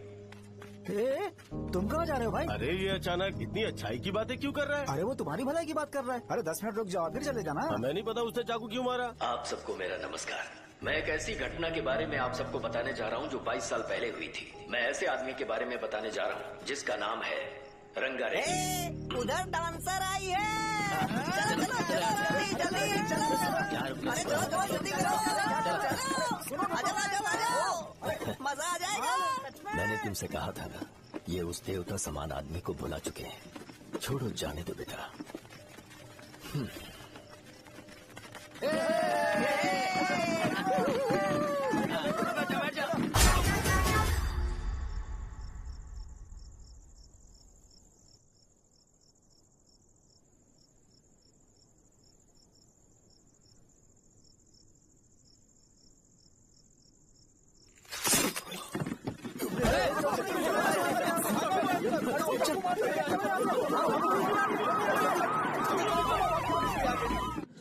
तुम कहाँ जा रहे हो भाई? अरे ये अचानक इतनी अच्छाई की बातें क्यों कर रहा है? अरे वो तुम्हारी भलाई की बात कर रहा है। अरे 10 मिनट रुक जाओ फिर चले जाना। हमें नहीं पता उसने चाकू क्यों मारा। आप सबको मेरा नमस्कार। मैं एक ऐसी घटना के बारे में आप सबको बताने जा रहा हूँ जो 22 साल पहले हुई थी। मैं ऐसे आदमी के बारे में बताने जा रहा हूँ जिसका नाम है रंगारेड्डी। उधर डांसर आई है। चलो जल्दी मजा आ जाएगा। मैंने तुमसे कहा था ना, ये उस देवता समान आदमी को भुला चुके हैं। छोड़ो, जाने दो बेटा।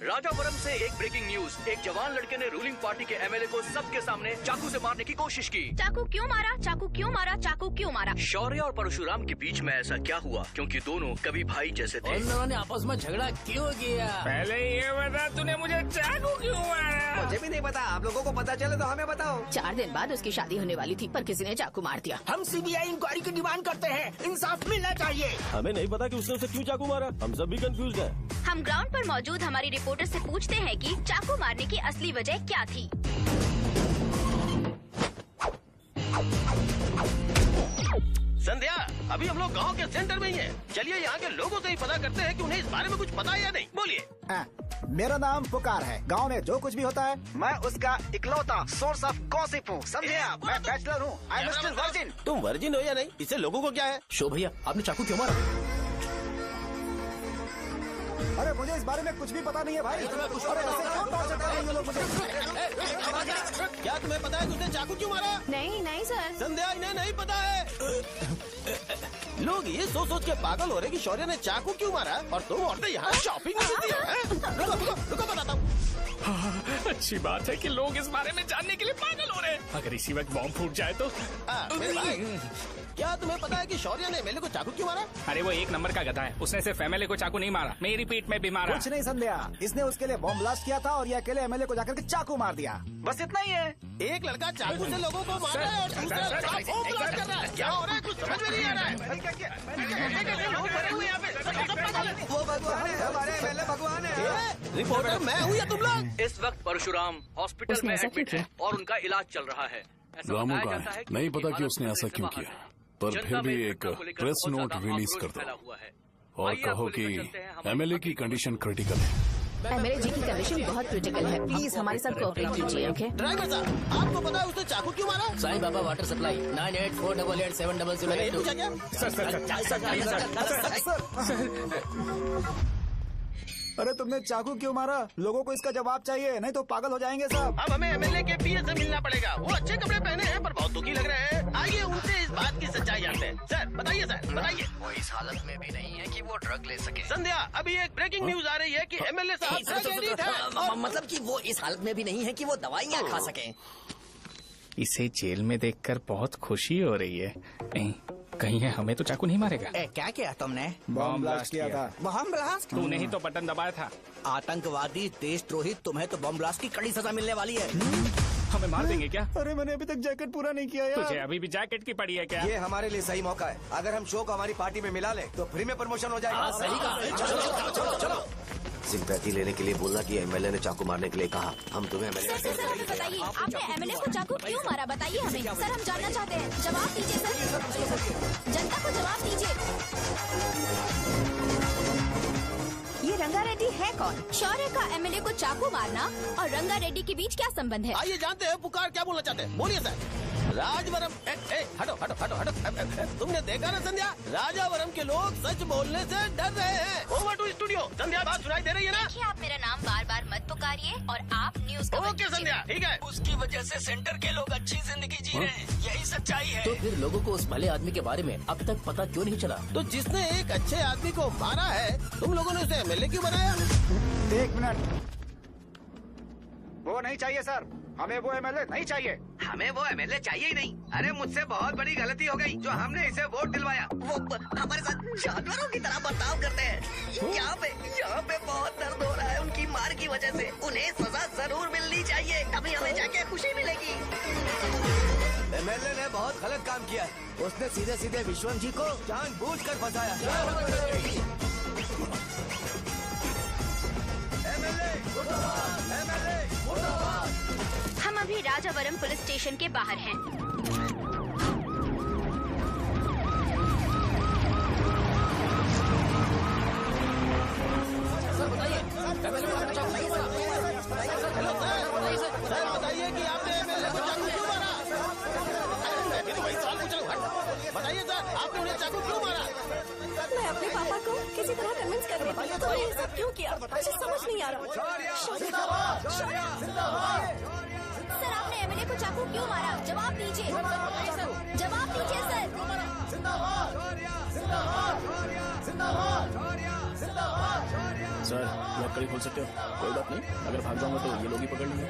राजापुरम से एक ब्रेकिंग न्यूज। एक जवान लड़के ने रूलिंग पार्टी के एमएलए को सबके सामने चाकू से मारने की कोशिश की। चाकू क्यों मारा? चाकू क्यों मारा? चाकू क्यों मारा? शौर्य और परशुराम के बीच में ऐसा क्या हुआ? क्योंकि दोनों कभी भाई जैसे थे। उन दोनों ने आपस में झगड़ा क्यों किया? पहले ये बता, तूने मुझे चाकू क्यों मारा? मुझे भी नहीं पता। आप लोगों को पता चले तो हमें बताओ। 4 दिन बाद उसकी शादी होने वाली थी पर किसी ने चाकू मार दिया। हम सीबीआई इंक्वायरी की डिमांड करते हैं। इंसाफ मिलना चाहिए। हमें नहीं पता कि उसने उसे क्यों चाकू मारा। हम सब भी कंफ्यूज हैं। हम ग्राउंड पर मौजूद हमारी रिपोर्टर से पूछते हैं कि चाकू मारने की असली वजह क्या थी। संध्या, अभी हम लोग गांव के सेंटर में ही हैं। चलिए यहाँ के लोगों से ही पता करते हैं कि उन्हें इस बारे में कुछ पता है या नहीं। बोलिए। मेरा नाम पुकार है। गांव में जो कुछ भी होता है मैं उसका इकलौता सोर्स ऑफ गॉसिप हूँ। समझे आप? मैं बैचलर हूँ। I am still virgin. तुम वर्जिन हो या नहीं, इससे लोगों को क्या है? शो भैया, आपने चाकू क्यों मारा? अरे मुझे इस बारे में कुछ भी पता नहीं है भाई। अरे ऐसे क्यों टॉर्चर कर रहे हैं ये लोग मुझे? क्या तुम्हें पता है कि उसने चाकू क्यों मारा? नहीं सर। संध्या, इन्हें नहीं पता है। लोग ये सोच के पागल हो रहे कि शौर्य ने चाकू क्यों मारा और तुम औरतें यहाँ शॉपिंग करती हैं। रुको बताता हूँ। अच्छी बात है कि लोग इस बारे में जानने के लिए पागल हो रहे हैं। अगर इसी वक्त बॉम्ब फूट जाए तो। मेरे भाई, क्या तुम्हें पता है कि शौर्य ने एमएलए को चाकू क्यों मारा? अरे वो 1 नंबर का गधा है। उसने सिर्फ एमएलए को चाकू नहीं मारा, मेरी पीठ में भी मारा। कुछ नहीं संध्या, इसने उसके लिए बॉम्ब ब्लास्ट किया था और ये अकेले एमएलए को जाकर के चाकू मार दिया। बस इतना ही है। एक लड़का चाकू से लोगों को मार रहा है और दूसरा लड़का बॉम्ब ब्लास्ट कर रहा है। क्या हो रहा है? कुछ समझ में नहीं आ रहा है। वो भगवान है, हमारे एमएलए भगवान है। रिपोर्टर मैं हूँ या तुम लोग? इस वक्त परशुराम हॉस्पिटल में एडमिट है और उनका इलाज चल रहा है। रामू का है, नहीं पता कि उसने ऐसा क्यों किया, पर फिर भी एक प्रेस नोट रिलीज कर दो और कहो कि एमएलए की कंडीशन क्रिटिकल है। एमएलए जी की कंडीशन बहुत क्रिटिकल है। प्लीज हमारे साथ कोऑपरेट कीजिए। ओके ड्राइवर साहब, आपको पता है उसने चाकू क्यों मारा? Sai Baba water supply 9848870082। अरे तुमने चाकू क्यों मारा? लोगों को इसका जवाब चाहिए, नहीं तो पागल हो जाएंगे सब। अब हमें एमएलए के पीए से मिलना पड़ेगा। वो अच्छे कपड़े पहने हैं पर बहुत दुखी लग रहे हैं। आइए उनसे इस बात की सच्चाई जानते हैं। सर बताइए, सर बताइए। वो इस हालत में भी नहीं है कि वो ड्रग ले सके। संध्या, अभी एक ब्रेकिंग न्यूज आ रही है कि एमएलए साहब ड्रग एडिक्ट हैं। मतलब कि वो इस हालत में भी नहीं है कि वो दवाइयाँ खा सके। इसे जेल में देखकर बहुत खुशी हो रही है। कहीं है हमें तो चाकू नहीं मारेगा। क्या किया तुमने? बॉम्ब ब्लास्ट किया था। Bomb blast? तूने ही तो बटन दबाया था। आतंकवादी, देशद्रोही, तुम्हें तो बॉम्ब ब्लास्ट की कड़ी सजा मिलने वाली है। हमें मार देंगे क्या? अरे मैंने अभी तक जैकेट पूरा नहीं किया यार। तुझे अभी भी जैकेट की पड़ी है क्या? ये हमारे लिए सही मौका है। अगर हम शो को हमारी पार्टी में मिला ले तो फ्री में प्रमोशन हो जाएगा। सही कहा। चलो सिंपैथी लेने के लिए बोलना कि एमएलए ने चाकू मारने के लिए कहा। हम तुम्हें एमएलए सर हमें बताइए, आपने एमएलए को चाकू क्यों मारा? बताइए हमें। सर हम जानना चाहते हैं, जवाब दीजिए सर। जनता को जवाब दीजिए। ये रंगा रेड्डी है कौन? शौर्य का एमएलए को चाकू मारना और रंगा रेड्डी के बीच क्या संबंध है? आइए जानते हैं पुकार क्या बोलना चाहते हैं। बोलिए सर। राजवरम हटो हटो हटो हटो। तुमने देखा ना संध्या, राजावरम के लोग सच बोलने से डर रहे हैं। Over to studio. संध्या बात सुनाई दे रही है ना? देखिए आप मेरा नाम बार बार मत पुकारिए और आप न्यूज का ओके संध्या, ठीक है। उसकी वजह से सेंटर के लोग अच्छी जिंदगी जी रहे हैं, यही सच्चाई है। तो फिर लोगों को उस भले आदमी के बारे में अब तक पता क्यों नहीं चला? तो जिसने एक अच्छे आदमी को मारा है, तुम लोगों ने उसे एमएलए क्यों बनाया? 1 मिनट, वो नहीं चाहिए सर, हमें वो एमएलए नहीं चाहिए। हमें वो एमएलए चाहिए ही नहीं। अरे मुझसे बहुत बड़ी गलती हो गई जो हमने इसे वोट दिलवाया। वो हमारे साथ जानवरों की तरह बर्ताव करते हैं। यहाँ पे बहुत दर्द हो रहा है उनकी मार की वजह से। उन्हें सजा जरूर मिलनी चाहिए, तभी हमें जाके खुशी मिलेगी। एमएलए ने बहुत गलत काम किया है। उसने सीधे सीधे विश्वम जी को जानबूझकर फंसाया। हम अभी राजावरम पुलिस स्टेशन के बाहर हैं। सर बताइए कि आपने एमएलए को चाकू क्यों मारा? मैं भी तो वही सवाल पूछ रहा हूँ। बताइए सर, आपने उन्हें चाकू क्यों मारा? मैं अपने पापा को किसी तरह कन्विंस कर रही थी। तो ये सब क्यों किया मुझे समझ नहीं आ रहा। सर आपने एमएलए को चाकू क्यों मारा? जवाब दीजिए, जवाब दीजिए सर। सर आप कड़ी खोल सकते हो? कोई बात नहीं, अगर भाग जाऊंगा तो ये लोग ही पकड़ लेंगे।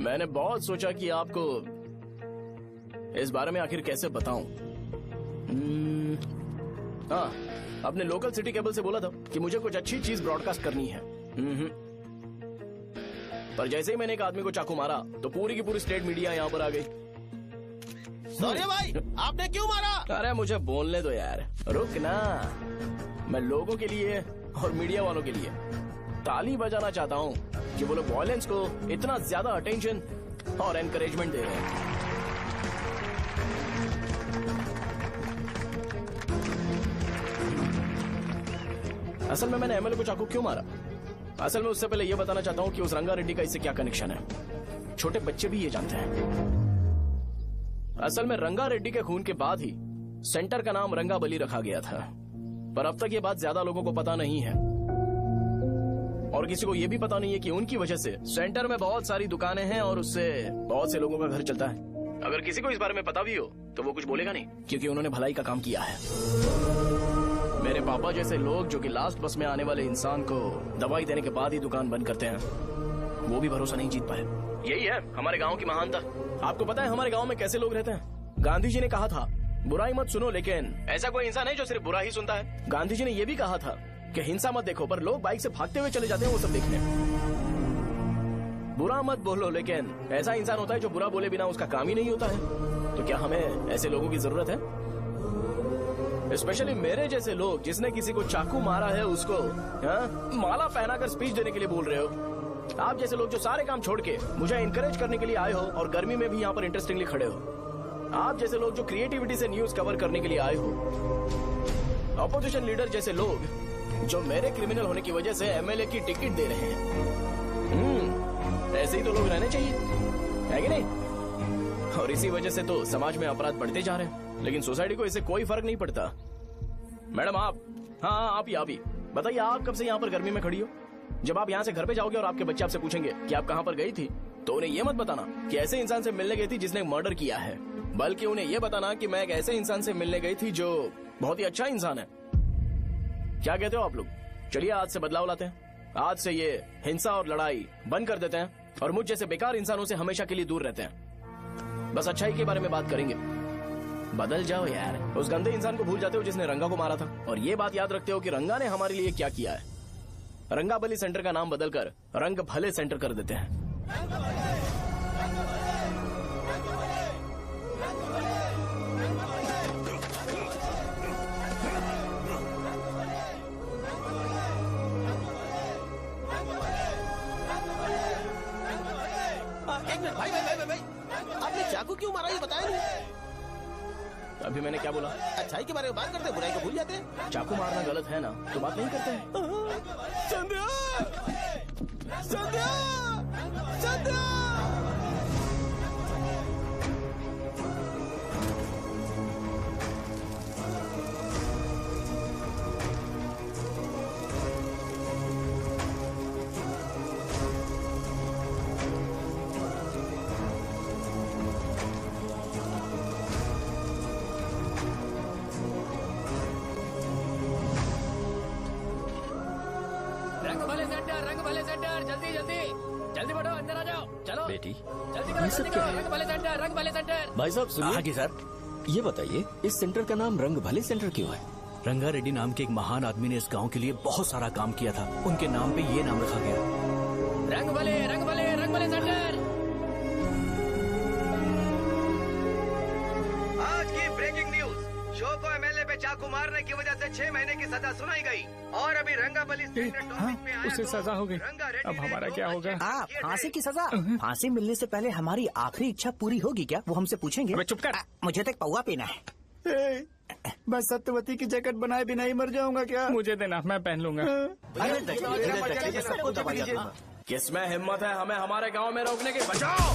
मैंने बहुत सोचा कि आपको इस बारे में आखिर कैसे बताऊं। हाँ, अपने लोकल सिटी केबल से बोला था कि मुझे कुछ अच्छी चीज ब्रॉडकास्ट करनी है। पर जैसे ही मैंने एक आदमी को चाकू मारा तो पूरी की पूरी स्टेट मीडिया यहाँ पर आ गई। सॉरी भाई, आपने क्यों मारा? अरे मुझे बोलने दो यार, रुक ना। मैं लोगों के लिए और मीडिया वालों के लिए ताली बजाना चाहता हूँ कि वो लोग वायलेंस को इतना ज्यादा अटेंशन और एनकरेजमेंट दे रहे हैं। असल में मैंने एमएलए को चाकू क्यों मारा? असल में उससे पहले ये बताना चाहता हूँ कि उस रंगा रेड्डी का इससे क्या कनेक्शन है। छोटे बच्चे भी ये जानते हैं। असल में रंगा रेड्डी के खून के बाद ही सेंटर का नाम रंगाबली रखा गया था, पर अब तक ये बात ज्यादा लोगों को पता नहीं है और किसी को ये भी पता नहीं है कि उनकी वजह से सेंटर में बहुत सारी दुकानें हैं और उससे बहुत से लोगों का घर चलता है। अगर किसी को इस बारे में पता भी हो तो वो कुछ बोलेगा नहीं, क्योंकि उन्होंने भलाई का काम किया है। मेरे पापा जैसे लोग जो कि लास्ट बस में आने वाले इंसान को दवाई देने के बाद ही दुकान बंद करते हैं, वो भी भरोसा नहीं जीत पाए। यही है हमारे गांव की महानता। आपको पता है हमारे गांव में कैसे लोग रहते हैं? गांधी जी ने कहा था बुराई मत सुनो, लेकिन ऐसा कोई इंसान है जो सिर्फ बुरा ही सुनता है। गांधी जी ने यह भी कहा था कि हिंसा मत देखो, पर लोग बाइक से भागते हुए चले जाते हैं वो सब देखने। बुरा मत बोलो, लेकिन ऐसा इंसान होता है जो बुरा बोले बिना उसका काम ही नहीं होता है। तो क्या हमें ऐसे लोगों की जरूरत है? स्पेशली मेरे जैसे लोग जिसने किसी को चाकू मारा है उसको माला पहनाकर स्पीच देने के लिए बोल रहे हो। आप जैसे लोग जो सारे काम छोड़ के मुझे इंकरेज करने के लिए आए हो और गर्मी में भी यहाँ पर इंटरेस्टिंगली खड़े हो। आप जैसे लोग जो क्रिएटिविटी से न्यूज कवर करने के लिए आए हो। अपोजिशन लीडर जैसे लोग जो मेरे क्रिमिनल होने की वजह से एमएलए की टिकट दे रहे हैं। ऐसे ही तो लोग रहने चाहिए, है कि नहीं? और इसी वजह से तो समाज में अपराध बढ़ते जा रहे हैं, लेकिन सोसाइटी को इससे कोई फर्क नहीं पड़ता। मैडम आप, हाँ आप ही बताइए, आप कब से यहाँ पर गर्मी में खड़ी हो? जब आप यहाँ से घर पे जाओगे और आपके बच्चे आपसे पूछेंगे कि आप कहाँ पर गई थी, तो उन्हें ये मत बताना कि ऐसे इंसान से मिलने गई थी जिसने मर्डर किया है, बल्कि उन्हें ये बताना कि मैं एक ऐसे इंसान से मिलने गई थी जो बहुत ही अच्छा इंसान है। क्या कहते हो आप लोग? चलिए आज से बदलाव लाते हैं। आज से ये हिंसा और लड़ाई बंद कर देते हैं और मुझ जैसे बेकार इंसानों से हमेशा के लिए दूर रहते हैं। बस अच्छाई के बारे में बात करेंगे। बदल जाओ यार, उस गंदे इंसान को भूल जाते हो जिसने रंगा को मारा था, और ये बात याद रखते हो कि रंगा ने हमारे लिए क्या किया है। रंगाबली सेंटर का नाम बदलकर रंग भले सेंटर कर देते हैं। एक मिनट भाई, आपने चाकू क्यों मारा ये बताया नहीं? अभी मैंने क्या बोला? अच्छाई के बारे में बात करते हैं, बुराई को भूल जाते हैं। चाकू मारना गलत है ना, तो बात नहीं करते हैं। संध्या! संध्या! संध्या! रंग भले सेंटर, जल्दी जल्दी जल्दी बढ़ो, अंदर आ जाओ। चलो बेटी, जल्दी ये करो, सब जल्दी क्या करो। है? रंग भले सेंटर, रंग भले सेंटर। भाई साहब सुनिए। हाँ जी सर। ये बताइए, इस सेंटर का नाम रंग भले सेंटर क्यों है? रंगा रेड्डी नाम के एक महान आदमी ने इस गांव के लिए बहुत सारा काम किया था, उनके नाम पे ये नाम रखा गया। रंग भले, रंग भले, रंग भले सेंटर। आज की ब्रेकिंग न्यूज, शो को एमएलए पे चाकू मारने की वजह से 6 महीने की सजा सुनाई गई, और अभी रंगाबली सेंटर टॉपिक में आया उसे तो सजा हो गई, अब हमारा क्या होगा? फांसी की सजा? फांसी मिलने से पहले हमारी आखिरी इच्छा पूरी होगी क्या, वो हमसे पूछेंगे? चुप कर। मुझे तो एक पौवा पीना है। मैं सत्यवती की जैकेट बनाए बिना ही मर जाऊंगा क्या? मुझे देना, मैं पहन लूंगा। किसमें हिम्मत है हमें हमारे गांव में रोकने की? बचाओ!